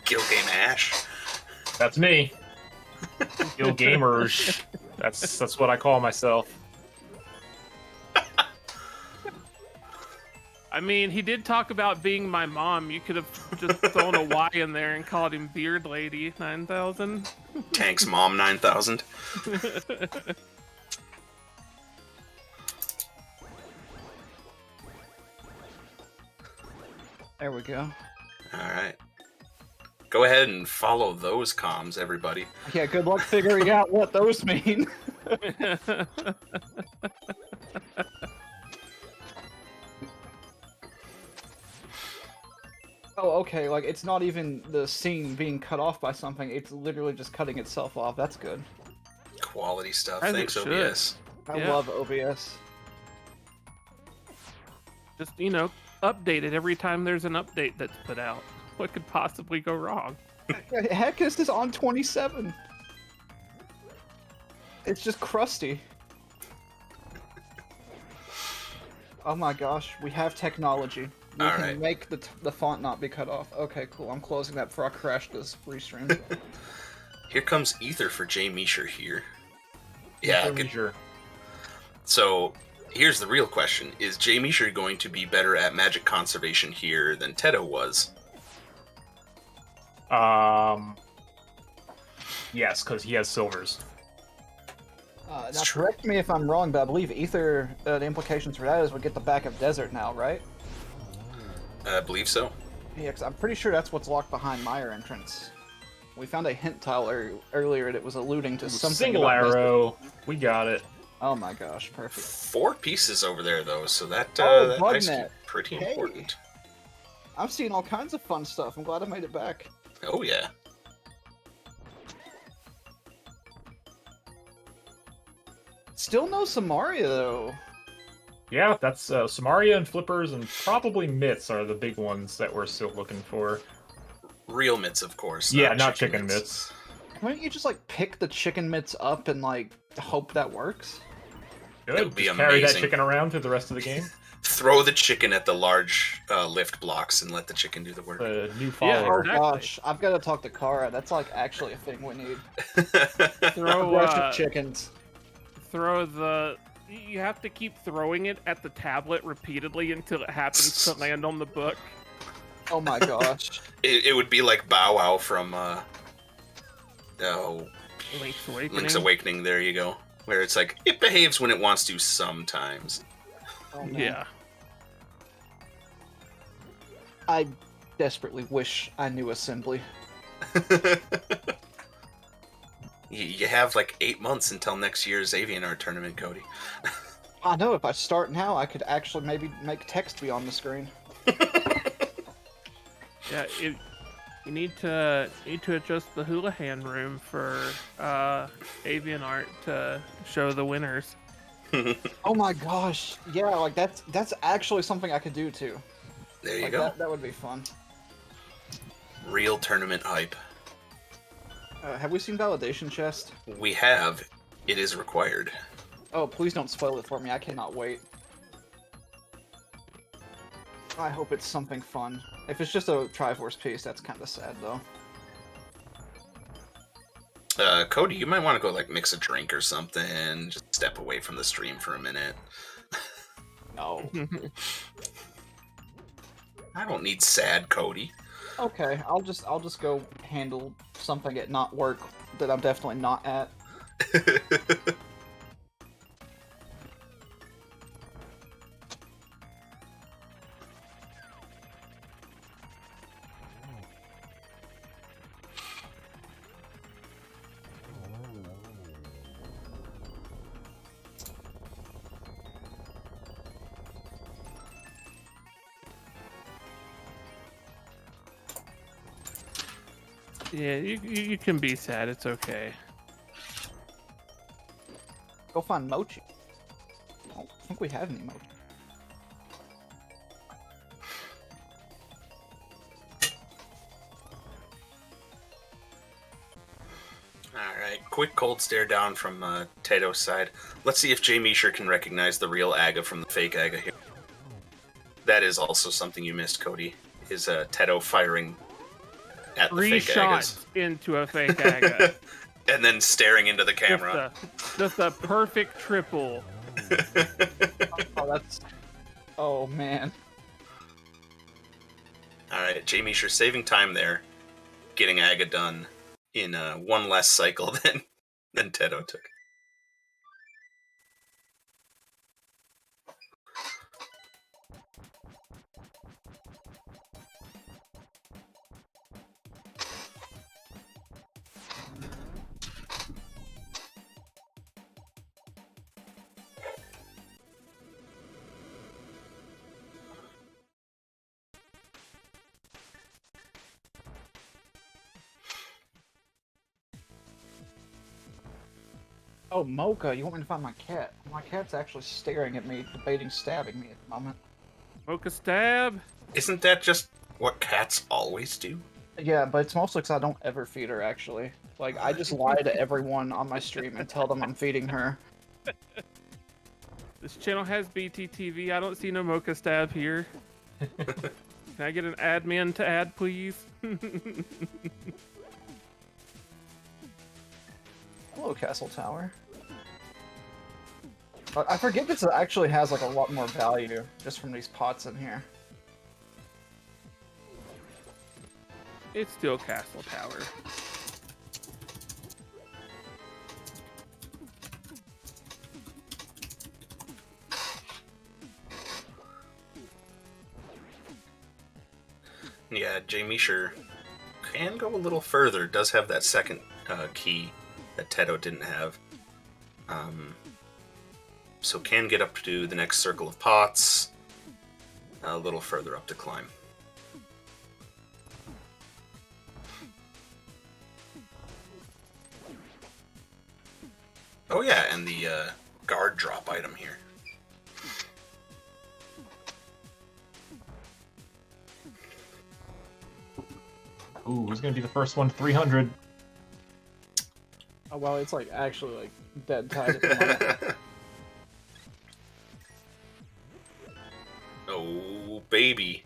Kill Game Ash.
That's me. Yo gamers. That's what I call myself.
I mean, he did talk about being my mom. You could have just thrown a Y in there and called him Beard Lady 9000.
Tank's Mom 9000.
there we go.
Alright. Go ahead and follow those comms, everybody.
Yeah, good luck figuring out what those mean. Oh, okay, like, it's not even the scene being cut off by something, it's literally just cutting itself off. That's good.
Quality stuff.
As it
Thanks,
should.
OBS.
I
Yeah.
love OBS.
Just, update it every time there's an update that's put out. What could possibly go wrong?
Heck, this is on 27. It's just crusty. Oh my gosh, we have technology. You
All
can
right.
make the font not be cut off. Okay, cool. I'm closing that before I crash this restream.
Here comes Ether for JMeasher here. Yeah, good.
Sure.
So here's the real question: is JMeasher going to be better at magic conservation here than Teto was?
Yes, because he has silvers.
Now,
true.
correct me if I'm wrong, but I believe Ether, the implications for that is we get the back of Desert now, right?
I believe so.
Yeah, because I'm pretty sure that's what's locked behind Mire entrance. We found a hint tile earlier that was alluding to something
Single
about Desert.
arrow. We got it.
Oh my gosh, perfect.
4 pieces over there, though, so that,
Oh,
that
bug
ice cube
net.
pretty
Hey.
important.
I'm seeing all kinds of fun stuff. I'm glad I made it back.
Oh, yeah.
Still no Samaria, though.
Yeah, that's Samaria and Flippers and probably Mitts are the big ones that we're still looking for.
Real mitts, of course.
Yeah, not chicken mitts.
Why don't you just, like, pick the chicken mitts up and, like, hope that works?
Good.
That would be
Just carry that
amazing.
chicken around through the rest of the game.
Throw the chicken at the large lift blocks and let the chicken do the work.
The new
Oh
follower.
Exactly.
gosh, I've got to talk to Kara. That's, like, actually a thing we need.
Throw
Russian chickens.
throw the. You have to keep throwing it at the tablet repeatedly until it happens to land on the book.
Oh my gosh.
It would be like Bow Wow from
Link's Awakening.
Link's Awakening. There you go. Where it's like, it behaves when it wants to sometimes.
Oh, man.
Yeah.
I desperately wish I knew assembly.
You have like 8 months until next year's AVIANART tournament, Cody.
I know, if I start now, I could actually maybe make text be on the screen.
Yeah. You need to adjust the Houlihan room for AVIANART to show the winners.
Oh my gosh. Yeah, like that's actually something I could do too.
There you
Like
go.
that would be fun.
Real tournament hype.
Have we seen Validation Chest?
We have. It is required.
Oh, please don't spoil it for me. I cannot wait. I hope it's something fun. If it's just a Triforce piece, that's kind of sad, though.
Cody, you might want to go like mix a drink or something. Just step away from the stream for a minute.
No.
I don't need sad Cody.
Okay, I'll just go handle something at not work that I'm definitely not at.
Yeah, you can be sad. It's okay.
Go find Mochi. I don't think we have any Mochi.
Alright, quick cold stare down from Teto's side. Let's see if JMeasher can recognize the real Aga from the fake Aga here. That is also something you missed, Cody, is Teto firing at the
3
fake
shots
Agas.
into a fake Aga.
And then staring into the camera.
Just a perfect triple.
Oh, that's... Oh, man.
Alright, JMeasher saving time there, getting Aga done in one less cycle than Teto took.
Oh, Mocha, you want me to find my cat? My cat's actually staring at me, debating stabbing me at the moment.
Mocha stab.
Isn't that just what cats always do?
Yeah, but it's mostly because I don't ever feed her, actually. Like, I just lie to everyone on my stream and tell them I'm feeding her.
This channel has BTTV. I don't see no Mocha stab here. Can I get an admin to add, please?
Hello, Castle Tower. I forget this actually has like a lot more value just from these pots in here.
It's still Castle Tower.
Yeah, JMeasher can go a little further. Does have that second key that Teto didn't have. So can get up to the next circle of pots. A little further up to climb. Oh yeah, and the guard drop item here.
Ooh, who's gonna be the first one to 300?
Oh wow, it's like actually like dead tight at the moment.
Oh, baby.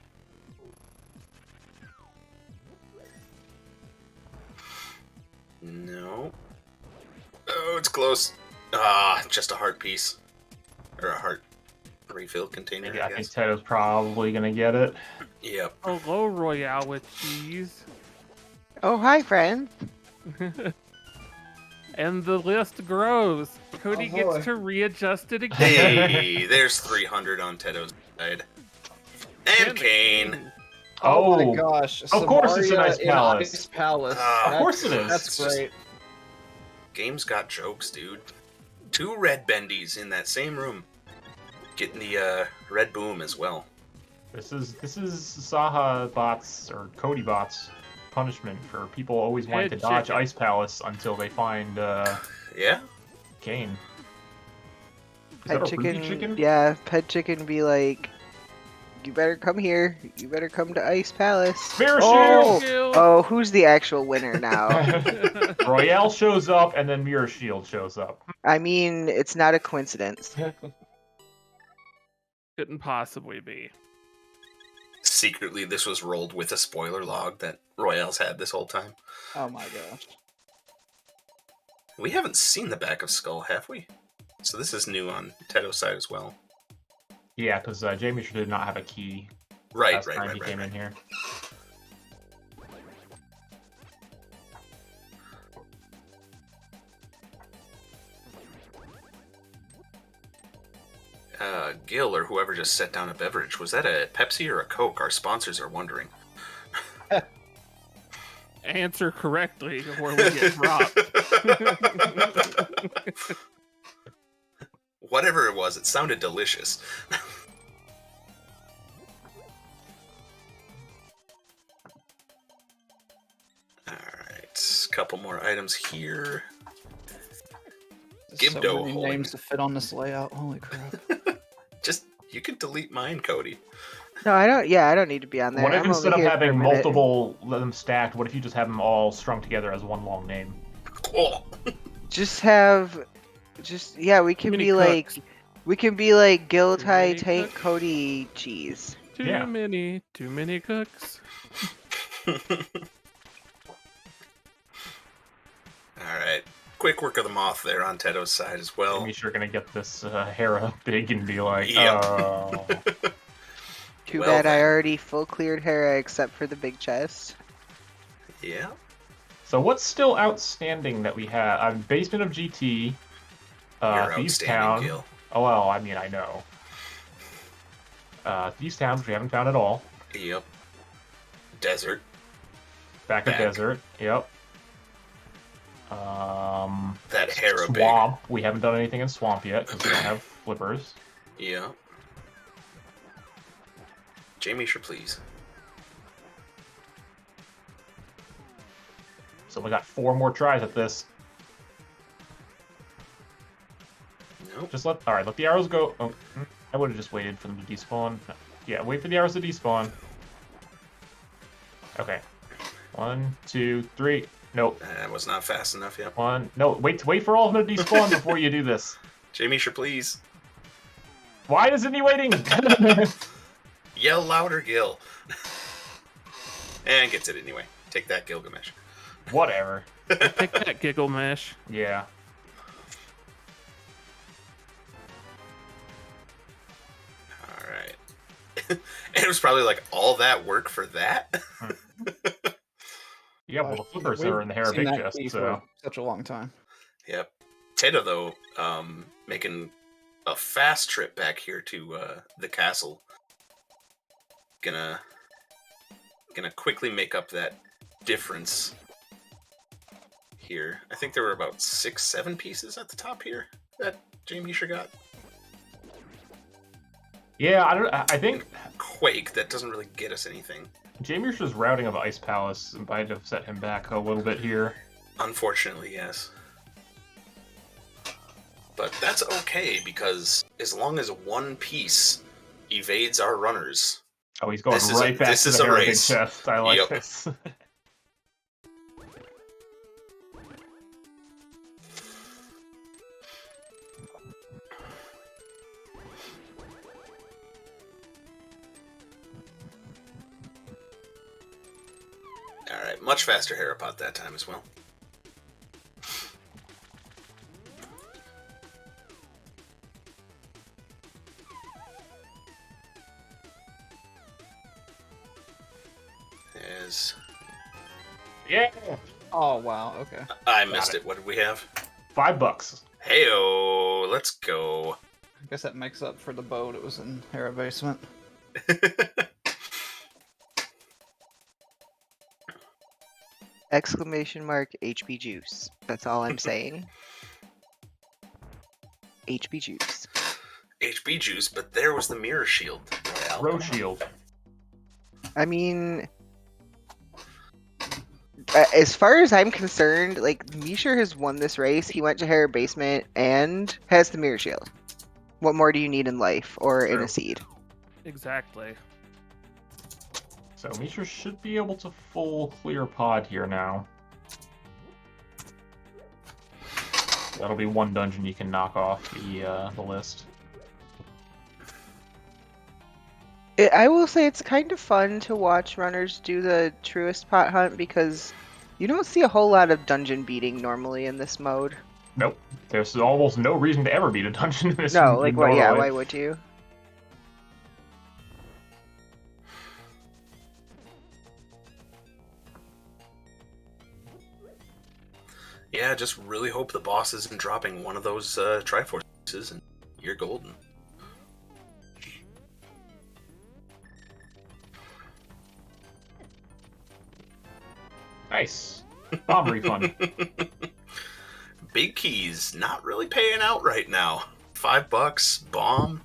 No. Oh, it's close. Ah, just a heart piece. Or a heart refill container,
Yeah,
I
I think
guess.
Teto's probably gonna get it.
Yep.
Hello, Royale with cheese.
Oh, hi, friends.
And the list grows. Cody
Oh, boy.
gets to readjust it again.
Hey, there's 300 on Teto's side. And Kane.
Oh,
Oh,
my gosh!
of course it's an
Samaria
Ice
in
Palace.
Ice Palace.
Of
course it is.
That's
It's just-
great.
Game's got jokes, dude. 2 red bendies in that same room. Getting the red boom as well.
This is Saha bots or Cody bots punishment for people always wanting to
Head
dodge
chicken.
Ice Palace until they find
Yeah?
Kane. Is
Pet
that a ruby
chicken,
chicken?
yeah, pet chicken be like, you better come here. You better come to Ice Palace.
Fair
Oh,
Shield.
oh, who's the actual winner now?
Royale shows up and then Mirror Shield shows up.
I mean, it's not a coincidence.
Couldn't possibly be.
Secretly, this was rolled with a spoiler log that Royale's had this whole time.
Oh my gosh.
We haven't seen the back of Skull, have we? So this is new on Teto's side as well.
Yeah, because JMeasher did not have a key
Right,
last
right,
time
right,
he
right,
came
right.
in here.
Gil or whoever just set down a beverage, was that a Pepsi or a Coke? Our sponsors are wondering.
Answer correctly or we get dropped.
Whatever it was, it sounded delicious. Alright, couple more items here.
There's
Gibdo
so many
holding.
names to fit on this layout. Holy crap.
Just, you can delete mine, Cody.
No, I don't. Yeah, I don't need to be on there.
What if
I'm
instead
over
of
here for a
having
minute.
multiple them stacked, what if you just have them all strung together as one long name?
Oh,
Just have, yeah. We can
Mini
be like,
cooks.
we can be like Giltai
Mini
Tank
cook.
Cody Cheese.
Too
Yeah.
many cooks.
Alright. Quick work of the moth there on Teto's side as well.
JMeasher gonna get this Hera big and be like,
Yep.
oh.
Too
Well
bad I
then.
already full cleared Hera except for the big chest.
Yeah.
So what's still outstanding that we have? Basement of GT,
You're
Thieves
outstanding,
Town.
Gil.
Oh well, I mean I know. Thieves Town, which we haven't found at all.
Yep. Desert.
Back of
Back.
Desert. Yep.
That Hera big.
Swamp. We haven't done anything in Swamp yet because we don't have flippers.
Yeah. JMeasher, please.
So we got 4 more tries at this.
Nope.
Just let the arrows go. Oh, I would have just waited for them to despawn. Yeah, wait for the arrows to despawn. Okay. 1, 2, 3. Nope.
That was not fast enough yet.
1. No, wait for all of them to despawn before you do this.
JMeasher, please.
Why isn't he waiting?
Yell louder, Gil. And gets it anyway. Take that, Gilgamesh.
Whatever.
Take that, Giggle Mesh.
Yeah.
All right. And it was probably like all that work for that.
Yeah, well, the flippers
We've
are in the hair of
seen
big
that
chest,
key
so.
for such a long time.
Yep. Teto, though, making a fast trip back here to the castle. Gonna quickly make up that difference here. I think there were about 6-7 pieces at the top here that JMeasher got.
Yeah, I think
Quake, that doesn't really get us anything.
JMeasher's routing of Ice Palace might have set him back a little bit here.
Unfortunately, yes. But that's okay, because as long as one piece evades our runners...
Oh, he's going
This is
right back
this
to
is
the
a
hair of big
race.
chest. I like
Yep.
this.
Alright, much faster Harapot that time as well. As
Yeah.
Oh wow, okay.
I missed
it.
it. What did we have?
$5.
Heyo, let's go.
I guess that makes up for the boat. It was in Hera basement.
Exclamation mark HB juice. That's all I'm saying. HB juice.
HB juice, but there was the mirror shield. Royale.
Row shield.
I mean, as far as I'm concerned, like Measher has won this race. He went to Hera basement and has the mirror shield. What more do you need in life or in
True.
a seed?
Exactly.
So Measher should be able to full clear pod here now. That'll be one dungeon you can knock off the list.
I will say it's kind of fun to watch runners do the Truest pot hunt because you don't see a whole lot of dungeon beating normally in this mode.
Nope. There's almost no reason to ever beat a dungeon in this.
No, like what? Yeah,
normally.
why would you?
Yeah, just really hope the boss isn't dropping one of those Triforces and you're golden.
Nice. Bomb refund.
Big keys, not really paying out right now. $5, bomb.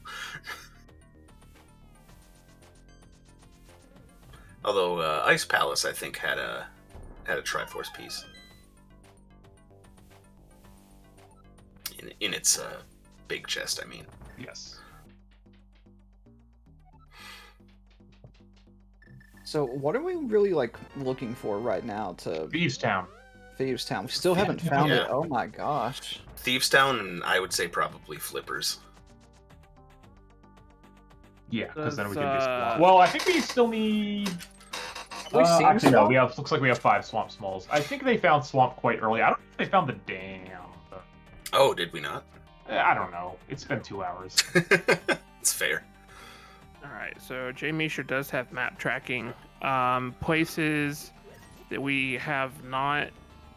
Although Ice Palace, I think, had a Triforce piece in its big chest. I mean,
Yes.
So what are we really like looking for right now to
Thieves Town.
Thieves Town? We still haven't found
Yeah.
it. Oh my gosh.
Thieves Town, and I would say probably Flippers.
Yeah, because then we
Does,
can do swamp. Well, I think we still need.
We've seen
Actually, no.
Swamp?
We have. Looks like we have 5 swamp smalls. I think they found swamp quite early. I don't know if they found the dam. But,
Oh, did we not?
I don't know. It's been 2 hours.
It's fair.
All right, so JMeasher does have map tracking. Places that we have not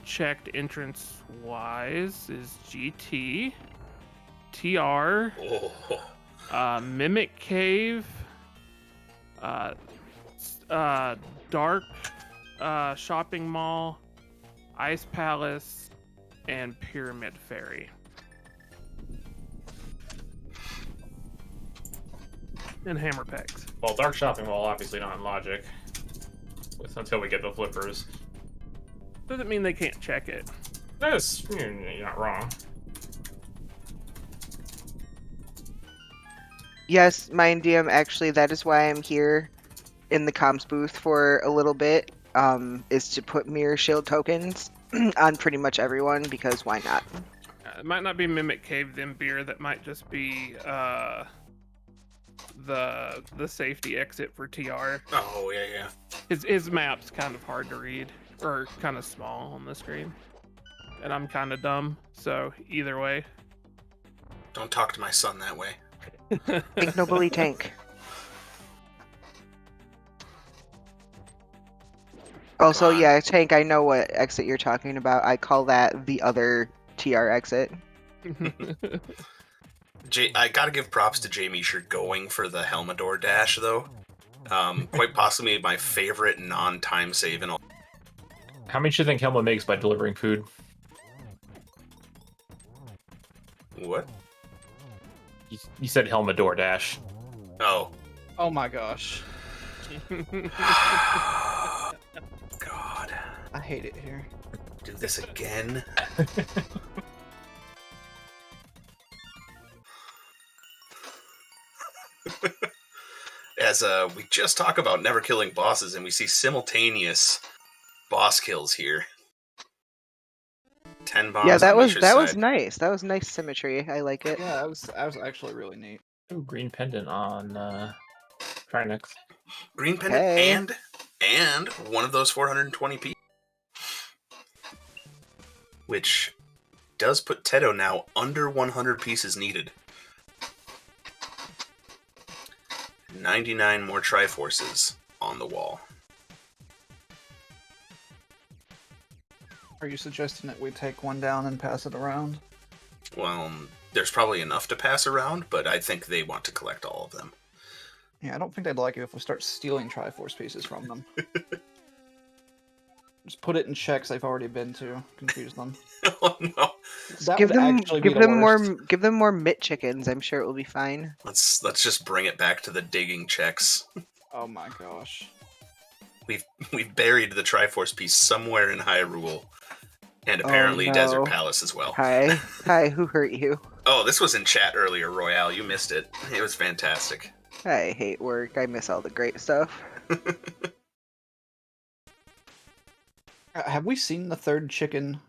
checked entrance-wise is GT, TR,
Oh,
Mimic Cave, Dark Shopping Mall, Ice Palace, and Pyramid Ferry. And Hammer Pegs.
Well, Dark Shopping Mall obviously not in logic. Until we get the flippers.
Doesn't mean they can't check it.
That's you're not wrong.
Yes, Mind DM, actually, that is why I'm here in the comms booth for a little bit, is to put mirror shield tokens on pretty much everyone, because why not?
It might not be Mimic Cave then beer, that might just be the safety exit for TR.
Oh yeah.
His map's kind of hard to read, or kind of small on the screen, and I'm kind of dumb. So either way.
Don't talk to my son that way.
Tank no bully tank. Also,
on.
yeah, tank. I know what exit you're talking about. I call that the other TR exit.
I gotta give props to JMeasher going for the Helmador dash though. Quite possibly my favorite non-time save in all.
How much do you think Helma makes by delivering food?
What?
You said Helma DoorDash.
Oh.
Oh my gosh.
God.
I hate it here.
Do this again? As we just talk about never killing bosses, and we see simultaneous boss kills here. 10 bombs.
Yeah, that
on
was
Misha's side.
nice. That was nice symmetry. I like it.
Yeah, that was actually really neat.
Ooh, green pendant on Trinex.
Green pendant
Hey.
and one of those 420p, which does put Teto now under 100 pieces needed. 99 more Triforces on the wall.
Are you suggesting that we take one down and pass it around?
Well, there's probably enough to pass around, but I think they want to collect all of them.
Yeah, I don't think they'd like it if we start stealing Triforce pieces from them. Just put it in checks they've already been to. Confuse them.
Oh no!
That
Give
would
them
actually be
give
the
them
worst.
give them more mitt chickens. I'm sure it will be fine.
Let's just bring it back to the digging checks.
Oh my gosh.
We've buried the Triforce piece somewhere in Hyrule, and apparently
no.
Desert Palace as well.
Hi, who hurt you?
Oh, this was in chat earlier, Royale. You missed it. It was fantastic.
I hate work. I miss all the great stuff.
Have we seen the third chicken?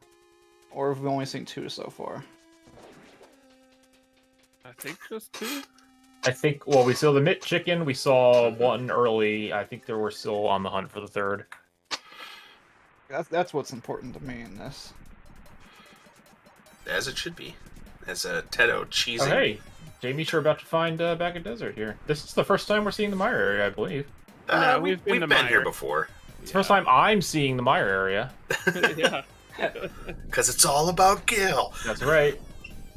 Or have we only seen 2 so far?
I think just 2.
I think, well, we saw the Mitt Chicken, we saw one early. I think we're still on the hunt for the third.
That's what's important to me in this.
As it should be. As a Teto cheesing.
Oh, hey, JMeasher about to find back a desert here. This is the first time we're seeing the Mire area, I believe.
No,
we've
we've
been
been to
here
Mire.
before.
It's the first time I'm seeing the Mire area.
Yeah.
Because it's all about Gil.
That's right.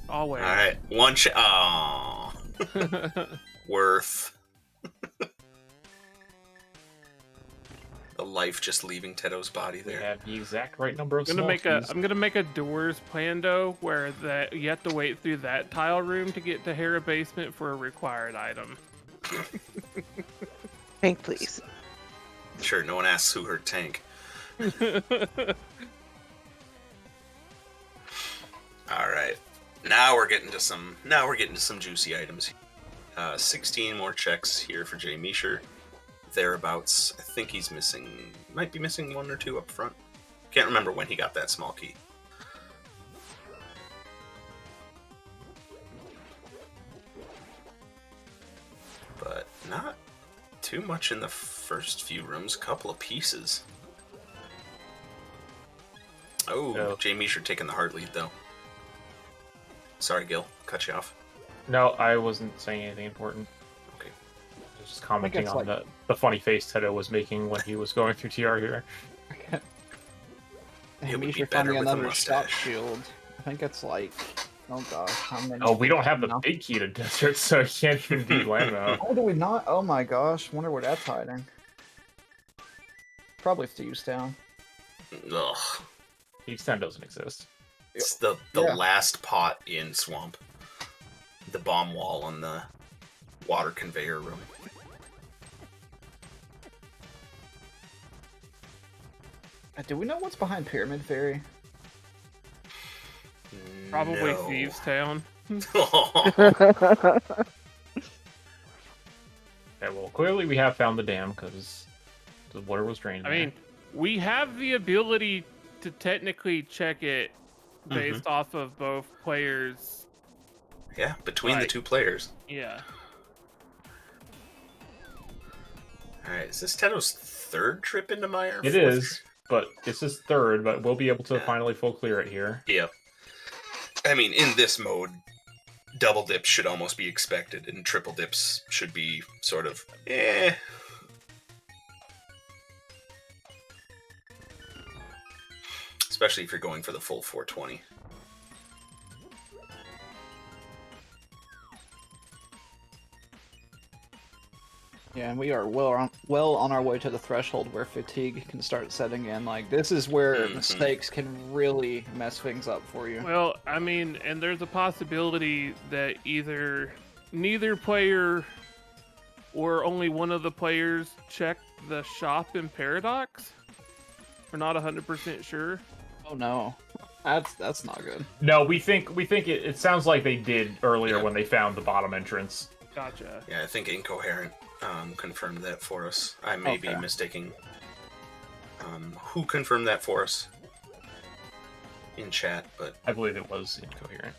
Always.
Alright, one shot. Aww. Worth. The life just leaving Teto's body
We
there.
have the exact right number of
I'm gonna
small keys.
make a doors plando where you have to wait through that tile room to get to Hera basement for a required item.
Tank, please.
Sure, no one asks who hurt Tank. Alright. Now we're getting to some juicy items. 16 more checks here for JMeasher. Thereabouts. I think he's might be missing 1 or 2 up front. Can't remember when he got that small key. But not too much in the first few rooms. Couple of pieces. Oh,
No.
JMeasher taking the hard lead though. Sorry, Gil. Cut you off.
No, I wasn't saying anything important.
Okay.
I was just commenting
it's
on
like-
the funny face Teto was making when he was going through TR here.
It would be
Misha
better
found me
with a
another shot
mustache.
shield. I think it's like, oh gosh, how many?
Oh, we don't have the
No.
big key to desert, so it can't even be Lamo.
Oh, do we not? Oh my gosh, wonder where that's hiding. Probably Thieves Town.
Ugh.
Each time doesn't exist.
It's the
Yeah.
last pot in Swamp. The bomb wall on the water conveyor room.
Do we know what's behind Pyramid Fairy?
Probably
No.
Thieves Town.
Okay, well, clearly we have found the dam because the water was drained.
I mean, we have the ability to technically check it based off of both players.
Yeah, between the
Right.
2 players.
Yeah.
All right, is this Teto's third trip into Mire?
It is, but it's his third, but we'll be able to finally full clear it here.
Yep. I mean, in this mode, double dips should almost be expected, and triple dips should be sort of, especially if you're going for the full 420.
Yeah, and we are well on our way to the threshold where fatigue can start setting in. Like, this is where mistakes can really mess things up for you.
Well, I mean, and there's a possibility that either neither player or only one of the players checked the shop in Paradox. We're not 100% sure.
Oh no, that's not good.
No, we think it sounds like they did earlier when they found the bottom entrance.
Gotcha.
Yeah, I think Incoherent confirmed that for us. I may be mistaking. Who confirmed that for us in chat? But
I believe it was Incoherent.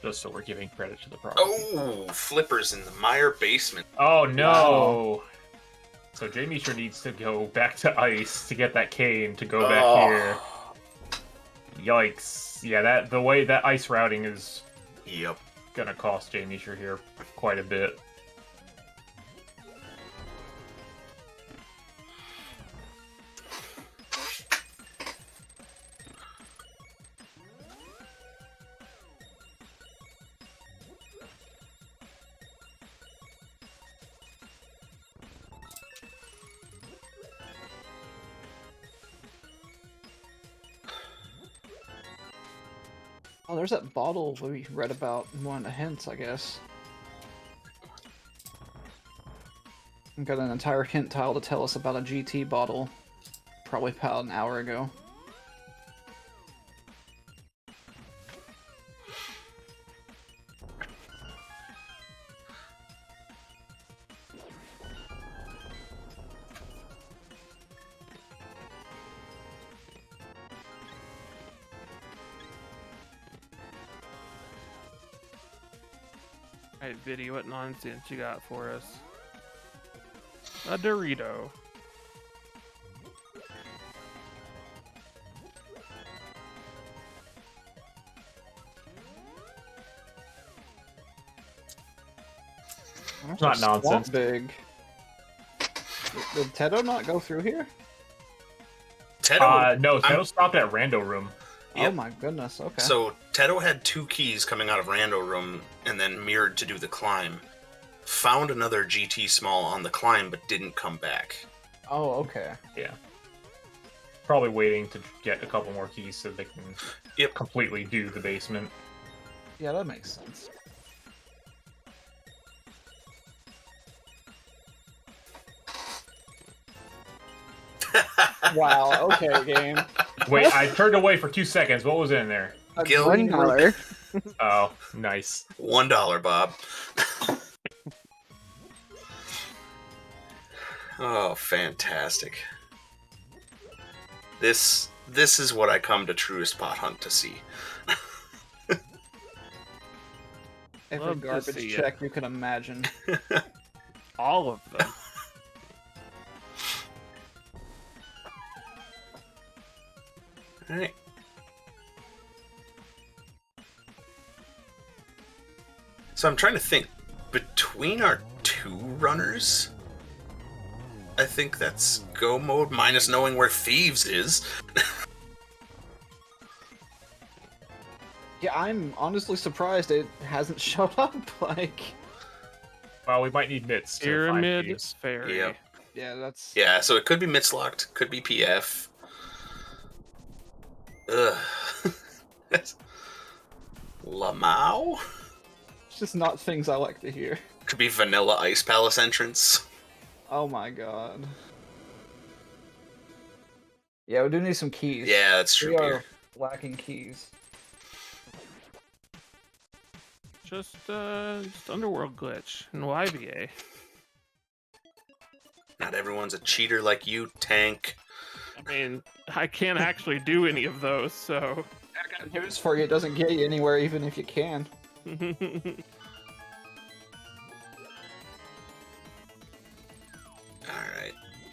Just so we're giving credit to the product.
oh, flippers in the Mire basement.
Oh no!
Wow.
So JMeasher needs to go back to ice to get that cane to go back here. Yikes! Yeah, the way that ice routing is gonna cost JMeasher here quite a bit.
Oh, there's that bottle we read about in one of the hints, I guess. We've got an entire hint tile to tell us about a GT bottle. Probably about an hour ago.
Alright, Viddy, what nonsense you got for us? A Dorito.
That's
Not
a swamp
nonsense.
Big. Did Teto not go through here?
Teto,
No, Teto stopped at Rando Room.
Oh
Yep.
my goodness, okay.
So Teto had 2 keys coming out of Rando Room and then mirrored to do the climb. Found another GT small on the climb but didn't come back.
Oh, okay.
Yeah. Probably waiting to get a couple more keys so they can completely do the basement.
Yeah, that makes sense. Wow, okay, game.
Wait, I turned away for 2 seconds. What was in there?
A
Gil-
green
$1.
Oh, nice.
$1, Bob. Oh, fantastic. This is what I come to Truest Pot Hunt to see.
Every
Love to
garbage
see it.
check you can imagine.
All of them.
Alright. So I'm trying to think. Between our 2 runners, I think that's go mode minus knowing where Thieves is.
Yeah, I'm honestly surprised it hasn't showed up. Like,
Well, we might need mitts to find
Pyramid
keys.
Fairy.
Yep.
yeah, that's
Yeah, so it could be Mitzlocked, could be PF. Ugh. Lamau?
it's just not things I like to hear.
Could be Vanilla Ice Palace entrance.
Oh my god. Yeah, we do need some keys.
Yeah, that's true.
We are
Here.
lacking keys.
Just Underworld glitch. No IVA.
Not everyone's a cheater like you, Tank.
I mean, I can't actually do any of those, so.
I got news for you. It doesn't get you anywhere, even if you can.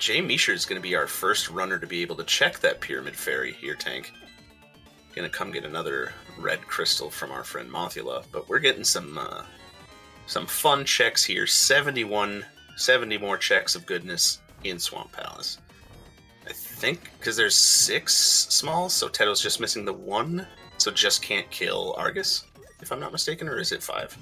JMeasher is going to be our first runner to be able to check that Pyramid Fairy here, Tank. Gonna come get another red crystal from our friend Mothula, but we're getting some fun checks here. 70 more checks of goodness in Swamp Palace. I think because there's 6 smalls, so Teto's just missing the 1, so just can't kill Argus, if I'm not mistaken, or is it 5?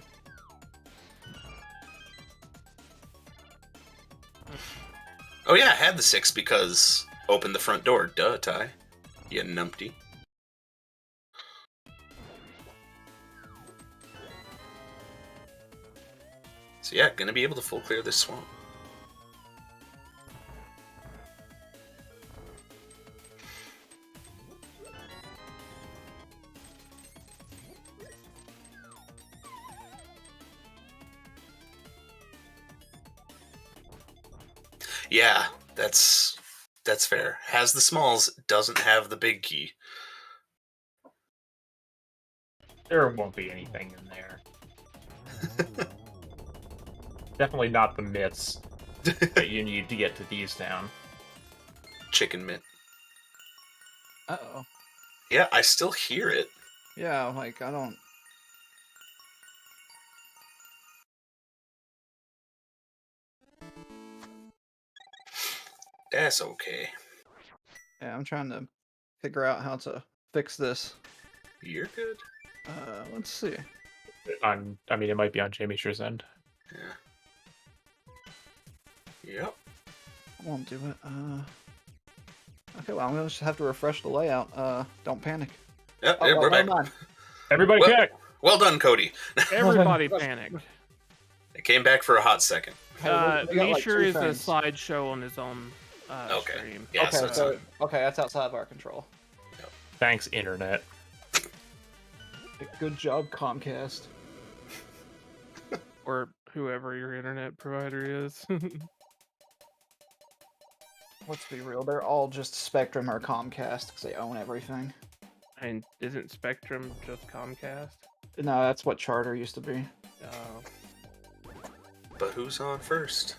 Oh yeah, I had the 6 because open the front door. Duh, Ty. You numpty. So yeah, gonna be able to full clear this swamp. Yeah, that's fair. Has the smalls, doesn't have the big key.
There won't be anything in there. Definitely not the myths that you need to get to these down.
Chicken mitt.
Uh-oh.
Yeah, I still hear it.
Yeah, like, I don't...
That's okay.
Yeah, I'm trying to figure out how to fix this.
You're good.
Let's see.
I mean, it might be on JMeasher's end.
Yeah. Yep.
I won't do it. Okay, well, I'm gonna just have to refresh the layout. Don't panic.
Yep,
Oh,
we're back.
never mind.
Everybody
Well-
check!
Well done, Cody.
Everybody panicked.
It came back for a hot second.
Hey, we got, like,
Measher
2
is a
frames.
slideshow on his own
Okay.
stream.
Yeah,
Okay,
so
so that's outside of our control.
Thanks, Internet.
Good job, Comcast.
Or whoever your internet provider is.
Let's be real, they're all just Spectrum or Comcast because they own everything.
And isn't Spectrum just Comcast?
No, that's what Charter used to be.
But who's on first?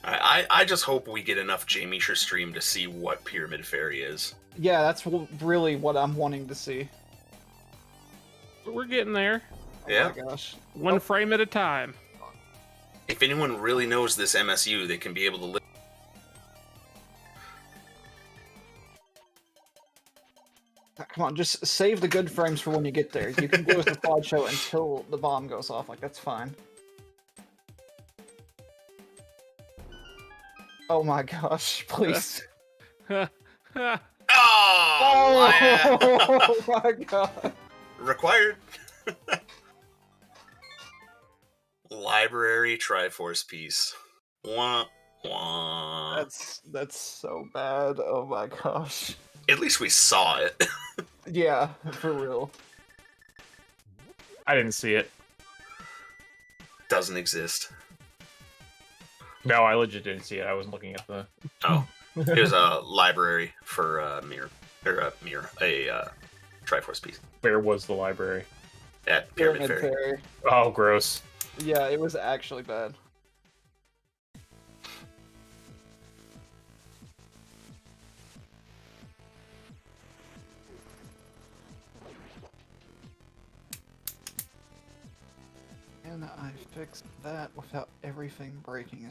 I just hope we get enough JMeasher stream to see what Pyramid Fairy is.
Yeah, that's really what I'm wanting to see.
We're getting there.
Oh
Yeah.
my gosh.
One frame at a time.
If anyone really knows this MSU, they can be able to live.
Come on, just save the good frames for when you get there. You can do it with the slideshow until the bomb goes off. Like, that's fine. Oh my gosh, please.
Oh,
Oh my god.
Required. Library Triforce piece. Wah, wah.
That's so bad. Oh my gosh.
At least we saw it.
Yeah, for real.
I didn't see it.
Doesn't exist.
No, I legit didn't see it. I wasn't looking at the...
Oh, here's a library for Triforce piece
Where was the library?
at Pyramid Fairy.
Oh, gross.
Yeah, it was actually bad. And I fixed that without everything breaking.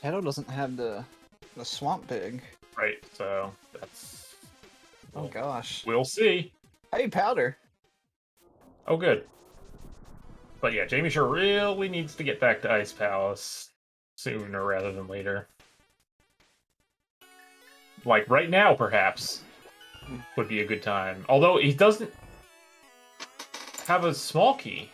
Teto doesn't have the swamp pig.
Right, so that's...
Oh gosh.
We'll see.
Hey, Powder.
Oh, good. But yeah, JMeasher really needs to get back to Ice Palace sooner rather than later. Like right now, perhaps, would be a good time. Although he doesn't have a small key.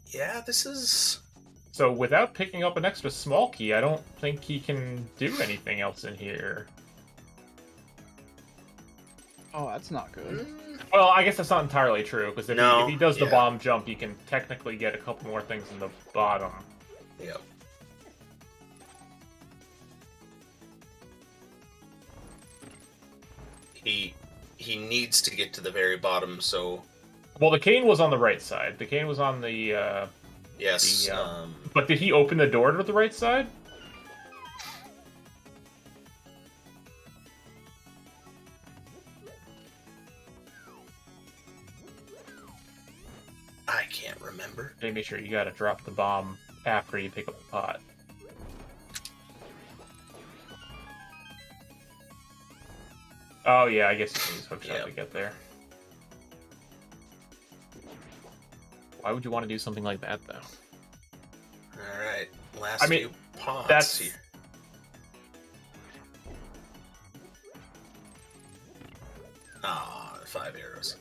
Yeah, this is...
So without picking up an extra small key, I don't think he can do anything else in here.
Oh, that's not good.
Well, I guess that's not entirely true, because if he does the
yeah.
bomb jump, he can technically get a couple more things in the bottom.
Yep. He needs to get to the very bottom, so...
Well, the cane was on the right side. The cane was on the...
Yes,
But did he open the door to the right side?
I can't remember.
Make sure you gotta drop the bomb after you pick up the pot. Oh yeah, I guess you can use hookshot to get there. Why would you want to do something like that, though?
Alright, last few pots
that's...
here. Ah, 5 arrows.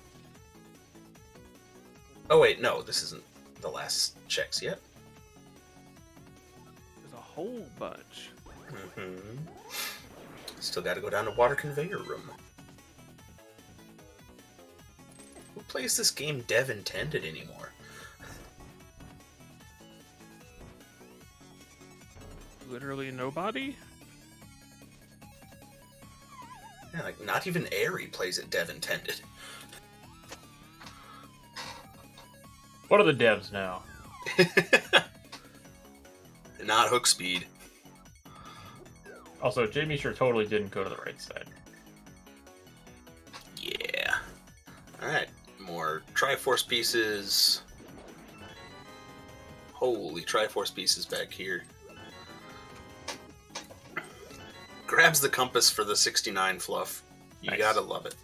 Oh wait, no, this isn't the last checks yet.
There's a whole bunch.
Still gotta go down to water conveyor room. Who plays this game dev intended anymore?
Literally nobody?
Yeah, like, not even Airy plays it dev intended.
What are the devs now?
Not hook speed.
Also, JMeasher totally didn't go to the right side.
Yeah. Alright, more Triforce pieces. Holy Triforce pieces back here. Grabs the compass for the 69 fluff. You
Nice.
gotta love it.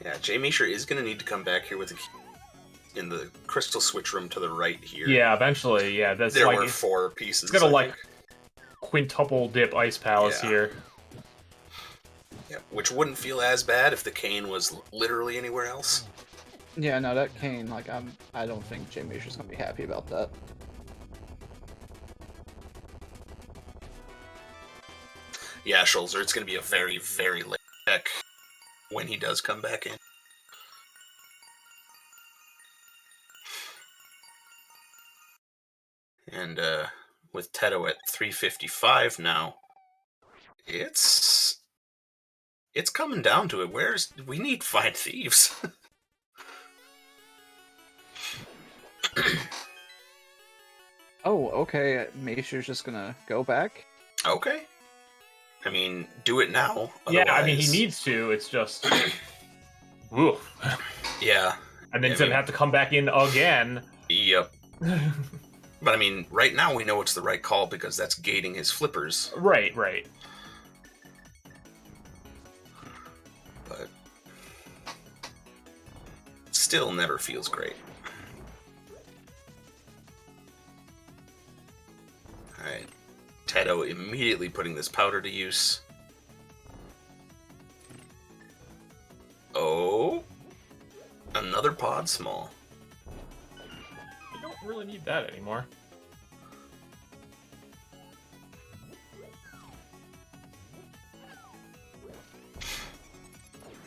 Yeah, JMeasher is going to need to come back here with a key in the crystal switch room to the right here.
Yeah, eventually, yeah. That's
There
like,
were 4 pieces.
It's gonna,
I
like,
think.
quintuple dip Ice Palace
Yeah.
here.
Yeah, which wouldn't feel as bad if the cane was literally anywhere else.
Yeah, no, that cane, like, I don't think JMeasher's gonna be happy about that.
Yeah, Schulzer, it's going to be a very, very late check when he does come back in. And with Teto at 355 now, it's coming down to it. We need Find Thieves.
Oh, okay, Measher's just gonna go back?
Okay. I mean, do it now.
Yeah, I mean,
otherwise-
he needs to. It's just... Oof.
Yeah.
And then
I
he's gonna
mean-
have to come back in again.
Yep. But I mean, right now we know it's the right call because that's gating his flippers.
Right.
But still never feels great. Alright. Teto immediately putting this powder to use. Oh. Another pod small.
You don't really need that anymore.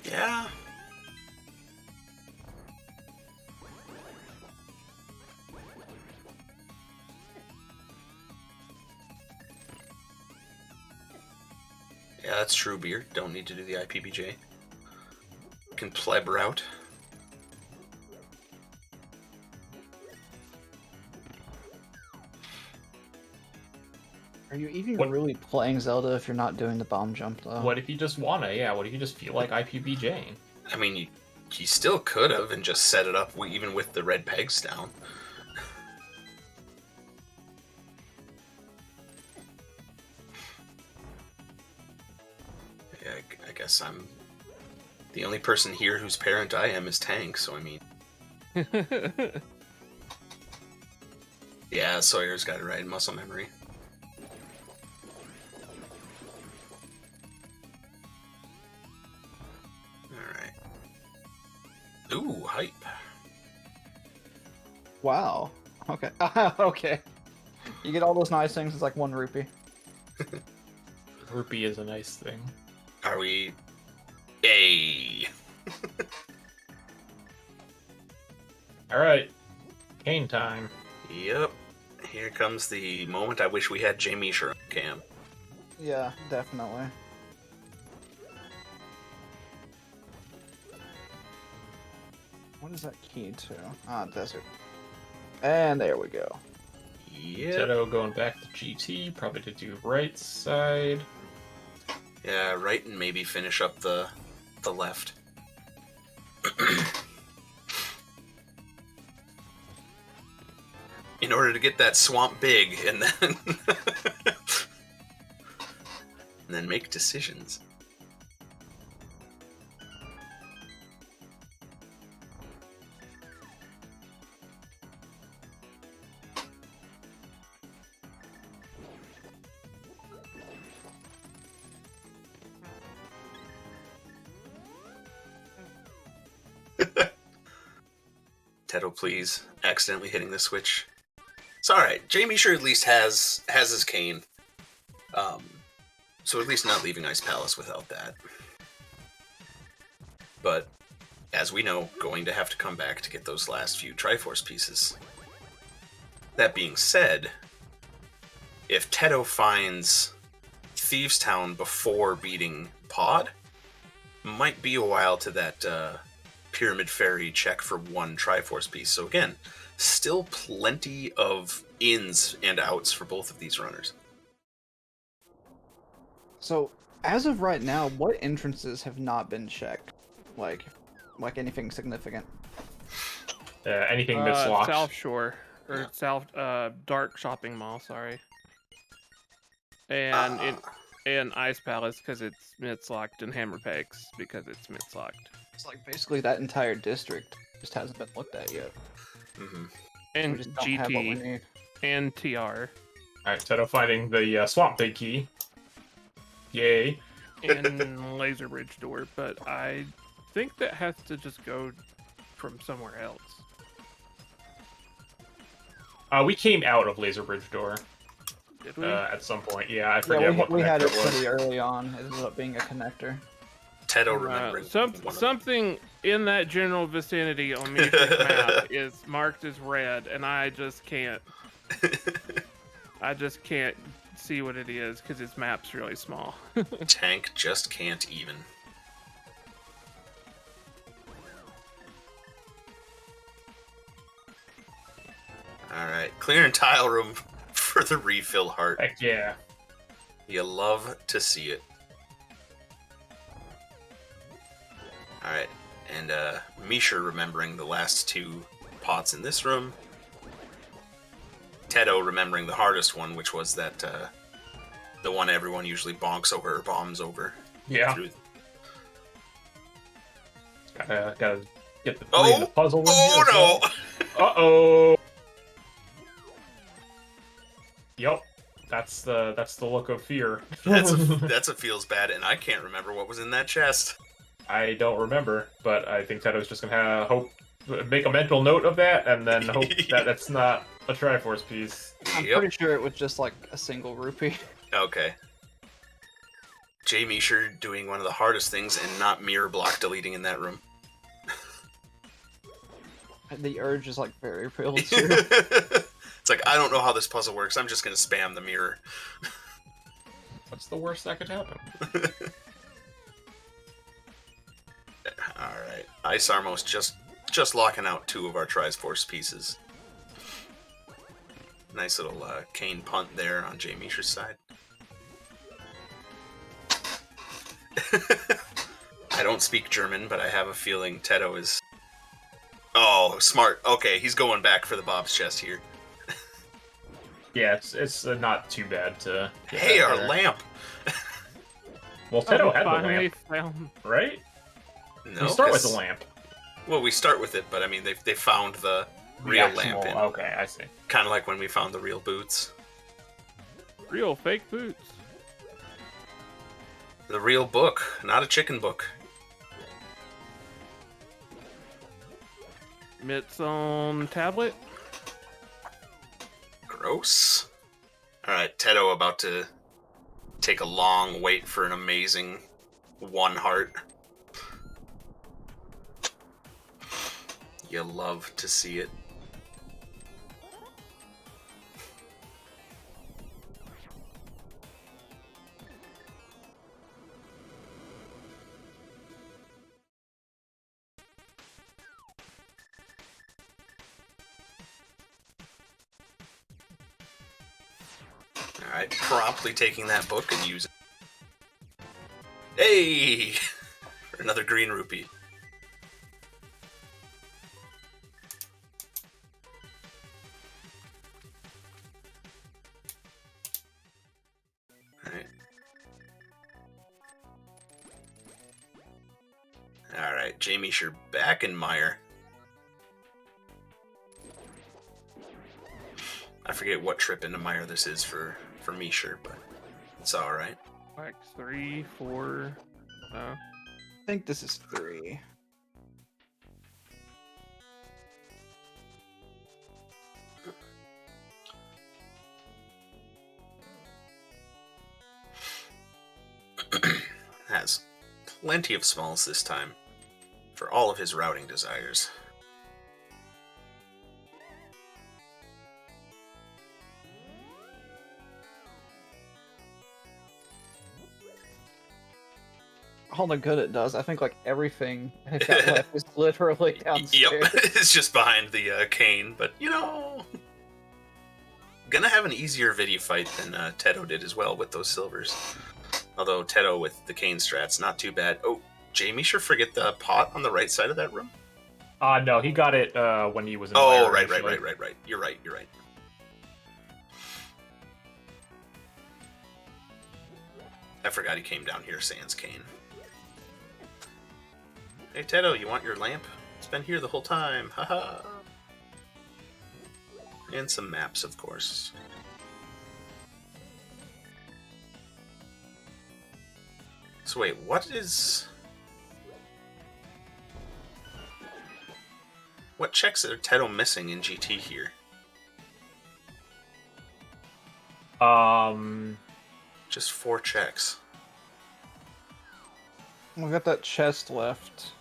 Yeah. Yeah, that's true, Beer. Don't need to do the IPBJ. Can pleb route.
Are you even
What-
really playing Zelda if you're not doing the bomb jump, though?
What if you just wanna? Yeah, what if you just feel like IPBJing?
I mean, he still could have and just set it up even with the red pegs down. Yeah, I guess I'm the only person here whose parent I am is Tank, so I mean... Yeah, Sawyer's got it right, muscle memory. Alright. Ooh, hype.
Wow. Okay. Okay. You get all those nice things, it's like 1 rupee.
Rupee is a nice thing.
Are we... Hey!
Alright. Cane time.
Yep. Here comes the moment I wish we had JMeasher on cam.
Yeah, definitely. What is that key to? Ah, desert. And there we go.
Yep.
Teto going back to GT, probably to do right side.
Yeah, right, and maybe finish up the left. In order to get that swamp big, and then and then make decisions. Teto, please. Accidentally hitting the switch. It's alright. JMeasher at least has his cane. So at least not leaving Ice Palace without that. But, as we know, going to have to come back to get those last few Triforce pieces. That being said, if Teto finds Thieves Town before beating Pod, might be a while to that Pyramid Ferry check for 1 Triforce piece. So again, still plenty of ins and outs for both of these runners.
So, as of right now, what entrances have not been checked? Like anything significant?
Anything that's locked.
South Shore. Or
Yeah.
South, Dark Shopping Mall, sorry. And and Ice Palace, because it's Mitz-locked, and Hammer Pegs, because it's Mitz-locked.
It's like basically that entire district just hasn't been looked at yet.
Mm-hmm.
We
And
just don't have what we
GT,
need.
and TR.
Alright, Teto finding the Swamp Big Key. Yay.
And Laser Bridge Door, but I think that has to just go from somewhere else.
We came out of Laser Bridge Door
Did we?
at some point. Yeah, I
Yeah,
forget what
we had
connector
it
was.
pretty early on. It ended up being a connector.
Teto remembering one of them.
Something in that general vicinity on Meetrick's map is marked as red, and I just can't see what it is because its map's really small.
Tank just can't even. Alright, clearing tile room for the refill heart.
Heck yeah.
You love to see it. Alright, and Measher remembering the last 2 pots in this room. Teto remembering the hardest one, which was that the one everyone usually bonks over or bombs over.
Yeah.
Through...
Gotta get the
Oh!
three in the puzzle.
Oh no!
Uh-oh! Yep. That's the look of fear.
That's a feels bad, and I can't remember what was in that chest.
I don't remember, but I think Teto's just gonna make a mental note of that, and then hope that it's not a Triforce piece.
I'm
Yep.
pretty sure it was just like a single rupee.
Okay. JMeasher doing one of the hardest things and not mirror block deleting in that room.
The urge is like very real too.
It's like, I don't know how this puzzle works. I'm just going to spam the mirror.
What's the worst that could happen?
Alright. Ice Armos just locking out 2 of our Triforce pieces. Nice little cane punt there on JMeasher's side. I don't speak German, but I have a feeling Teto is... Oh, smart. Okay, he's going back for the Bob's chest here.
Yeah, it's not too bad to get
Hey,
that
our
there.
lamp!
Well, Teto had the
Finally
lamp,
found.
right?
No,
We start with
'cause-
the lamp.
Well, we start with it, but I mean, they found the real lamp in.
Okay, I see.
Kind of like when we found the real boots.
Real fake boots.
The real book, not a chicken book.
Mitts on tablet.
Gross. Alright, Teto about to take a long wait for an amazing 1 heart. You love to see it. Alright, promptly taking that book and using it. Hey! For another green rupee. Alright. Alright, JMeasher back in Mire. I forget what trip into Mire this is for Measher, but it's alright.
Like 3, 4.
I think this is 3.
Has plenty of smalls this time for all of his routing desires.
All the good it does. I think like everything I've got left is literally downstairs.
Yep, it's just behind the cane, but you know, gonna have an easier video fight than Teto did as well with those silvers. Although Teto with the cane strats, not too bad. Oh, JMeasher forget the pot on the right side of that room?
No, he got it when he was in
Oh,
Mire
right.
initially.
You're right. I forgot he came down here sans cane. Hey Teto, you want your lamp? It's been here the whole time. Haha. And some maps, of course. So wait, what is... What checks are Teto missing in GT here? Just 4 checks.
We got that chest left.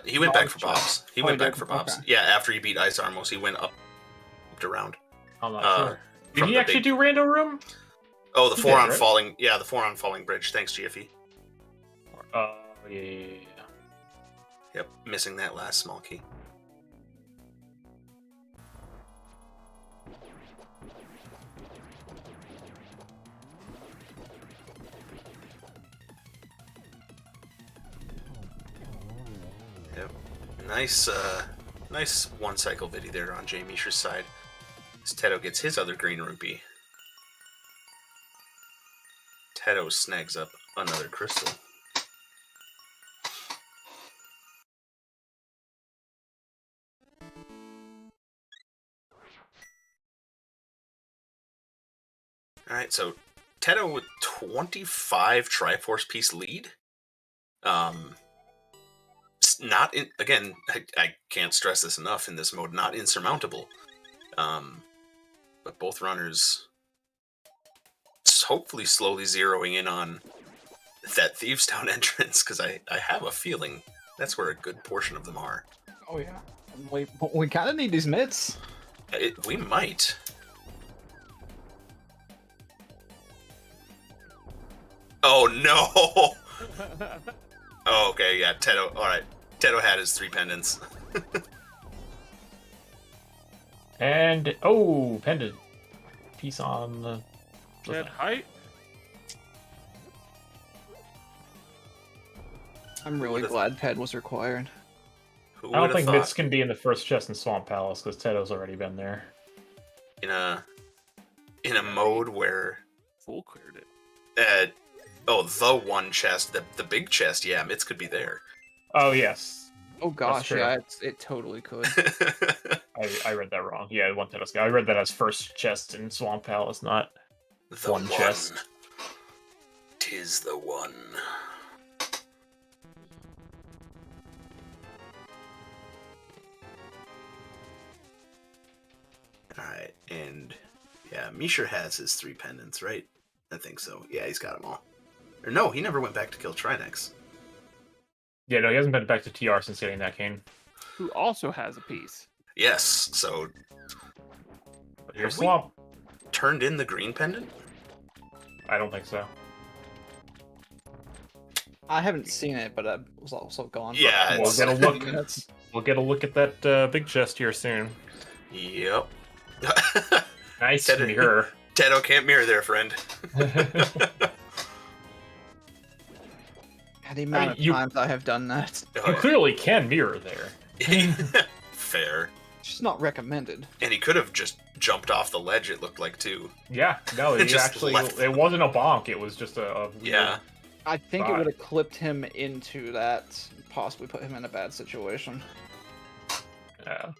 He went back for
Bob's
Bob's.
chest.
He
Oh,
went
he
back
did?
for Bob's.
Okay.
Yeah, after he beat Ice Armos, he went up around.
I'm not
Uh,
sure. Did
from
he
the
actually
big-
do Rando Room?
Oh, the
He
4
did,
on
right?
falling. Yeah, the 4 on falling bridge. Thanks, GFE.
Yeah.
Yep, missing that last small key. Yep. Nice 1 cycle video there on JMeasher's side. As Teto gets his other green rupee. Teto snags up another crystal. Alright, so Teto with 25 Triforce piece lead. Not in, again, I can't stress this enough in this mode, not insurmountable. But both runners hopefully slowly zeroing in on that Thieves Town entrance, because I have a feeling that's where a good portion of them are.
Oh yeah. We kind of need these mitts.
We might. Oh no! Oh, okay, yeah, Teto. Alright. Teto had his 3 pendants.
And pendant piece on the
Dead height.
I'm really
would've-
glad Ped was required.
Who
I don't
would've
think
thought
Mitts can be in the first chest in Swamp Palace because Teto's already been there.
in a mode where
Full cleared it.
the one chest, the big chest, yeah, Mitts could be there.
Oh yes,
Oh gosh,
true.
yeah, it totally could.
I read that wrong. Yeah, one Teto's. I read that as first chest in Swamp Palace, not
The
one chest.
'Tis the one. Alright, and yeah, Measher has his 3 pendants, right? I think so. Yeah, he's got them all. Or no, he never went back to kill Trinex.
Yeah, no, he hasn't been back to TR since getting that cane.
Who also has a piece.
Yes, so
But your
Have we-
Swamp,
turned in the green pendant?
I don't think so.
I haven't seen it, but I was also gone. for
Yeah,
We'll
it's-
get a look.
minutes.
We'll get a look at that big chest here soon.
Yep.
Nice
Teto-
mirror.
Teto can't mirror there, friend.
The amount of
you-
times I have done that.
You clearly can mirror there.
Fair.
It's just not recommended.
And he could have just jumped off the ledge, it looked like, too.
Yeah, no, he
Just
actually,
left.
it wasn't a bonk, it was just a weird...
Yeah.
I think it
Right.
would have clipped him into that, possibly put him in a bad situation.
Yeah.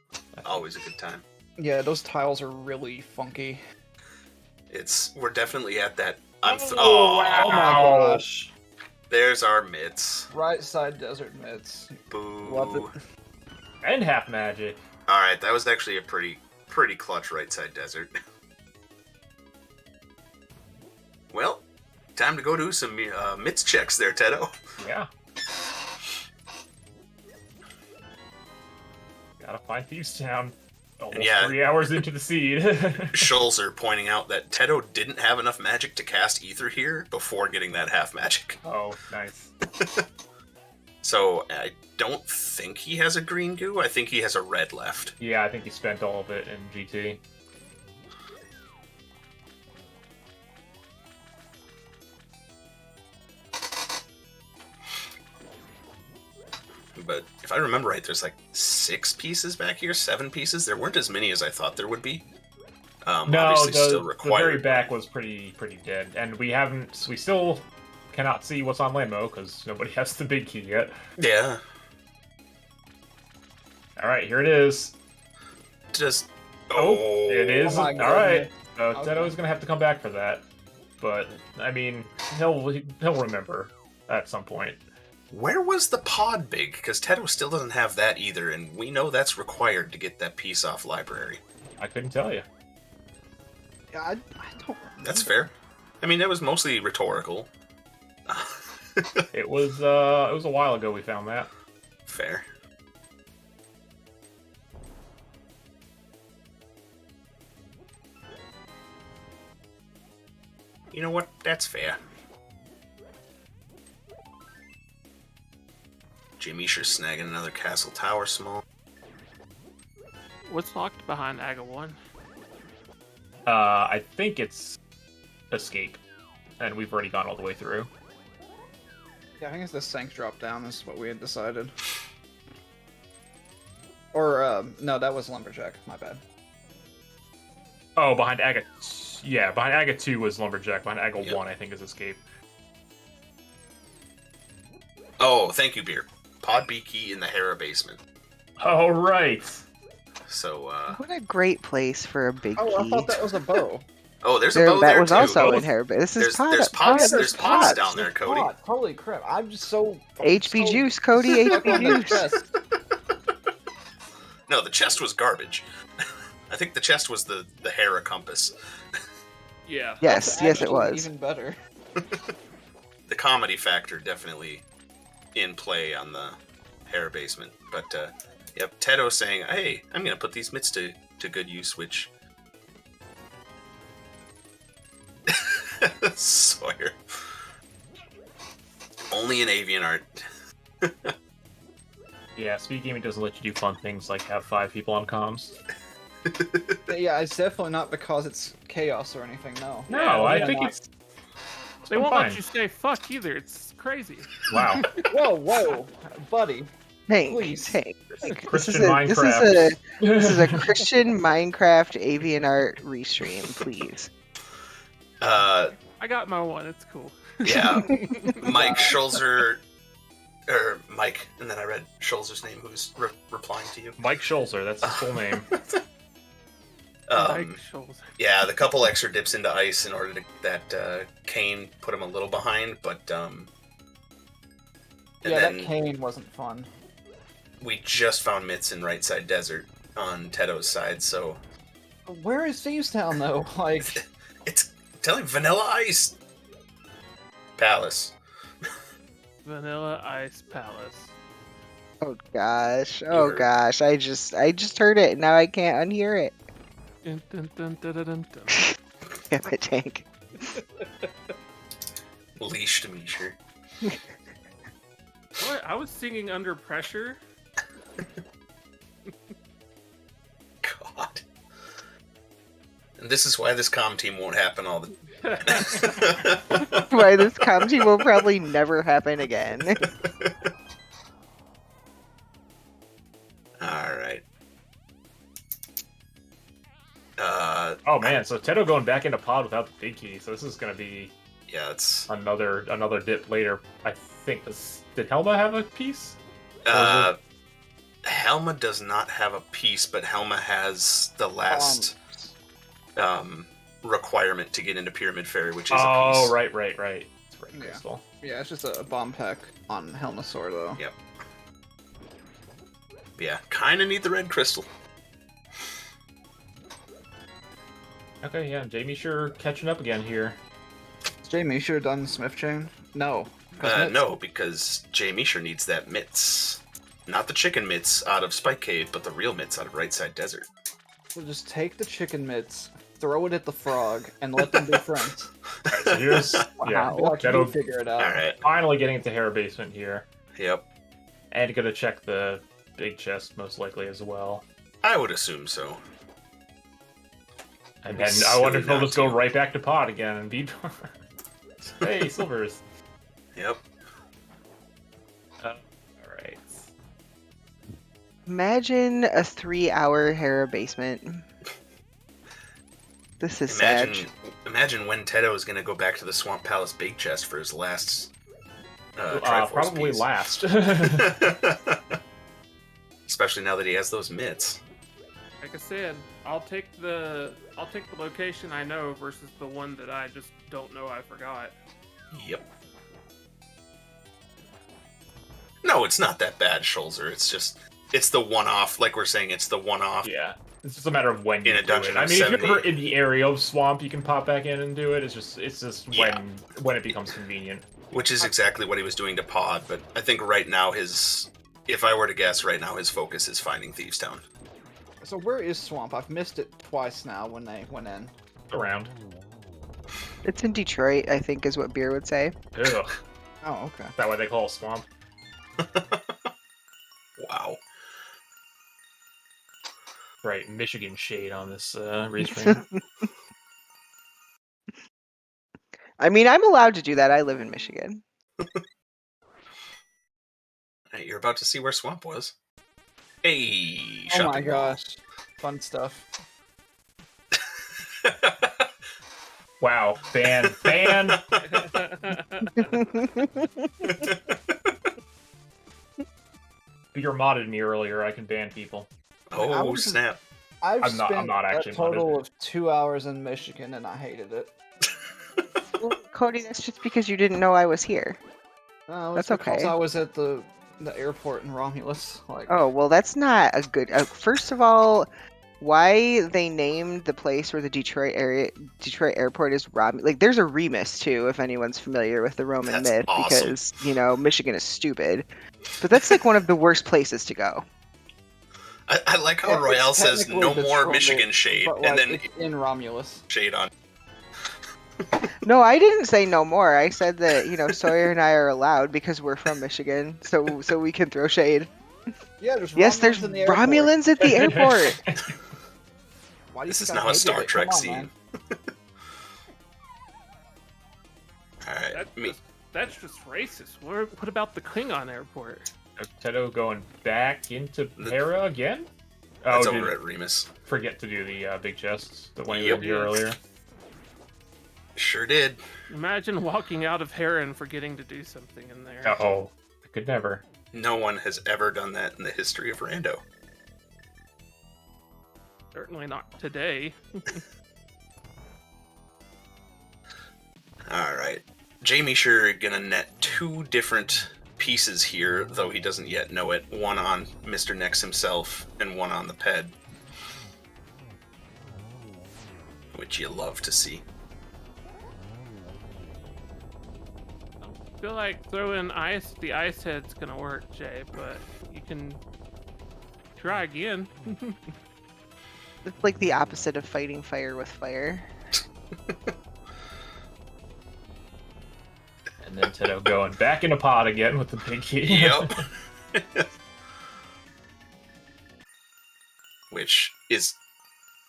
Always a good time.
Yeah, those tiles are really funky.
We're definitely at that.
Oh, wow.
Oh my gosh.
There's our mitts.
Right side desert mitts.
Boo.
Love it.
And half magic.
Alright, that was actually a pretty clutch right side desert. Well, time to go do some mitts checks there, Teto.
Yeah. Gotta find Thieves Town. Almost
Yeah.
3 hours into the seed.
Schulzer pointing out that Teto didn't have enough magic to cast Ether here before getting that half magic.
Oh, nice.
So I don't think he has a green goo. I think he has a red left.
Yeah, I think he spent all of it in GT.
But if I remember right, there's like 6 pieces back here, 7 pieces. There weren't as many as I thought there would be.
No,
Obviously still
the
required.
very back was pretty dead, and we still cannot see what's on Lambo because nobody has the big key yet.
Yeah.
All right, here it is.
Just.
Oh, it is.
Oh my
All right,
goodness. Okay.
Teto's gonna have to come back for that, but I mean, he'll remember at some point.
Where was the pod big? Because Teto still doesn't have that either, and we know that's required to get that piece off library.
I couldn't tell you.
Yeah, I don't.
That's fair. I mean, that was mostly rhetorical.
It was a while ago we found that.
Fair. You know what? That's fair. JMeasher snagging another castle tower small.
What's locked behind Aga 1?
I think it's escape, and we've already gone all the way through.
Yeah, I think it's the Sank drop down is what we had decided. Or, no, that was Lumberjack. My bad.
Oh, behind Aga, yeah, behind Aga 2 was Lumberjack. Behind Aga
Yep.
1, I think, is escape.
Oh, thank you, Beer. Pod B key in the Hera basement.
All right.
So,
What a great place for a big
Oh, I
key.
thought that was a bow.
oh, there's a
There-
bow
that
there
was
too.
also
Oh,
in here, but this is
there's pots. There's pots
pots.
down there, Cody.
God, holy crap! I'm just so
HB
so
juice, Cody.
stuck
HB
on the
juice.
chest.
No, the chest was garbage. I think the chest was the Hera compass.
Yeah.
Yes,
That's
yes, it
actually
was.
even better.
The comedy factor definitely in play on the Hera basement. But yep, Teto saying, "Hey, I'm gonna put these mitts to good use," which Sawyer only in AVIANART.
Yeah, speed gaming doesn't let you do fun things like have 5 people on comms.
Yeah, it's definitely not because it's chaos or anything. No.
No,
Yeah,
I
yeah,
think
not.
it's
They
I'm
won't
fine.
let you say fuck either. It's crazy.
Wow.
Whoa, buddy.
Hank,
Please.
Hank.
Christian
This
Minecraft.
is a Christian Minecraft AVIANART restream, please.
I got my one. It's cool.
Yeah, Mike Schulzer, or Mike, and then I read Schulzer's name, who's replying to you.
Mike Schulzer, that's his full name.
Mike Scholes.
Yeah, the couple extra dips into ice in order to that cane put him a little behind, but and
Yeah,
then
that cane wasn't fun.
we just found Mitts in Right Side Desert on Teto's side, so
Where is Thievestown though? Like,
it's telling Vanilla Ice Palace.
Vanilla Ice Palace.
Oh gosh.
You
Oh
heard.
gosh. I just heard it. Now I can't unhear it.
Dun, dun, dun, dun, dun, dun, dun.
Damn it, Hank.
Leash to Measher.
What? I was singing Under Pressure.
God. And this is why this comm team won't happen all the
Why this comedy will probably never happen again.
Alright.
Oh man, so Teto going back into pod without the big key, so this is gonna be
yeah, it's
another dip later. I think did Helma have a piece?
Helma does not have a piece, but Helma has the last requirement to get into Pyramid Fairy, which is a piece.
Oh, right. It's Red
Yeah.
Crystal.
yeah, it's just a bomb pack on Helmasaur though.
Yep. Yeah, kind of need the red crystal.
Okay, yeah, JMeasher catching up again here.
Is JMeasher done Smith Chain? No. Mitts-
No, because JMeasher needs that mitts. Not the chicken mitts out of Spike Cave, but the real mitts out of Right Side Desert.
So just take the chicken mitts, throw it at the frog, and let them be friends.
Alright, so here's yeah,
Wow, watch me
Teto
figure it out.
Alright,
finally getting into Hera Basement here.
yep.
And gonna check the big chest most likely as well.
I would assume so.
And then
Silly
I wonder if he'll
not
just go
to.
right back to pod again and be hey, Silvers.
Yep.
Alright.
Imagine a 3-hour Hera basement. This is sad.
Imagine when Teto is going to go back to the Swamp Palace Big Chest for his last Triforce
Probably
piece.
last.
Especially now that he has those mitts.
Like I said, I'll take the location I know versus the one that I just don't know I forgot.
Yep. No, it's not that bad, Schulzer. It's the one-off. Like we're saying, it's the one-off.
Yeah. It's just a matter of when
In
you
a
do
dungeon
it. I
of
mean, if
70.
you're in the area of swamp, you can pop back in and do it. It's just
Yeah.
when it becomes convenient.
Which is exactly what he was doing to Pod, but I think right now if I were to guess, right now his focus is finding Thievestown.
So where is Swamp? I've missed it twice now when they went in.
Around.
It's in Detroit, I think is what Beer would say.
Ugh.
Oh, okay.
Is that what they call a swamp?
Wow.
Right, Michigan shade on this restream.
I mean, I'm allowed to do that. I live in Michigan.
Hey, you're about to see where Swamp was. Hey,
Oh my
shopping mall.
gosh. Fun stuff.
Wow, ban. You modded me earlier. I can ban people.
I
Oh,
was-
snap.
I've
I'm
spent
not actually
a total
modded.
of 2 hours in Michigan and I hated it.
Well, Cody, that's just because you didn't know I was here.
No,
That's
it's because
okay.
I was at the airport in Romulus. Like,
Oh, well, that's not a good. First of all, why they named the place where the Detroit airport is like there's a Remus too, if anyone's familiar with the Roman
That's
myth,
awesome.
because Michigan is stupid. But that's like one of the worst places to go.
I like how
Yeah, it's
Royale says
technically
no more
Detroit,
Michigan shade,
but like,
and then
it's in Romulus.
shade on.
No, I didn't say no more. I said that Sawyer and I are allowed because we're from Michigan, so we can throw shade.
Yeah, there's
Yes,
Romulans
there's
in the airport.
Romulans at the airport.
Why do you
This is
think I
now a
hated
Star
it?
Trek
Come on,
scene.
man.
Alright. Me.
That's just racist. What about the Klingon airport?
Teto going back into Hera again?
That's
did
over at Remus.
forget to do the big chests that went
Yep.
in here earlier.
Sure did.
Imagine walking out of Hera and forgetting to do something in there.
Uh-oh. I could never.
No one has ever done that in the history of Rando.
Certainly not today.
Alright. JMeasher gonna net 2 different pieces here, though he doesn't yet know it. One on Mr. Nex himself, and one on the ped. Which you love to see.
I feel like throwing ice at the ice head's gonna work, Jay, but you can try again.
It's like the opposite of fighting fire with fire.
And then Teto going back in a pod again with the big key.
Yep. Which is,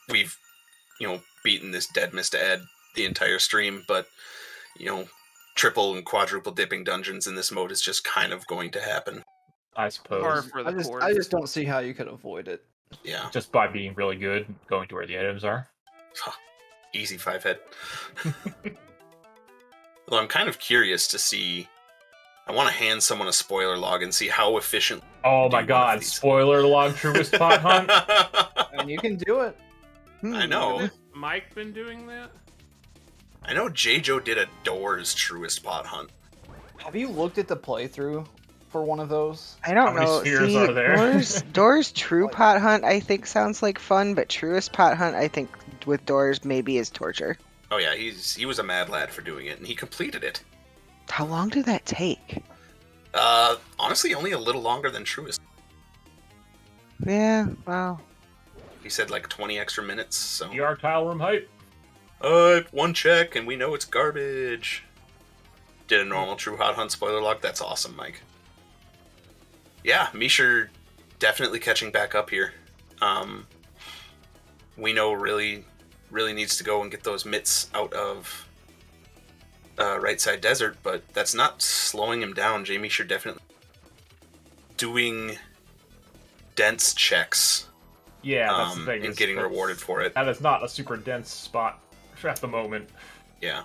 we've, beaten this dead Mr. Ed the entire stream, but, triple and quadruple dipping dungeons in this mode is just kind of going to happen.
I suppose.
Par for the course.
I just don't see how you could avoid it.
Yeah.
Just by being really good, going to where the items are.
Easy 5-head. Although I'm kind of curious to see. I want to hand someone a spoiler log and see how efficient.
Oh my
one of
god,
these.
spoiler log Truest pot hunt?
And you can do it.
I know.
Has Mike been doing that?
I know J-Joe did a Doors Truest pot hunt.
Have you looked at the playthrough for one of those?
I don't
How many
know.
spheres
See,
are there?
Doors True Pot Hunt I think sounds like fun, but Truest Pot Hunt I think with Doors maybe is torture.
Oh yeah, he was a mad lad for doing it, and he completed it.
How long did that take?
Honestly, only a little longer than Truest.
Yeah, wow.
He said like 20 extra minutes, so...
ER tile room hype.
1 check, and we know it's garbage. Did a normal True Hot Hunt spoiler log? That's awesome, Mike. Yeah, Measher definitely catching back up here. We know really needs to go and get those mitts out of right side desert, but that's not slowing him down. JMeasher definitely doing dense checks.
Yeah, that's the thing.
And getting rewarded for it.
That is not a super dense spot at the moment.
Yeah.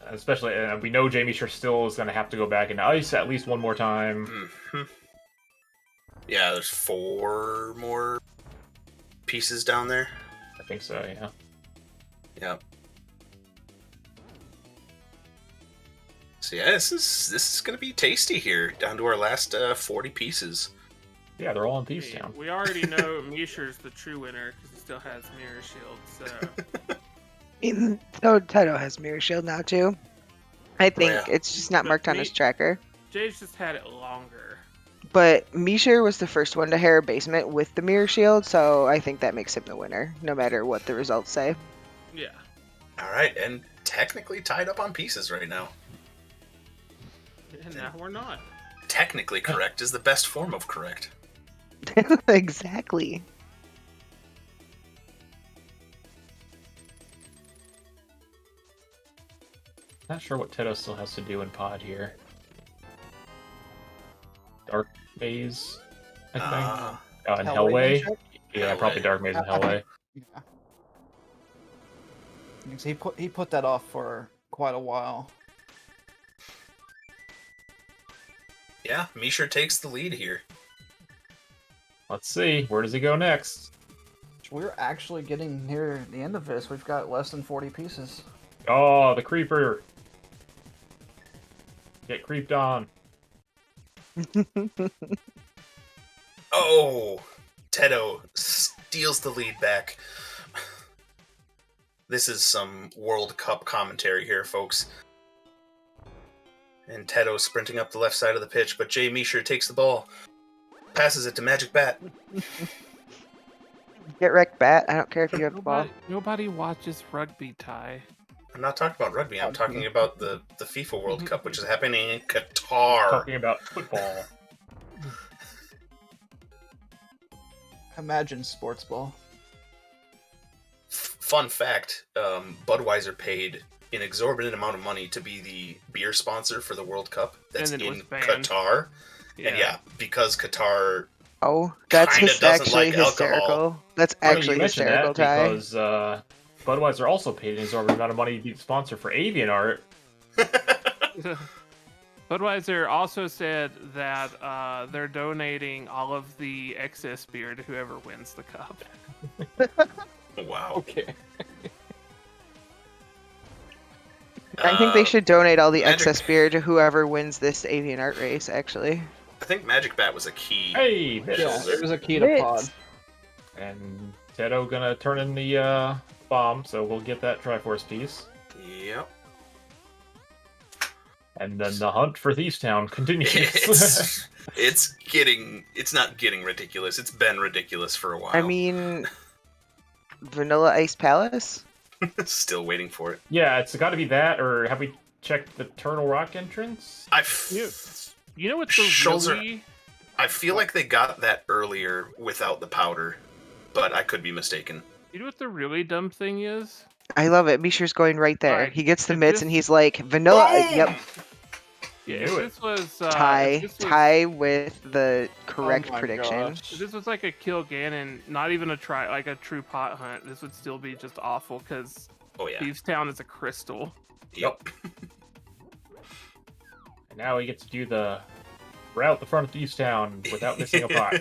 Especially, we know JMeasher still is going to have to go back and ice at least one more time.
Mm-hmm. Yeah, there's 4 more pieces down there.
I think so, yeah.
Yep. So yeah, this is gonna be tasty here. Down to our last 40 pieces.
Yeah, they're all in Thieves Town.
We already know Measher's the true winner because he still has Mirror Shield, so...
So Teto has Mirror Shield now too. I think
yeah.
it's just not
But
marked on his tracker.
Jay's just had it longer.
But Measher was the first one to Hera Basement with the Mirror Shield, so I think that makes him the winner, no matter what the results say.
Yeah.
Alright, and technically tied up on pieces right now.
And now we're not.
Technically correct is the best form of correct.
Exactly.
Not sure what Teto still has to do in pod here. Dark Maze, I think. And Hellway.
check?
Yeah, probably
Hellway.
Dark Maze and Hellway.
Yeah. Because he put that off for quite a while.
Yeah, Measher takes the lead here.
Let's see, where does he go next?
We're actually getting near the end of this. We've got less than 40 pieces.
Oh, the creeper! Get creeped on.
Oh, Teto steals the lead back. This is some World Cup commentary here, folks. And Teto sprinting up the left side of the pitch, but JMeasher takes the ball, passes it to Magic Bat.
Get wrecked, Bat. I don't care if you have the ball.
Nobody watches rugby, Ty.
I'm not talking about rugby. I'm talking about the FIFA World Cup, which is happening in Qatar.
Talking about football.
Imagine sports ball.
Fun fact: Budweiser paid an exorbitant amount of money to be the beer sponsor for the World Cup. That's
And then it
in
was banned.
Qatar. And yeah, because Qatar
Oh, that's
kinda doesn't
actually
like alcohol.
hysterical. That's
Funny you
actually
mention
hysterical,
that
Ty.
because Budweiser also paid an exorbitant amount of money to be the sponsor for AVIANART.
Budweiser also said that they're donating all of the excess beer to whoever wins the cup.
Wow.
Okay.
I think they should donate all the
Magic-
excess beer to whoever wins this AVIANART race, actually.
I think Magic Bat was a key.
Hey,
Yeah,
Mitchell.
it was a key to
Mitch.
pod.
And Teto gonna turn in the bomb, so we'll get that Triforce piece.
Yep.
And then the hunt for Thiefstown continues.
It's not getting ridiculous. It's been ridiculous for a while.
I mean, Vanilla Ice Palace?
Still waiting for it.
Yeah, it's got to be that, or have we checked the Turtle Rock entrance?
You know what's the
Schultz are-
really...
I feel like they got that earlier without the powder, but I could be mistaken.
You know what the really dumb thing is?
I love it. Misher's going right there.
Alright,
He gets the
if
mitts
this-
and he's like, Vanilla. Yep.
Yeah,
You
if
knew it.
this was
Tie with the correct
Oh my
prediction.
gosh.
if this was like a kill Ganon, not even a try like a true pot hunt, this would still be just awful because
Oh yeah.
Thiefstown is a crystal.
Yep.
And now he gets to do the route the front of Thiefstown without missing a pot.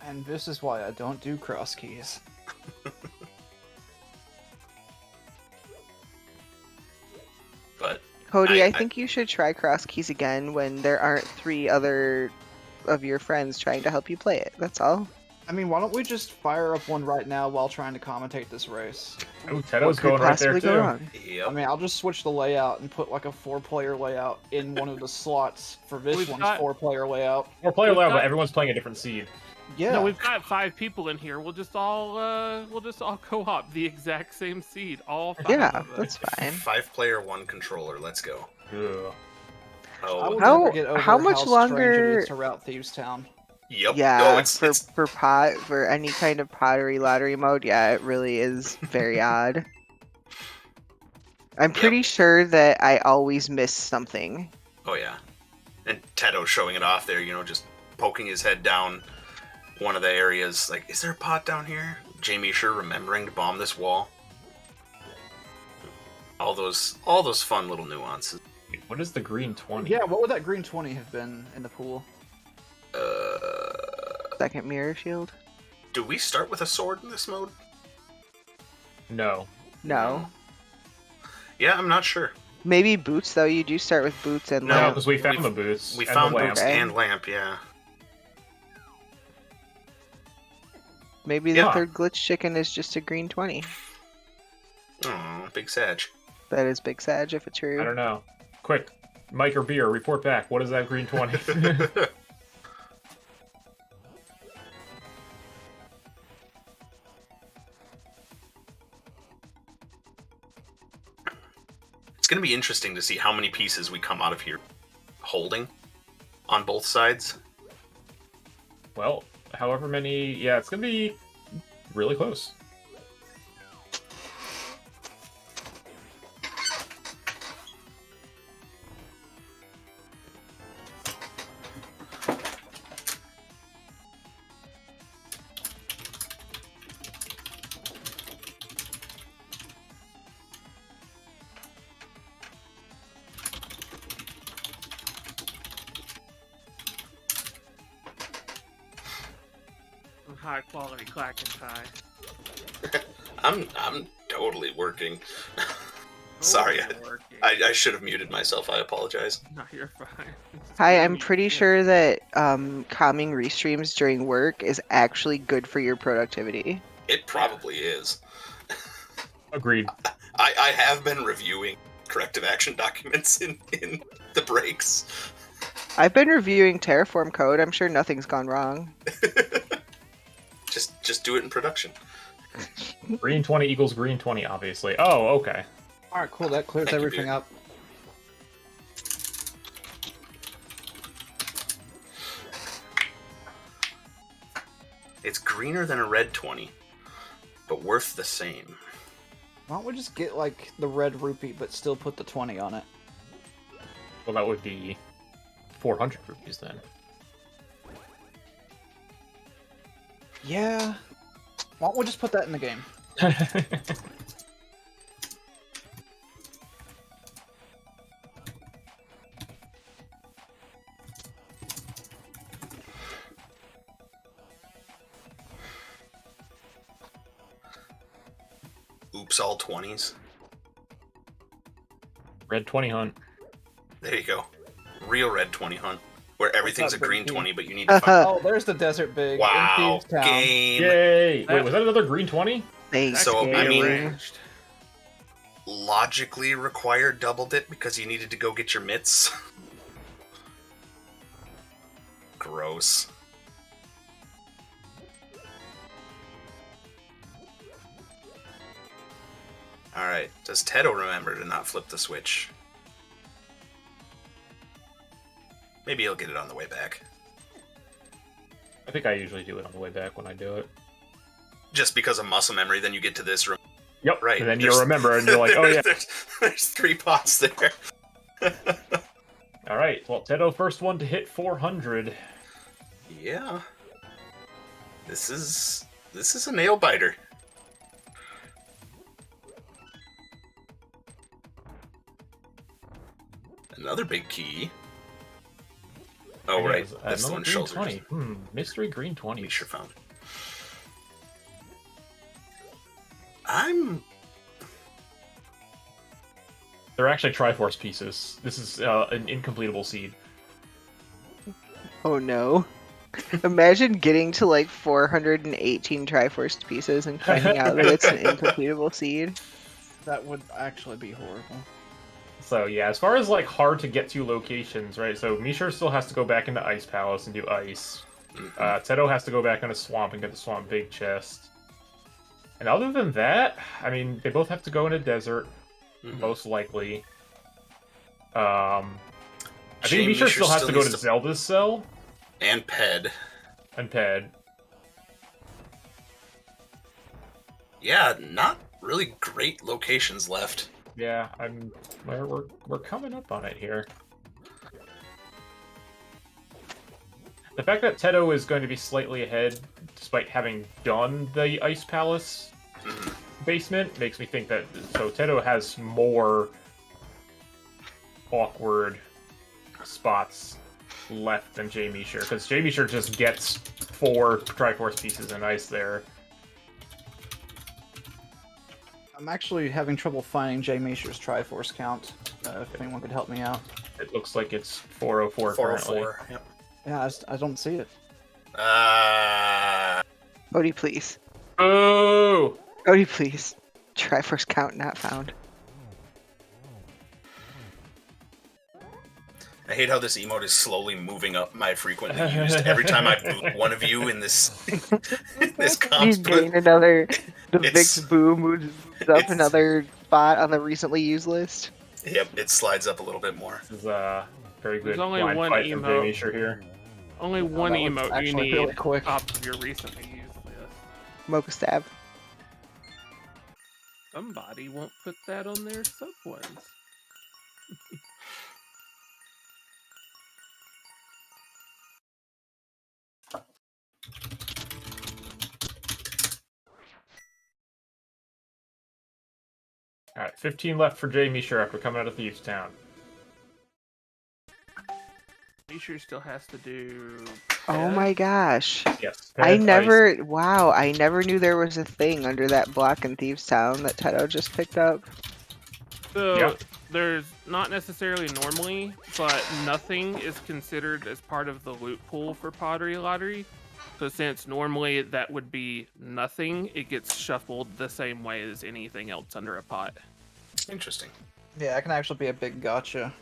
And this is why I don't do cross keys.
But
Cody,
I-
I think you should try cross keys again when there aren't 3 other of your friends trying to help you play it. That's all.
I mean, why don't we just fire up one right now while trying to commentate this race?
Oh,
What
Teto's
could
going right there
possibly go
too.
wrong?
yep.
I mean, I'll just switch the layout and put like a 4-player layout in one of the slots for this
We've
one's
got-
4-player layout.
We're playing
We've
loud,
got-
but everyone's playing a different seed.
Yeah.
No, we've got 5 people in here. We'll just all co-op the exact same seed. All 5
Yeah,
of us.
that's fine.
5-player, 1 controller. Let's go.
Ugh.
I
Oh,
will
How-
never get over
how much
strange
longer-
it is to route Thievestown.
yep.
Yeah,
Oh, it's
for any kind of pottery lottery mode, yeah, it really is very odd. I'm pretty sure that I always miss something.
oh yeah. And Teto showing it off there, just poking his head down one of the areas. Like, is there a pot down here? JMeasher remembering to bomb this wall. All those fun little nuances.
Wait, what is the green 20?
Yeah, what would that green 20 have been in the pool?
Second mirror shield?
Do we start with a sword in this mode?
No.
No.
Yeah, I'm not sure.
Maybe boots though. You do start with boots and
No,
No,
lamp.
because we found
we've-
the boots.
We
and
found
the lamp.
boots
Okay.
and lamp, yeah.
Maybe the
Yeah.
third glitch chicken is just a green 20.
Oh, big Sag.
That is Big Sag if it's
I
true.
don't know. Quick, Mike or Beer, report back. What is that green 20?
It's going to be interesting to see how many pieces we come out of here holding on both sides.
Well, however many... Yeah, it's going to be really close.
High quality clack and tie.
I'm totally working. Sorry,
Working.
I should have muted myself. I apologize.
No, you're fine.
Hi, I'm pretty sure that calming restreams during work is actually good for your productivity.
It probably is.
Agreed.
I have been reviewing corrective action documents in the breaks.
I've been reviewing Terraform code. I'm sure nothing's gone wrong.
Just do it in production.
Green 20 equals green 20, obviously. Oh, okay.
Alright, cool, that clears
Thank you,
everything
dude.
up.
It's greener than a red 20. but worth the same.
Why don't we just get like the red rupee, but still put the 20 on it?
Well, that would be 400 rupees then.
Yeah. Why don't we just put that in the game?
Oops, all 20s.
Red 20 hunt.
There you go. Real red 20 hunt. Where everything's a
that big
green
key?
20, but you need to find...
Oh, there's the desert big.
Wow,
In Thieves Town.
game.
Yay! Wait, was that another green 20?
Thanks,
So, I mean-
game.
Logically required doubled it because you needed to go get your mitts. Gross. Alright, does Teto remember to not flip the switch? Maybe he'll get it on the way back.
I think I usually do it on the way back when I do it.
Just because of muscle memory, then you get to this room.
Yep.
Right.
And then
there's-
you remember, and you're like, oh yeah.
there's 3 pots there.
All right. Well, Teto first one to hit 400.
Yeah. This is a nail biter. Another big key. Oh,
Okay,
right.
it's
That's the
another
one
green
shoulders.
20. Mystery green 20.
We sure found. I'm
They're actually Triforce pieces. This is an incompletable seed.
Oh no. Imagine getting to like 418 Triforce pieces and finding out that it's an incompletable seed.
That would actually be horrible.
So yeah, as far as like hard to get to locations, right? So Measher still has to go back into Ice Palace and do ice. Teto has to go back into Swamp and get the Swamp Big Chest. And other than that, I mean, they both have to go into Desert, most likely. I think Measher still has to go to Zelda's cell
and Ped.
and Ped.
Yeah, not really great locations left.
Yeah, we're coming up on it here. The fact that Teto is going to be slightly ahead, despite having done the Ice Palace basement, makes me think that Teto has more awkward spots left than JMeasher, because JMeasher just gets 4 Triforce pieces in ice there.
I'm actually having trouble finding JMeasher's Triforce count. If anyone could help me out.
It looks like it's 404 currently.
404. Yep.
Yeah, I don't see it.
Cody, please.
Oh!
Cody, please. Triforce count not found.
I hate how this emote is slowly moving up my frequently used. Every time I boot one of you in this this
You
comps,
gain another. The
It's-
Vix Boo moves up
it's-
another spot on the recently used list.
yep, it slides up a little bit more.
This is very good
There's only
blind
one
fight from
emote.
JMeasher here.
Only one
that was
emote you
actually
need
really quick.
top of your recently used list.
Mocha stab.
Somebody won't put that on their sub ones.
Alright, 15 left for JMeasher after coming out of Thieves Town.
Measher still has to do.
Oh my gosh.
Yes.
I
Ped,
never. Wow, I never knew there was a thing under that block in Thieves Town that Teto just picked up.
So
Yeah.
there's not necessarily normally, but nothing is considered as part of the loot pool for Pottery Lottery. So since normally that would be nothing, it gets shuffled the same way as anything else under a pot.
Interesting.
Yeah, it can actually be a big gotcha.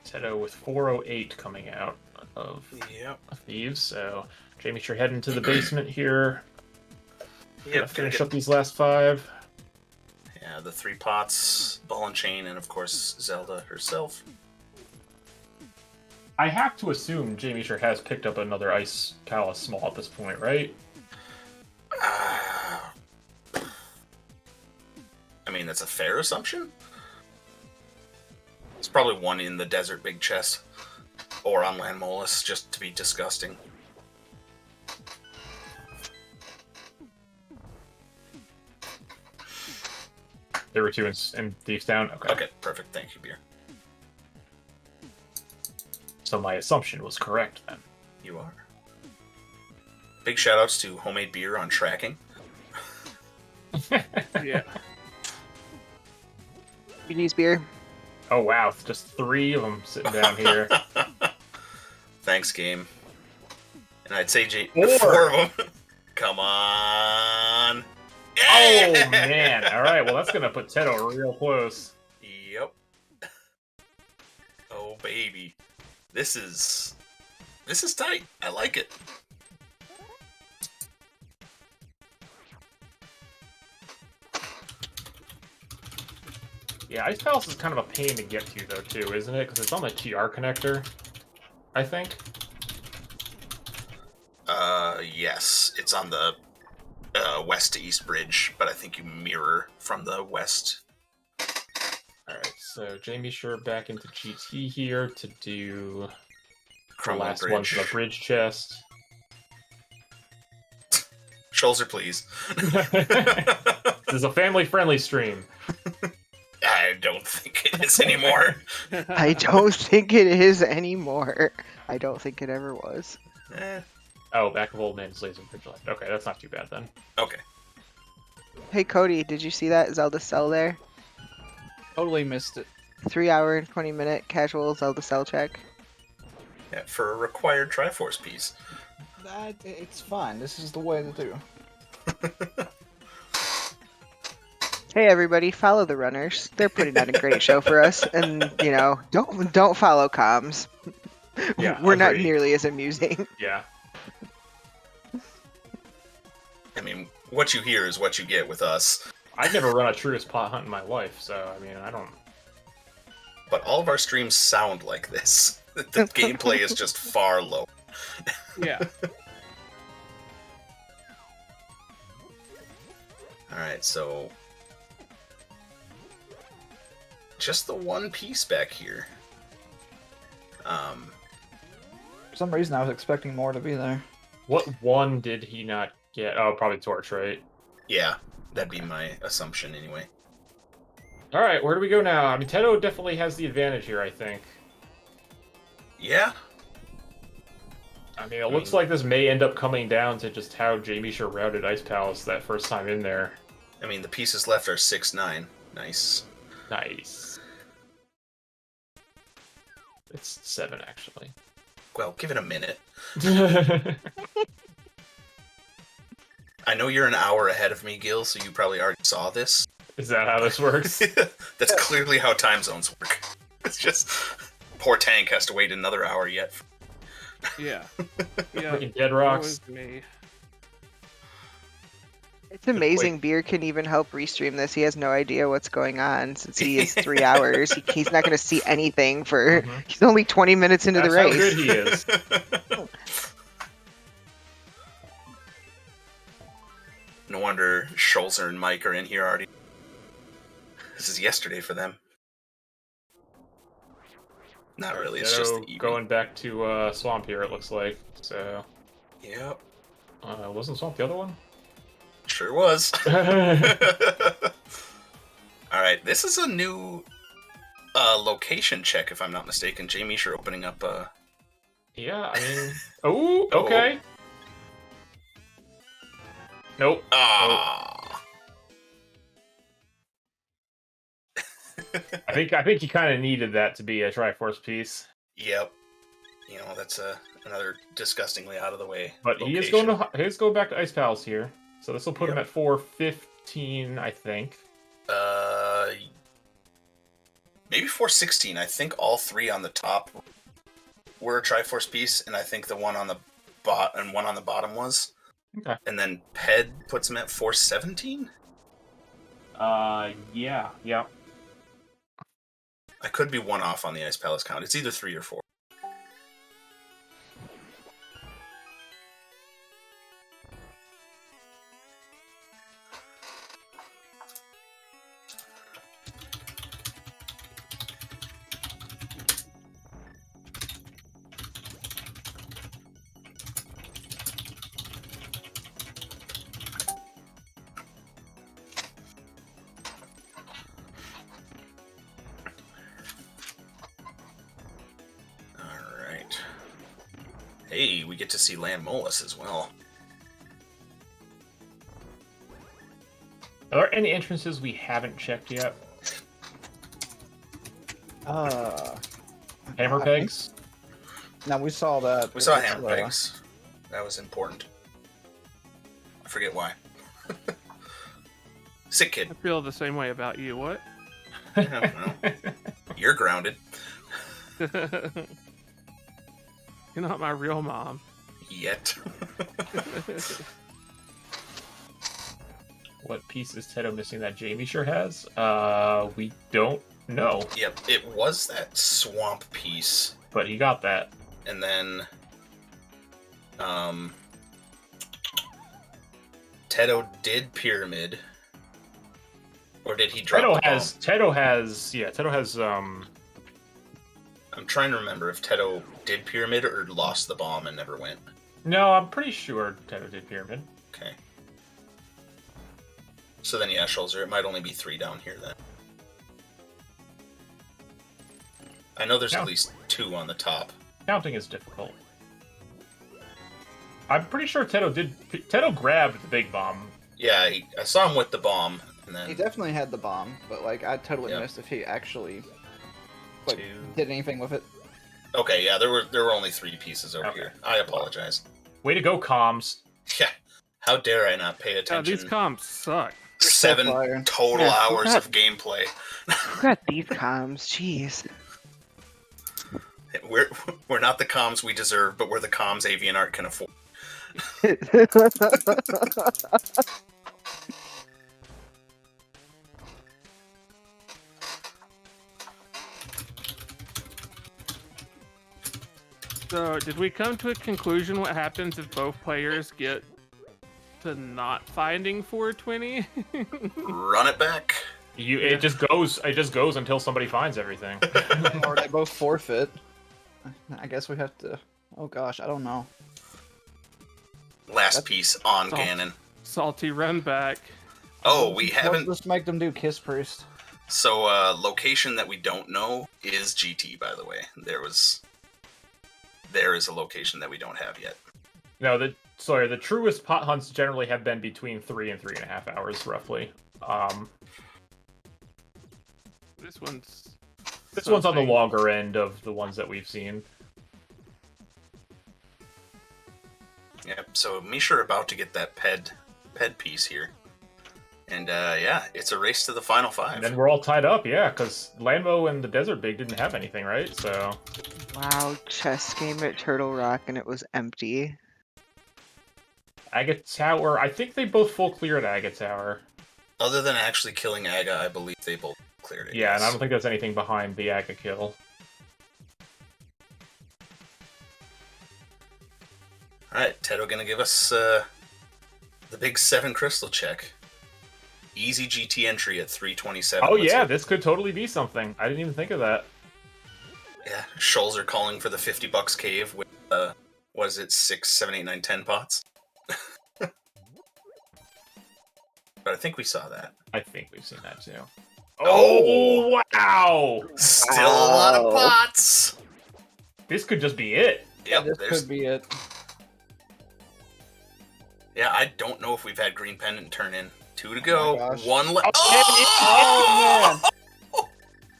Teto with 408 coming out of
Yep.
Thieves, so JMeasher heading to the basement here. Gonna
Yep.
finish up these last 5.
Yeah, the 3 pots, ball and chain, and of course Zelda herself.
I have to assume JMeasher has picked up another Ice Palace small at this point, right?
I mean, that's a fair assumption. It's probably one in the desert big chest. Or on Land Molus, just to be disgusting.
There were two in Thieves Down? Okay.
Okay, perfect. Thank you, Beer.
So my assumption was correct then.
You are. Big shoutouts to Homemade Beer on tracking.
Yeah.
GG's beer.
Oh wow, just 3 of them sitting down here.
Thanks, game. And I'd say
4.
4 of them. Come on.
Oh
Yeah!
man! All right, well that's gonna put Teto real close.
Yep. Oh baby, this is tight. I like it.
Yeah, Ice Palace is kind of a pain to get to though too, isn't it? Because it's on the TR connector, I think.
Yes, it's on the west to east bridge, but I think you mirror from the west.
All right, so JMeasher back into GT here to do the
Crumble
last
bridge.
one for the bridge chest.
Shoulder, please.
This is a family-friendly stream.
I don't think it is anymore.
I don't think it is anymore. I don't think it ever was.
Eh,
Oh, back of old man's laser bridge left. Okay, that's not too bad then.
okay.
Hey Cody, did you see that Zelda cell there?
Totally missed it.
3 hour and 20-minute casual Zelda cell check.
Yeah, for a required Triforce piece.
It's fine. This is the way to do.
Hey everybody, follow the runners. They're putting on a great show for us, and you know, don't follow comms.
Yeah,
We're not
agreed.
nearly as amusing.
Yeah.
I mean, what you hear is what you get with us.
I've never run a Truest pot hunt in my life, so I mean, I don't.
But all of our streams sound like this. The gameplay is just far low.
Yeah.
Alright, so... just the one piece back here.
For some reason, I was expecting more to be there.
What one did he not get? Oh, probably Torch, right?
Yeah, that'd be my assumption anyway.
All right, where do we go now? I mean, Teto definitely has the advantage here, I think.
Yeah?
I mean, it looks like this may end up coming down to just how JMeasher routed Ice Palace that first time in there.
I mean, the pieces left are 6-9. Nice.
Nice. It's 7, actually.
Well, give it a minute. I know you're an hour ahead of me, Gil, so you probably already saw this.
Is that how this works?
That's clearly how time zones work. It's just... poor Tank has to wait another hour yet.
Yeah. Yeah.
Freaking Dead Rocks.
Was me.
It's amazing Beer can even help restream this. He has no idea what's going on since he is 3 hours. He's not going to see anything for... He's only 20 minutes into
That's
the race.
how good he is.
No wonder Scholzer and Mike are in here already. This is yesterday for them. Not really, it's just the evening.
Going back to Swamp here, it looks like. So,
Yep,
wasn't Swamp the other one?
sure was. Alright, this is a new location check, if I'm not mistaken. JMeasher opening up
Yeah, I mean... Oh, okay. Nope.
Ah.
I think he kind of needed that to be a Triforce piece.
Yep. You know, that's another disgustingly out of the way.
But he is going back to Ice Palace here. So this will put him at 415, I think.
Maybe 416. I think all 3 on the top were a Triforce piece, and I think the one on the bottom was.
Okay.
And then Ped puts him at 417?
Yeah.
I could be one off on the Ice Palace count. It's either 3 or 4. Hey, we get to see Land Molus as well.
Are there any entrances we haven't checked yet? Hammer
I
pegs?
No, we saw that.
We saw
It's,
hammer pegs. That was important. I forget why. Sick kid.
I feel the same way about you. What?
Yeah, well, you're grounded.
You're not my real mom.
Yet.
What piece is Teto missing that JMeasher has? We don't know.
Yep, it was that swamp piece.
But he got that.
And then... Teto did pyramid. Or did he drop the bomb?
Teto has
I'm trying to remember if Teto did pyramid or lost the bomb and never went.
No, I'm pretty sure Teto did pyramid.
Okay. So then, yeah, Schulzer, it might only be 3 down here then. I know there's
Yeah.
at least 2 on the top.
Counting is difficult. I'm pretty sure Teto grabbed the big bomb.
Yeah, I saw him with the bomb, and then...
He definitely had the bomb, but like I totally
Yep.
missed if he actually like
2.
did anything with it.
Okay, yeah, there were only 3 pieces over
Okay.
here. I apologize.
Way to go, comms.
Yeah, how dare I not pay
Yeah,
attention?
these comps suck.
7
Fire.
total
Yeah,
hours
okay.
of gameplay.
Who got these comms? Jeez.
We're not the comms we deserve, but we're the comms AVIANART can afford.
So, did we come to a conclusion what happens if both players get to not finding 420?
Run it back.
It just goes until somebody finds everything.
Or they both forfeit. I guess we have to. Oh gosh, I don't know.
Last piece on
Salt.
Ganon.
Salty run back.
Oh, we haven't...
Let's make them do Kiss Priest.
So, location that we don't know is GT, by the way. There is a location that we don't have yet.
No, the truest pot hunts generally have been between 3 and 3.5 hours, roughly.
This one's
On the longer end of the ones that we've seen.
Yep, so Misha about to get that ped piece here. And, yeah, it's a race to the final 5.
And then we're all tied up, yeah, because Landmo and the Desert Big didn't have anything, right? So
Wow, chess game at Turtle Rock and it was empty.
Agate Tower, I think they both full cleared Agate Tower.
Other than actually killing Aga, I believe they both cleared it.
Yeah,
yes.
and I don't think there's anything behind the Agate kill.
Alright, Teto gonna give us the big 7 crystal check. Easy GT entry at 327.
Oh
Let's
yeah,
go.
this could totally be something. I didn't even think of that.
Yeah, Schulz are calling for the $50 cave with, was it 6, 7, 8, 9, 10 pots? But I think we saw that.
I think we've seen that too.
Oh!
Wow!
Still a lot of
Wow.
pots!
This could just be it.
Yep,
This
there's...
could be it.
Yeah, I don't know if we've had Green Pendant turn in. 2 to go.
my gosh.
1 left.
Oh man!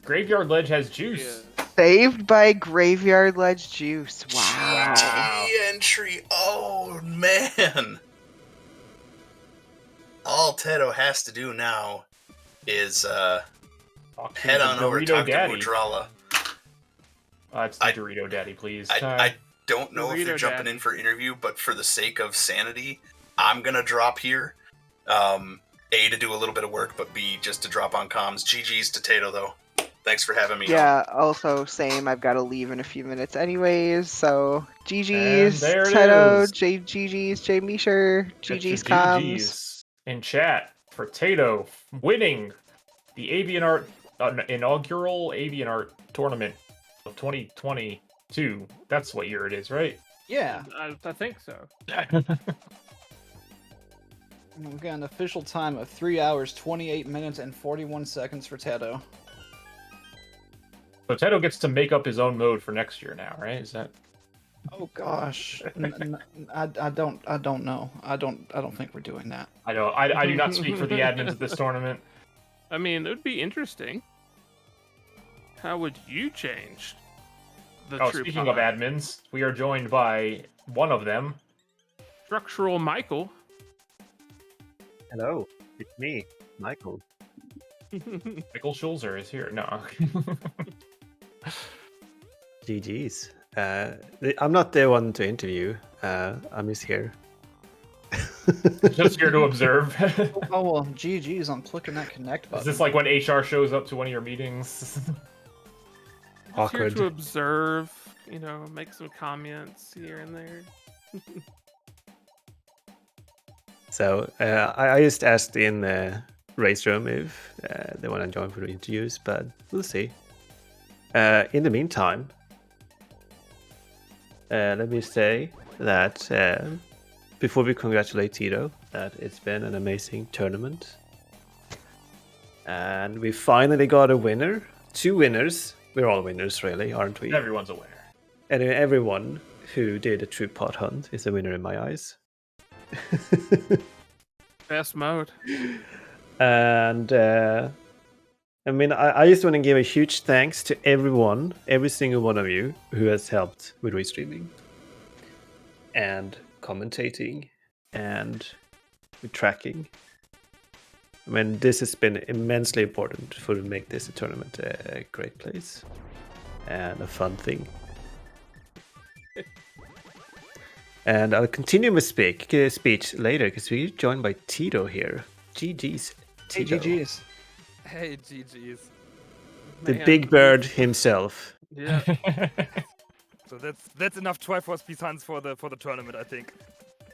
Graveyard Ledge has juice.
Saved by Graveyard Ledge Juice. Wow.
GT entry. Oh, man. All Teto has to do now is
Talk to
head
the
on over,
Dorito
talk
Daddy.
to Mudrala.
It's the Dorito Daddy, please.
I don't know if they're
Dorito
jumping
Daddy.
in for interview, but for the sake of sanity, I'm gonna drop here. A, to do a little bit of work, but B, just to drop on comms. GG's to Teto, though. Thanks for having me on.
Yeah, also same. I've got to leave in a few minutes anyways, so
And
GG's,
there it
Teto,
is.
GG's, JMeasher, GG's
Extra
comms.
GGs in chat for Teto winning the AVIANART inaugural AVIANART tournament of 2022. That's what year it is, right?
Yeah.
I think so.
We've got an official time of 3 hours, 28 minutes, and 41 seconds for Teto.
So Teto gets to make up his own mode for next year now, right? Is that?
Oh gosh, I don't know. I don't think we're doing that.
I do not speak for the admins of this tournament.
I mean, it would be interesting. How would you change the
Oh,
true
speaking of
pod?
admins, we are joined by one of them.
Structural Michael.
Hello, it's me, Michael.
Michael Schulzer is here. No.
GG's. I'm not the one to interview. I'm just here.
Just here to observe.
Oh well, GG's on clicking that connect button.
Is this like when HR shows up to one of your meetings?
Just here
Awkward.
to observe, make some comments here and there.
So I just asked in the race room if they want to join for the interviews, but we'll see. In the meantime, let me say that before we congratulate Teto, that it's been an amazing tournament. And we finally got a winner. 2 winners. We're all winners, really, aren't we?
Everyone's a winner.
And everyone who did a true pot hunt is a winner in my eyes.
Best mode.
And I mean, I just want to give a huge thanks to everyone, every single one of you who has helped with restreaming and commentating and with tracking. I mean, this has been immensely important for to make this a tournament a great place and a fun thing. And I'll continue my speech later because we're joined by Teto here. GG's.
Hey,
Teto.
GG's.
Hey, GG's.
The
Man,
big bird himself.
Yeah.
So that's enough Triforce Peace hunts for the tournament, I think.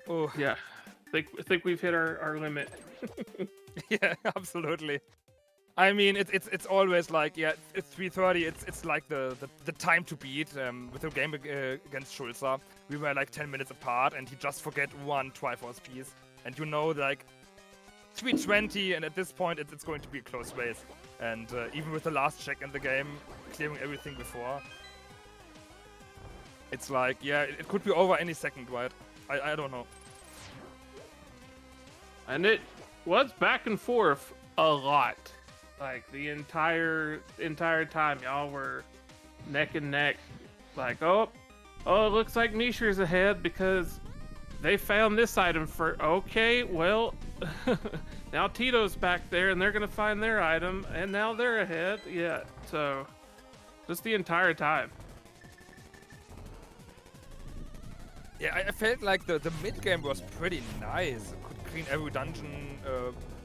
Oh
Yeah. I think we've hit our limit.
yeah, absolutely. I mean, it's always like it's 3:30. It's like the time to beat. With the game against Schulzer, we were like 10 minutes apart, and he just forget one Triforce piece, and like 3:20, and at this point it's going to be a close race. And even with the last check in the game, clearing everything before, it's like it could be over any second, right? I don't know.
And it was back and forth a lot. Like the entire time, y'all were neck and neck. Like, oh, it looks like Measher's ahead because they found this item for. Okay, well, now Tito's back there and they're gonna find their item, and now they're ahead. Yeah, so just the entire time.
Yeah, I felt like the mid game was pretty nice. Could clean every dungeon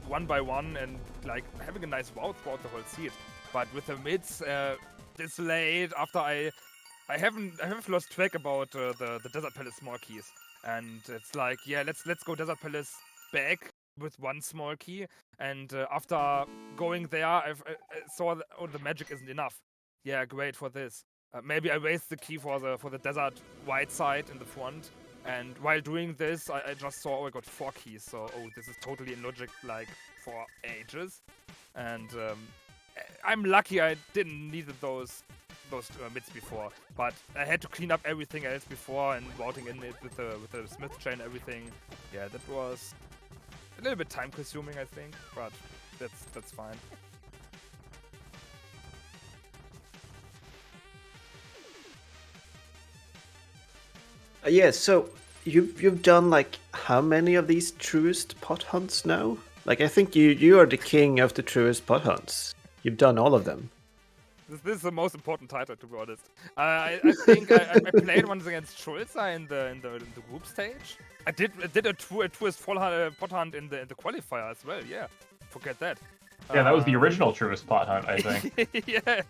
one by one and like having a nice wow throughout the whole seed. But with the mids this late, after I have lost track about the Desert Palace small keys, and it's like let's go Desert Palace back with one small key. And after going there, I saw that, the magic isn't enough. Yeah, great for this. Maybe I raised the key for the desert white side in the front, and while doing this, I just saw I got 4 keys. So this is totally illogic, like for ages. And I'm lucky I didn't need those mids before, but I had to clean up everything else before and routing in it with the Smith chain and everything. Yeah, that was a little bit time consuming, I think, but that's fine.
Yeah, so you've done like how many of these Truest pot hunts now? Like I think you are the king of the Truest pot hunts. You've done all of them.
This is the most important title, to be honest. I think I played once against Schulzer in the group stage. I did a Truest pot hunt in the qualifier as well. Yeah, forget that.
Yeah, that was the original Truest pot hunt, I think.
Yeah,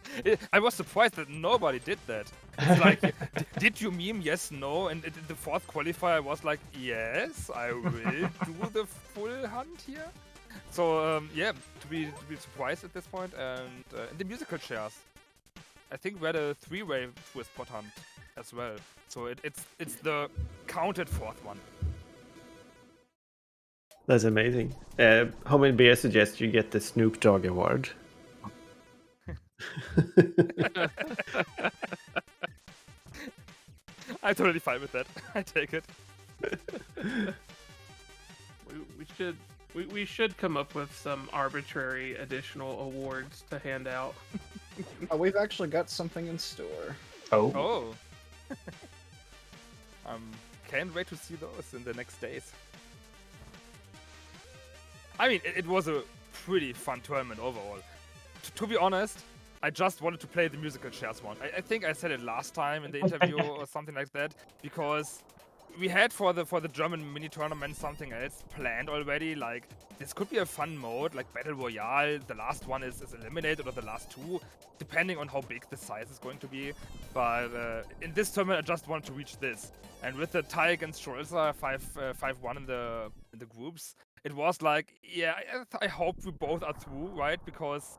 I was surprised that nobody did that. It's like, did you meme? Yes, no. And in the 4th qualifier, I was like, yes, I will do the full hunt here. So to be surprised at this point. And in the musical chairs, I think we had a 3-way Truest pot hunt as well. So it's the counted 4th one.
That's amazing. Homie Bear suggests you get the Snoop Dogg award.
I'm totally fine with that. I take it.
We should come up with some arbitrary additional awards to hand out.
We've actually got something in store.
Oh.
Oh. Can't wait to see those in the next days. I mean, it was a pretty fun tournament overall. To be honest, I just wanted to play the musical chairs one. I think I said it last time in the interview or something like that, because we had for the German mini tournament something else planned already. Like, this could be a fun mode, like Battle Royale. The last one is eliminated, or the last two, depending on how big the size is going to be. But in this tournament, I just wanted to reach this. And with the tie against Schroelzer 5-1 in the groups, it was like, yeah, I hope we both are through, right? Because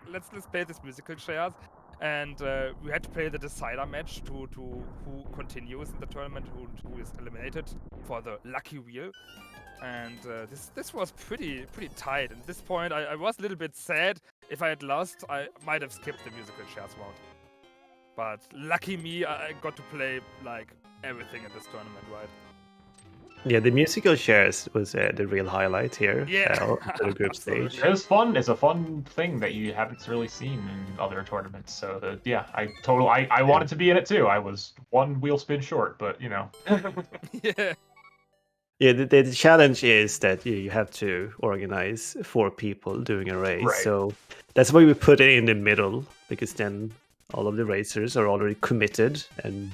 let's play this musical chairs. And we had to play the decider match to who continues in the tournament, who is eliminated for the lucky wheel. And this was pretty tight. At this point, I was a little bit sad. If I had lost, I might have skipped the musical chairs round. But lucky me, I got to play like everything in this tournament, right?
Yeah, the musical chairs was the real highlight here.
Yeah,
of the group
absolutely.
stage.
It was fun. It's a fun thing that you haven't really seen in other tournaments. So yeah, I wanted to be in it too. I was one wheel spin short, but you know.
Yeah.
Yeah, the challenge is that you have to organize 4 people doing a race.
Right.
So that's why we put it in the middle, because then all of the racers are already committed and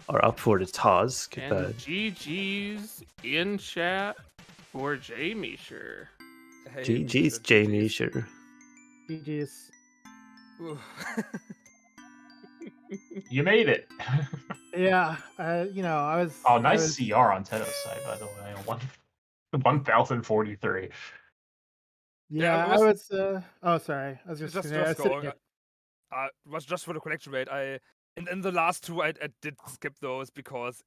are up for the task.
And
But
GG's in chat for JMeasher.
Hey,
GG's JMeasher.
GG's.
Ooh.
You made it.
Yeah, I was.
Oh,
I
nice
was-
CR on Teto's side, by the way. 1043.
Yeah,
it
I
was-
was. Oh, sorry. I was just.
Just
I was sitting
going. Was just for the collection rate. In the last two, I did skip those because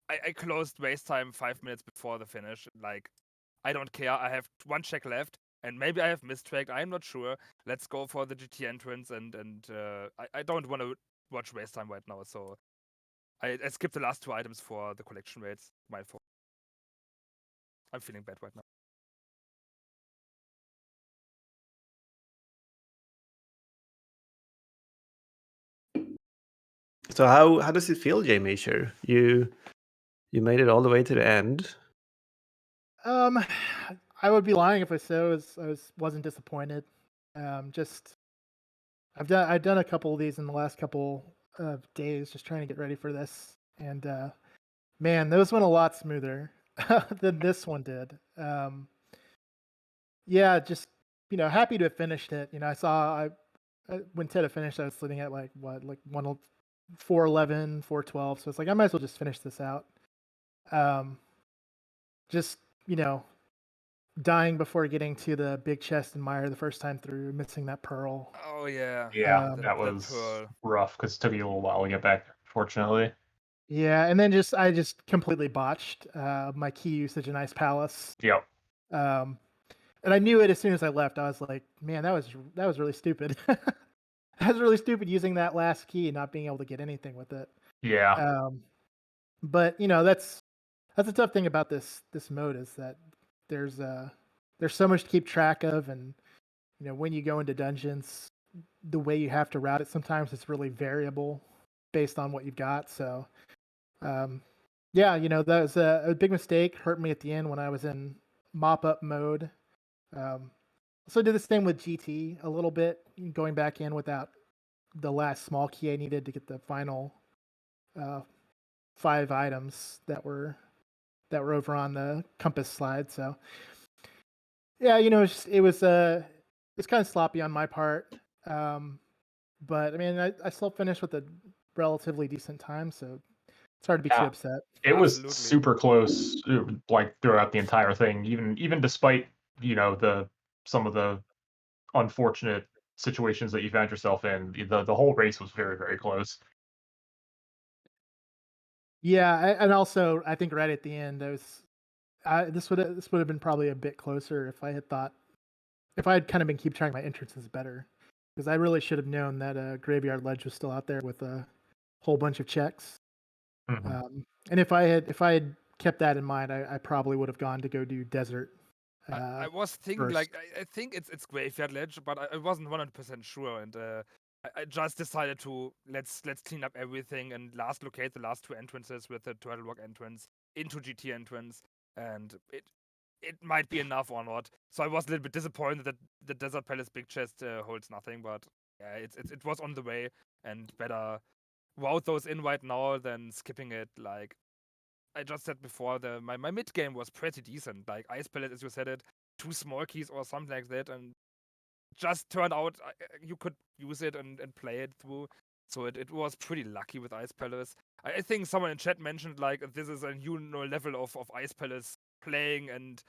I closed race time 5 minutes before the finish. Like, I don't care. I have one check left, and maybe I have mistracked. I'm not sure. Let's go for the GT entrance, and I don't want to watch race time right now. So I skipped the last two items for the collection rates. My fault. I'm feeling bad right now.
So how does it feel, JMeasher? You made it all the way to the end.
I would be lying if I said I wasn't disappointed. Just I've done a couple of these in the last couple of days, just trying to get ready for this, and man, those went a lot smoother than this one did. Yeah, just happy to have finished it. I saw when Teto finished, I was sitting at like 411, 412. So it's like I might as well just finish this out. Just dying before getting to the big chest and mire the first time through, missing that pearl.
Oh yeah.
Yeah,
The
that was rough because it took you a little while to get back, fortunately.
Yeah, and then I just completely botched my key usage in Ice Palace.
Yep.
And I knew it as soon as I left. I was like, man, that was really stupid. That was really stupid using that last key and not being able to get anything with it.
Yeah.
But that's a tough thing about this mode, is that there's so much to keep track of, and when you go into dungeons, the way you have to route it sometimes it's really variable based on what you've got. So yeah, that was a big mistake. Hurt me at the end when I was in mop up mode. Also did the same with GT a little bit, going back in without the last small key I needed to get the final 5 items that were over on the compass slide. So yeah, it was kind of sloppy on my part. But I mean, I still finished with a relatively decent time, so it's hard to be too upset.
It was
Absolutely.
super close, like throughout the entire thing. Even despite some of the unfortunate situations that you found yourself in, the whole race was very, very close.
Yeah, and also I think right at the end, this would have been probably a bit closer if I had kind of been keep track of my entrances better, because I really should have known that Graveyard Ledge was still out there with a whole bunch of checks.
Mhm.
And if I had kept that in mind, I probably would have gone to go do desert
I was thinking
first.
like I think it's Graveyard Ledge, but I wasn't 100% sure, and I just decided to let's clean up everything and locate the last two entrances with the Turtle Rock entrance into GT entrance, and it might be enough or not. So I was a little bit disappointed that the Desert Palace Big Chest holds nothing, but yeah, it was on the way, and better route those in right now than skipping it. Like I just said before, my mid game was pretty decent. Like Ice Pellet, as you said it, 2 small keys or something like that, and just turned out you could use it and play it through. So it was pretty lucky with Ice Palace. I think someone in chat mentioned like this is a new level of Ice Palace playing, and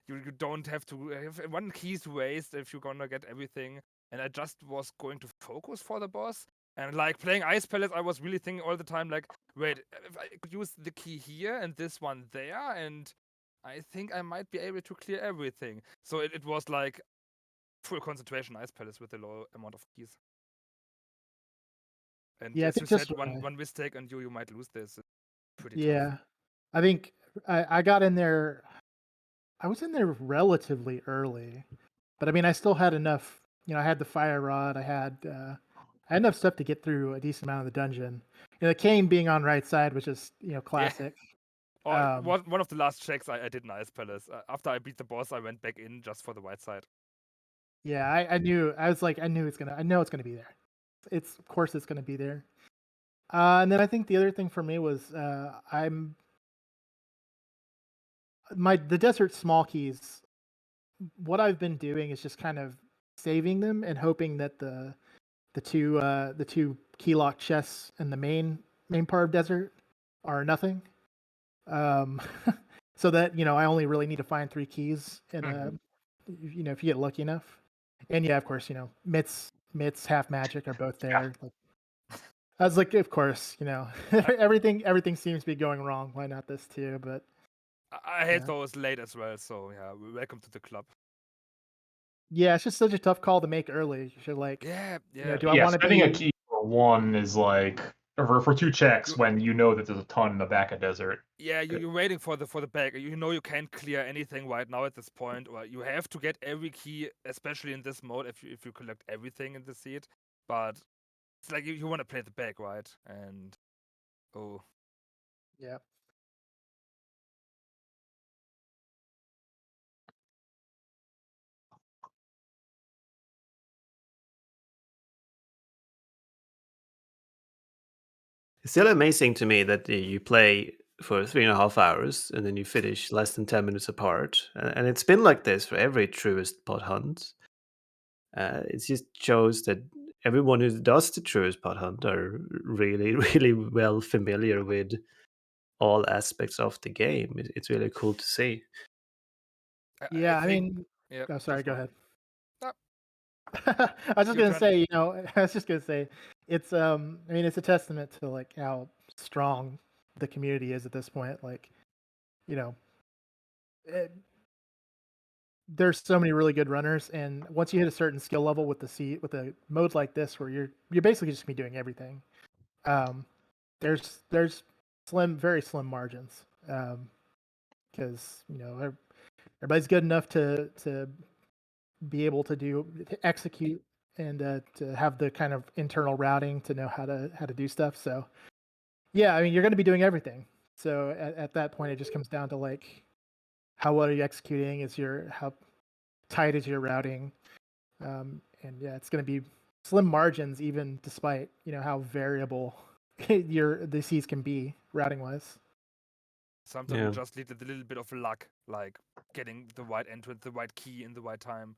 you don't have to have one key to waste if you're gonna get everything. And I just was going to focus for the boss. And like playing Ice Palace, I was really thinking all the time, like, wait, if I could use the key here and this one there, and I think I might be able to clear everything. So it was like full concentration Ice Palace with a low amount of keys. And
Yeah, I
as you
think
said,
just
one mistake and you might lose this. It's pretty tough.
yeah, I think I got in there. I was in there relatively early, but I mean, I still had enough. I had the fire rod. I had enough stuff to get through a decent amount of the dungeon. The cane being on right side, which is
Yeah.
classic.
One of the last checks I did in Ice Palace. After I beat the boss, I went back in just for the white side.
Yeah, I knew. I was like, I know it's gonna be there. Of course it's gonna be there. And then I think the other thing for me was the desert small keys. What I've been doing is just kind of saving them and hoping that the two key lock chests in the main part of desert are nothing. Um, so that I only really need to find 3 keys in a if you get lucky enough. And yeah, of course, mitts half magic are both there. Like, I was like, of course, everything seems to be going wrong. Why not this too? But
I hate
yeah.
those late as well, so yeah, welcome to the club.
Yeah, it's just such a tough call to make early. You're like,
Yeah.
do I
Yeah,
want to
spending a
be?
key for one is like for 2 checks when you know that there's a ton in the back of desert.
Yeah, you're waiting for the back. You know you can't clear anything right now at this point, or you have to get every key, especially in this mode, if you collect everything in the seed. But it's like you want to play the back, right? And oh,
Yeah.
It's still amazing to me that you play for 3.5 hours and then you finish less than 10 minutes apart. And it's been like this for every Truest pot hunt. It just shows that everyone who does the Truest pot hunt are really, really well familiar with all aspects of the game. It's really cool to see.
Yeah, I
think
mean,
yeah.
oh, sorry, go ahead.
Ah,
I was just
your
gonna
turn.
say, I was just gonna say, it's I mean, it's a testament to like how strong the community is at this point. Like, you know, it, there's so many really good runners, and once you hit a certain skill level with with a mode like this, where you're basically just gonna be doing everything. Um, there's very slim margins, because everybody's good enough to be able to execute and to have the kind of internal routing to know how to do stuff. So yeah, I mean, you're going to be doing everything. So at that point, it just comes down to like how well are you executing? How tight is your routing? And yeah, it's going to be slim margins, even despite how variable the Cs can be routing wise.
Sometimes you
Yeah.
just need a little bit of luck, like getting the right entrance, the right key in the right time,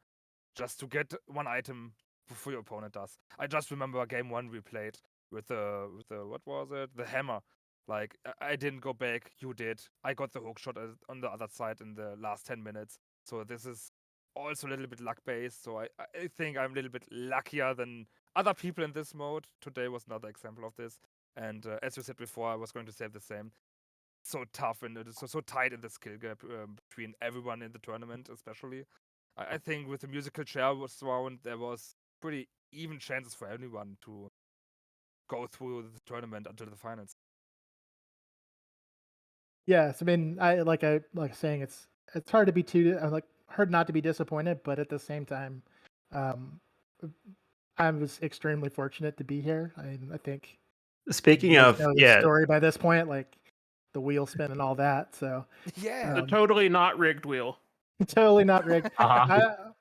just to get one item before your opponent does. I just remember game one we played with the what was it? The hammer. Like I didn't go back, you did. I got the hook shot on the other side in the last 10 minutes. So this is also a little bit luck based. So I think I'm a little bit luckier than other people in this mode. Today was another example of this. And as you said before, I was going to say the same. So tough and it is so tight in the skill gap between everyone in the tournament, especially. I think with the musical chair was round, there was pretty even chances for anyone to go through the tournament until the finals.
Yes, I mean, I like saying it's hard to be hard not to be disappointed, but at the same time, um, I was extremely fortunate to be here. I think you
Speaking
guys
of,
know the
yeah,
story by this point, like the wheel spin and all that. So
Yeah,
The
um,
totally not rigged wheel.
totally not rigged.
Uh-huh.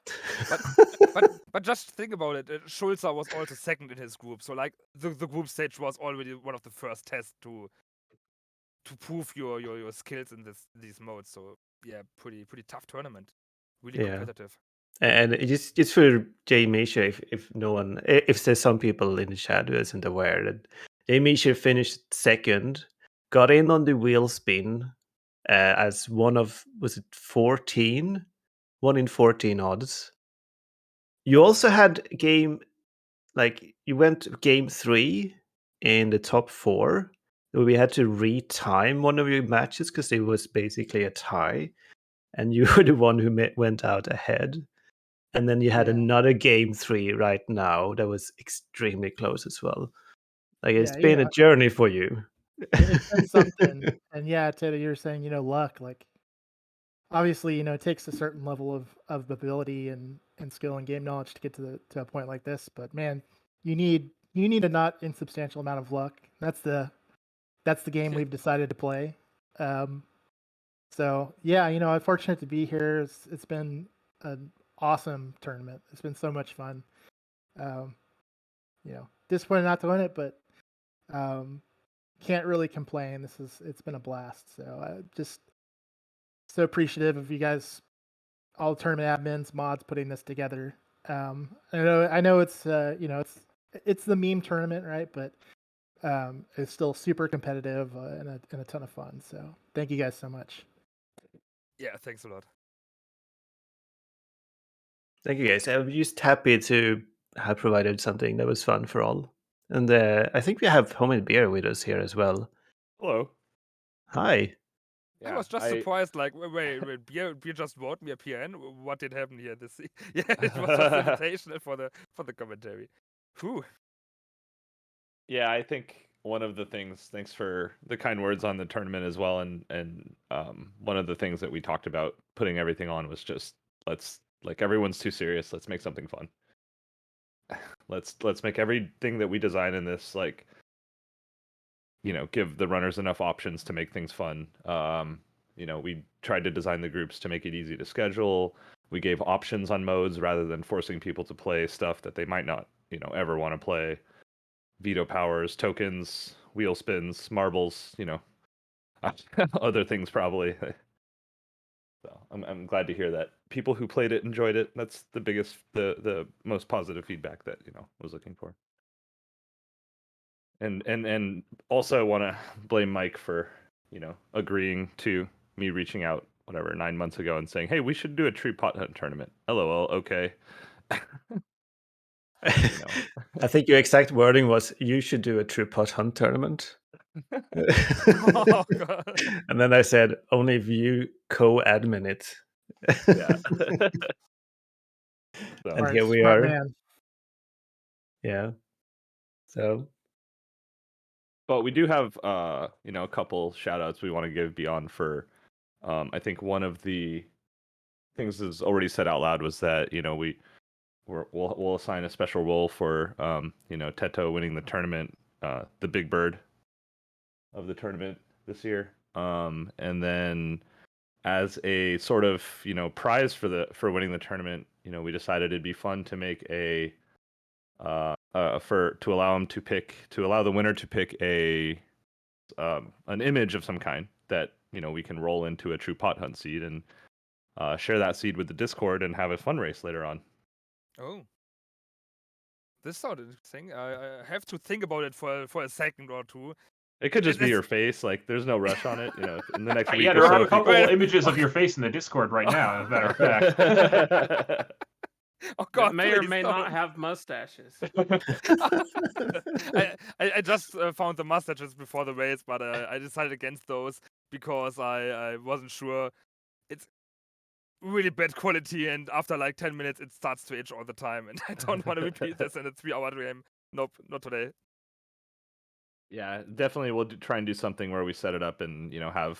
but just think about it. Schulze was also second in his group, so like the group stage was already one of the first tests to prove your skills in these modes. So yeah, pretty tough tournament, really
yeah.
competitive.
And just for JMeasher, if no one, if there's some people in the chat who isn't aware that JMeasher finished second, got in on the wheel spin as one of, was it 14? 1 in 14 odds. You also had you went game 3 in the top 4. Where we had to retime one of your matches because it was basically a tie, and you were the one who went out ahead. And then you had
Yeah.
another game 3 right now that was extremely close as well. Like it's
Yeah,
been a journey for you.
it's been something. And yeah, Ted, you're saying luck. Like obviously, it takes a certain level of ability and skill and game knowledge to get to a point like this. But man, you need a not insubstantial amount of luck. That's the game we've decided to play. Um, so yeah, I'm fortunate to be here. It's been an awesome tournament. It's been so much fun. Um, disappointed not to win it, but can't really complain. It's been a blast. So just so appreciative of you guys, all the tournament admins, mods putting this together. I know it's it's the meme tournament, right? But it's still super competitive and a ton of fun. So thank you guys so much.
Yeah, thanks a lot.
Thank you guys. I'm just happy to have provided something that was fun for all. And I think we have Homemade Beer with us here as well.
Hello.
Hi.
I was just surprised, like, wait, beer just vote me a PN? What did happen here? Yeah, it was just invitation for the commentary. Whew.
Yeah, I think one of the things. Thanks for the kind words on the tournament as well, and one of the things that we talked about putting everything on was just everyone's too serious. Let's make something fun. Let's make everything that we design in this give the runners enough options to make things fun. We tried to design the groups to make it easy to schedule. We gave options on modes rather than forcing people to play stuff that they might not, ever want to play. Veto powers, tokens, wheel spins, marbles, other things probably. So I'm glad to hear that people who played it enjoyed it. That's the most positive feedback that was looking for. And also want to blame Mike for agreeing to me reaching out 9 months ago and saying, hey, we should do a tree pot hunt tournament. LOL. Okay.
I think your exact wording was, you should do a true pot hunt tournament.
Oh, God.
And then I said, only if you co-admin it.
Yeah.
And here we
smart
are.
Man.
Yeah. So.
But we do have a couple shout outs we want to give beyond for I think one of the things that's already said out loud was that, we'll assign a special role for Teto winning the tournament, the big bird of the tournament this year. And then as a sort of prize for winning the tournament, we decided it'd be fun to make to allow the winner to pick an image of some kind that we can roll into a true pot hunt seed and share that seed with the Discord and have a fun race later on.
Oh. This sounds interesting. I have to think about it for a second or two.
It could just be your face. Like, there's no rush on it. In the next week
Yeah,
or
there
so.
are a couple images of your face in the Discord right now, as a matter of fact.
Oh God,
that may or
please
may
don't.
not have mustaches.
I just found the mustaches before the race, but I decided against those because I wasn't sure. It's really bad quality, and after like 10 minutes, it starts to itch all the time, and I don't want to repeat this in a 3-hour game. Nope, not today.
Yeah, definitely. We'll try and do something where we set it up and have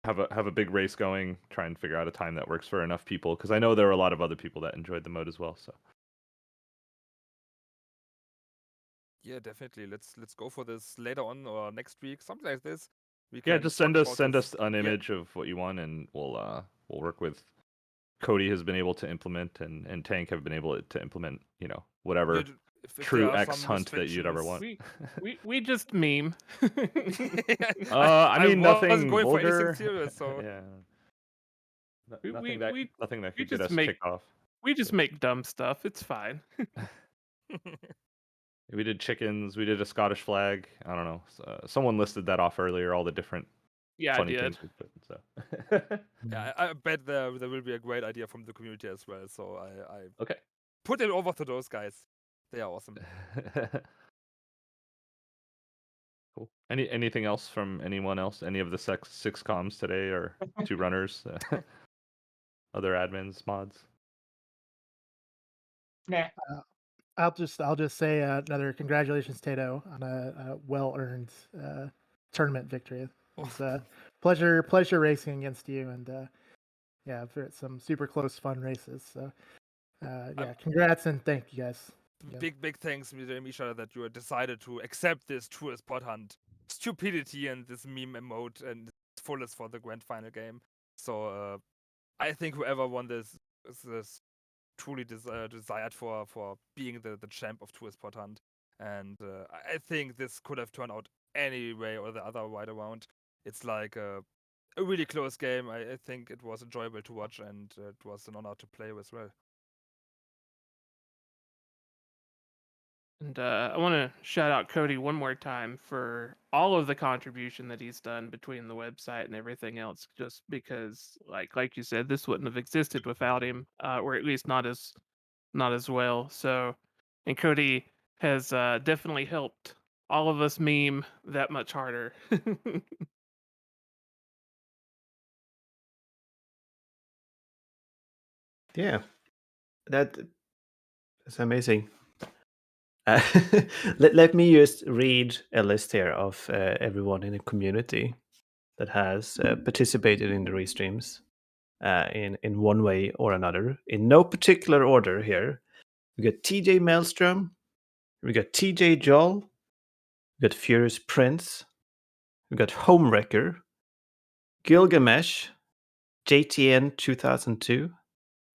have a big race going. Try and figure out a time that works for enough people, because I know there are a lot of other people that enjoyed the mode as well. So
Yeah, definitely. Let's go for this later on or next week, something like this. We
yeah,
can
just
talk about
send
this.
us an
Yeah.
image of what you want, and we'll work with. Cody has been able to implement, and Tank have been able to implement. Whatever
Yeah, if there
true
are
X
some
hunt that you'd ever want.
We just meme.
I mean,
wasn't
nothing
going for anything
vulgar.
serious, so
Yeah.
we,
Nothing
we,
that
we
could get
just
us
make
kicked off.
we just make dumb stuff. It's fine.
We did chickens. We did a Scottish flag. I don't know. Someone listed that off earlier. All the different
Yeah, I
funny
did.
things we put. So
yeah, I bet there will be a great idea from the community as well. So I
okay.
put it over to those guys. They are awesome.
Cool. Anything else from anyone else? Any of the six comms today, or two runners, other admins, mods?
Nah.
I'll just say another congratulations, Teto, on a well-earned tournament victory. It's a pleasure racing against you, and yeah, for some super close fun races. So yeah, congrats and thank you guys. Yeah.
Big thanks, JMeasher, that you decided to accept this Truest bot hunt stupidity and this meme emote and its fullest for the grand final game. So I think whoever won this is truly desired for being the champ of Truest bot hunt. And I think this could have turned out any way or the other right around. It's like a really close game. I think it was enjoyable to watch, and it was an honor to play as well.
And I want to shout out Cody one more time for all of the contribution that he's done between the website and everything else. Just because, like you said, this wouldn't have existed without him, or at least not as well. So, and Cody has definitely helped all of us meme that much harder.
Yeah, that's amazing. Let me just read a list here of everyone in the community that has participated in the restreams in one way or another, in no particular order here. We got TJ Maelstrom, we got TJ Joel, we got Furious Prince, we got Homewrecker, Gilgamesh, JTN 2002,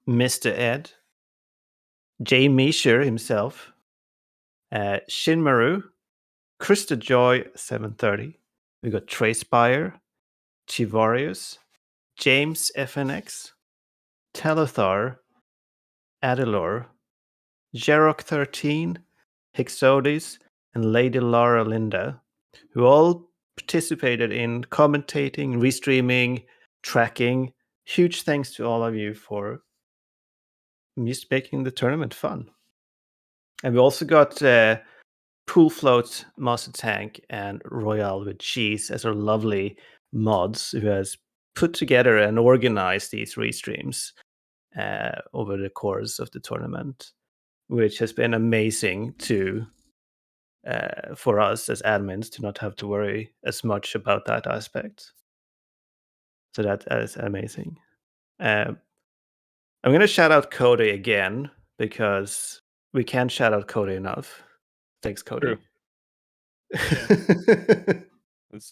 Mr. Ed, JMeasher himself, Shinmaru, Krista Joy 730. We got Tracebire, Chivarius, James FNX, Telethar, Adelor, Jerok 13, Hixodis, and Lady Lara Linda, who all participated in commentating, restreaming, tracking. Huge thanks to all of you for just making the tournament fun. And we also got Pool Float, Master Tank, and Royale with Cheese as our lovely mods who has put together and organized these restreams over the course of the tournament, which has been amazing to for us as admins to not have to worry as much about that aspect. So that is amazing. I'm going to shout out Cody again because we can't shout out Cody enough. Thanks, Cody.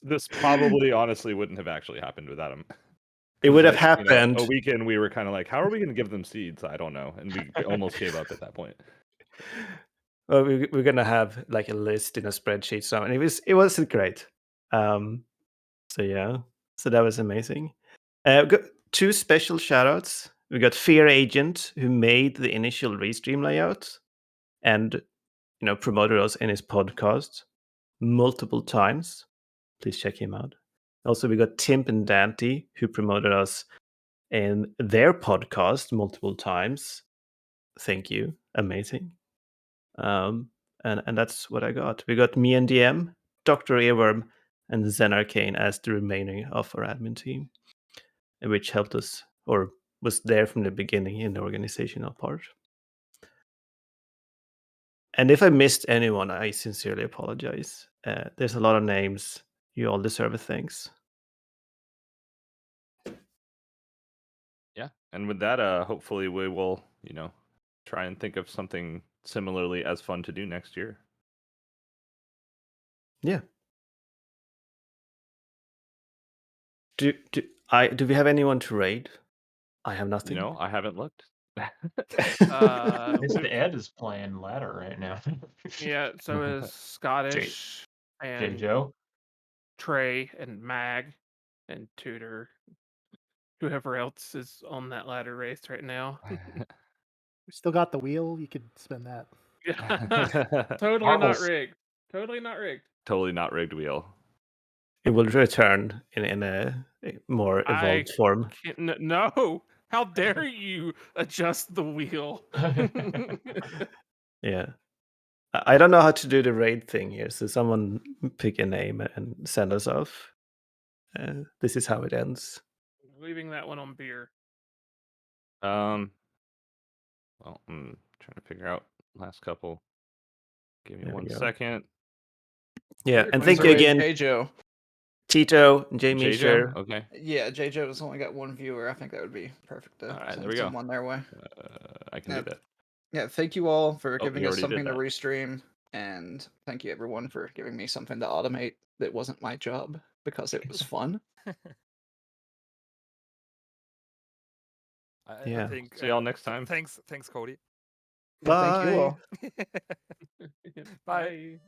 This probably honestly wouldn't have actually happened without him.
It would have
like,
happened.
A weekend we were kind of like, how are we going to give them seeds? I don't know, and we almost gave up at that point.
Well, we're gonna have like a list in a spreadsheet, so and it wasn't great. So yeah, so that was amazing. We got two special shoutouts. We got Fear Agent, who made the initial restream layout, and promoted us in his podcast multiple times. Please check him out. Also, we got Timp and Dante, who promoted us in their podcast multiple times. Thank you, amazing. And that's what I got. We got me and DM, Dr. Earworm, and Zen Arcane as the remaining of our admin team, which helped us or was there from the beginning in the organizational part. And if I missed anyone, I sincerely apologize. There's a lot of names. You all deserve a thanks.
Yeah, and with that, hopefully we will, try and think of something similarly as fun to do next year.
Yeah. Do we have anyone to raid? I have nothing.
I haven't looked.
Mr.
We've-
Ed is playing ladder right now.
yeah, so is Scottish
J
and
Joe.
Trey and Mag and Tudor. Whoever else is on that ladder race right now.
We still got the wheel. You could spin that.
Yeah. Totally not
Marbles.
rigged. Totally not rigged.
Totally not rigged wheel.
It will return in a more
I
evolved form.
No! How dare you adjust the wheel?
Yeah. I don't know how to do the raid thing here, so someone pick a name and send us off. This is how it ends.
Leaving that one on beer.
Well, I'm trying to figure out last couple. Give me
There we
1
go.
second.
Yeah, and
Who's
thank
the
you
raid?
again,
J-Joe.
Tito,
J-Joe?
JMeasher.
Okay.
Yeah, J-Joe's only got one viewer. I think that would be perfect to
All right, there
send
we go.
someone their way.
I can do that.
Yeah, thank you all for
Oh,
giving
you
us
already did
something to
that.
restream, and thank you everyone for giving me something to automate that wasn't my job because it was fun.
I think.
See y'all next time.
Thanks, Cody.
Yeah, thank you
Bye.
all.
Bye.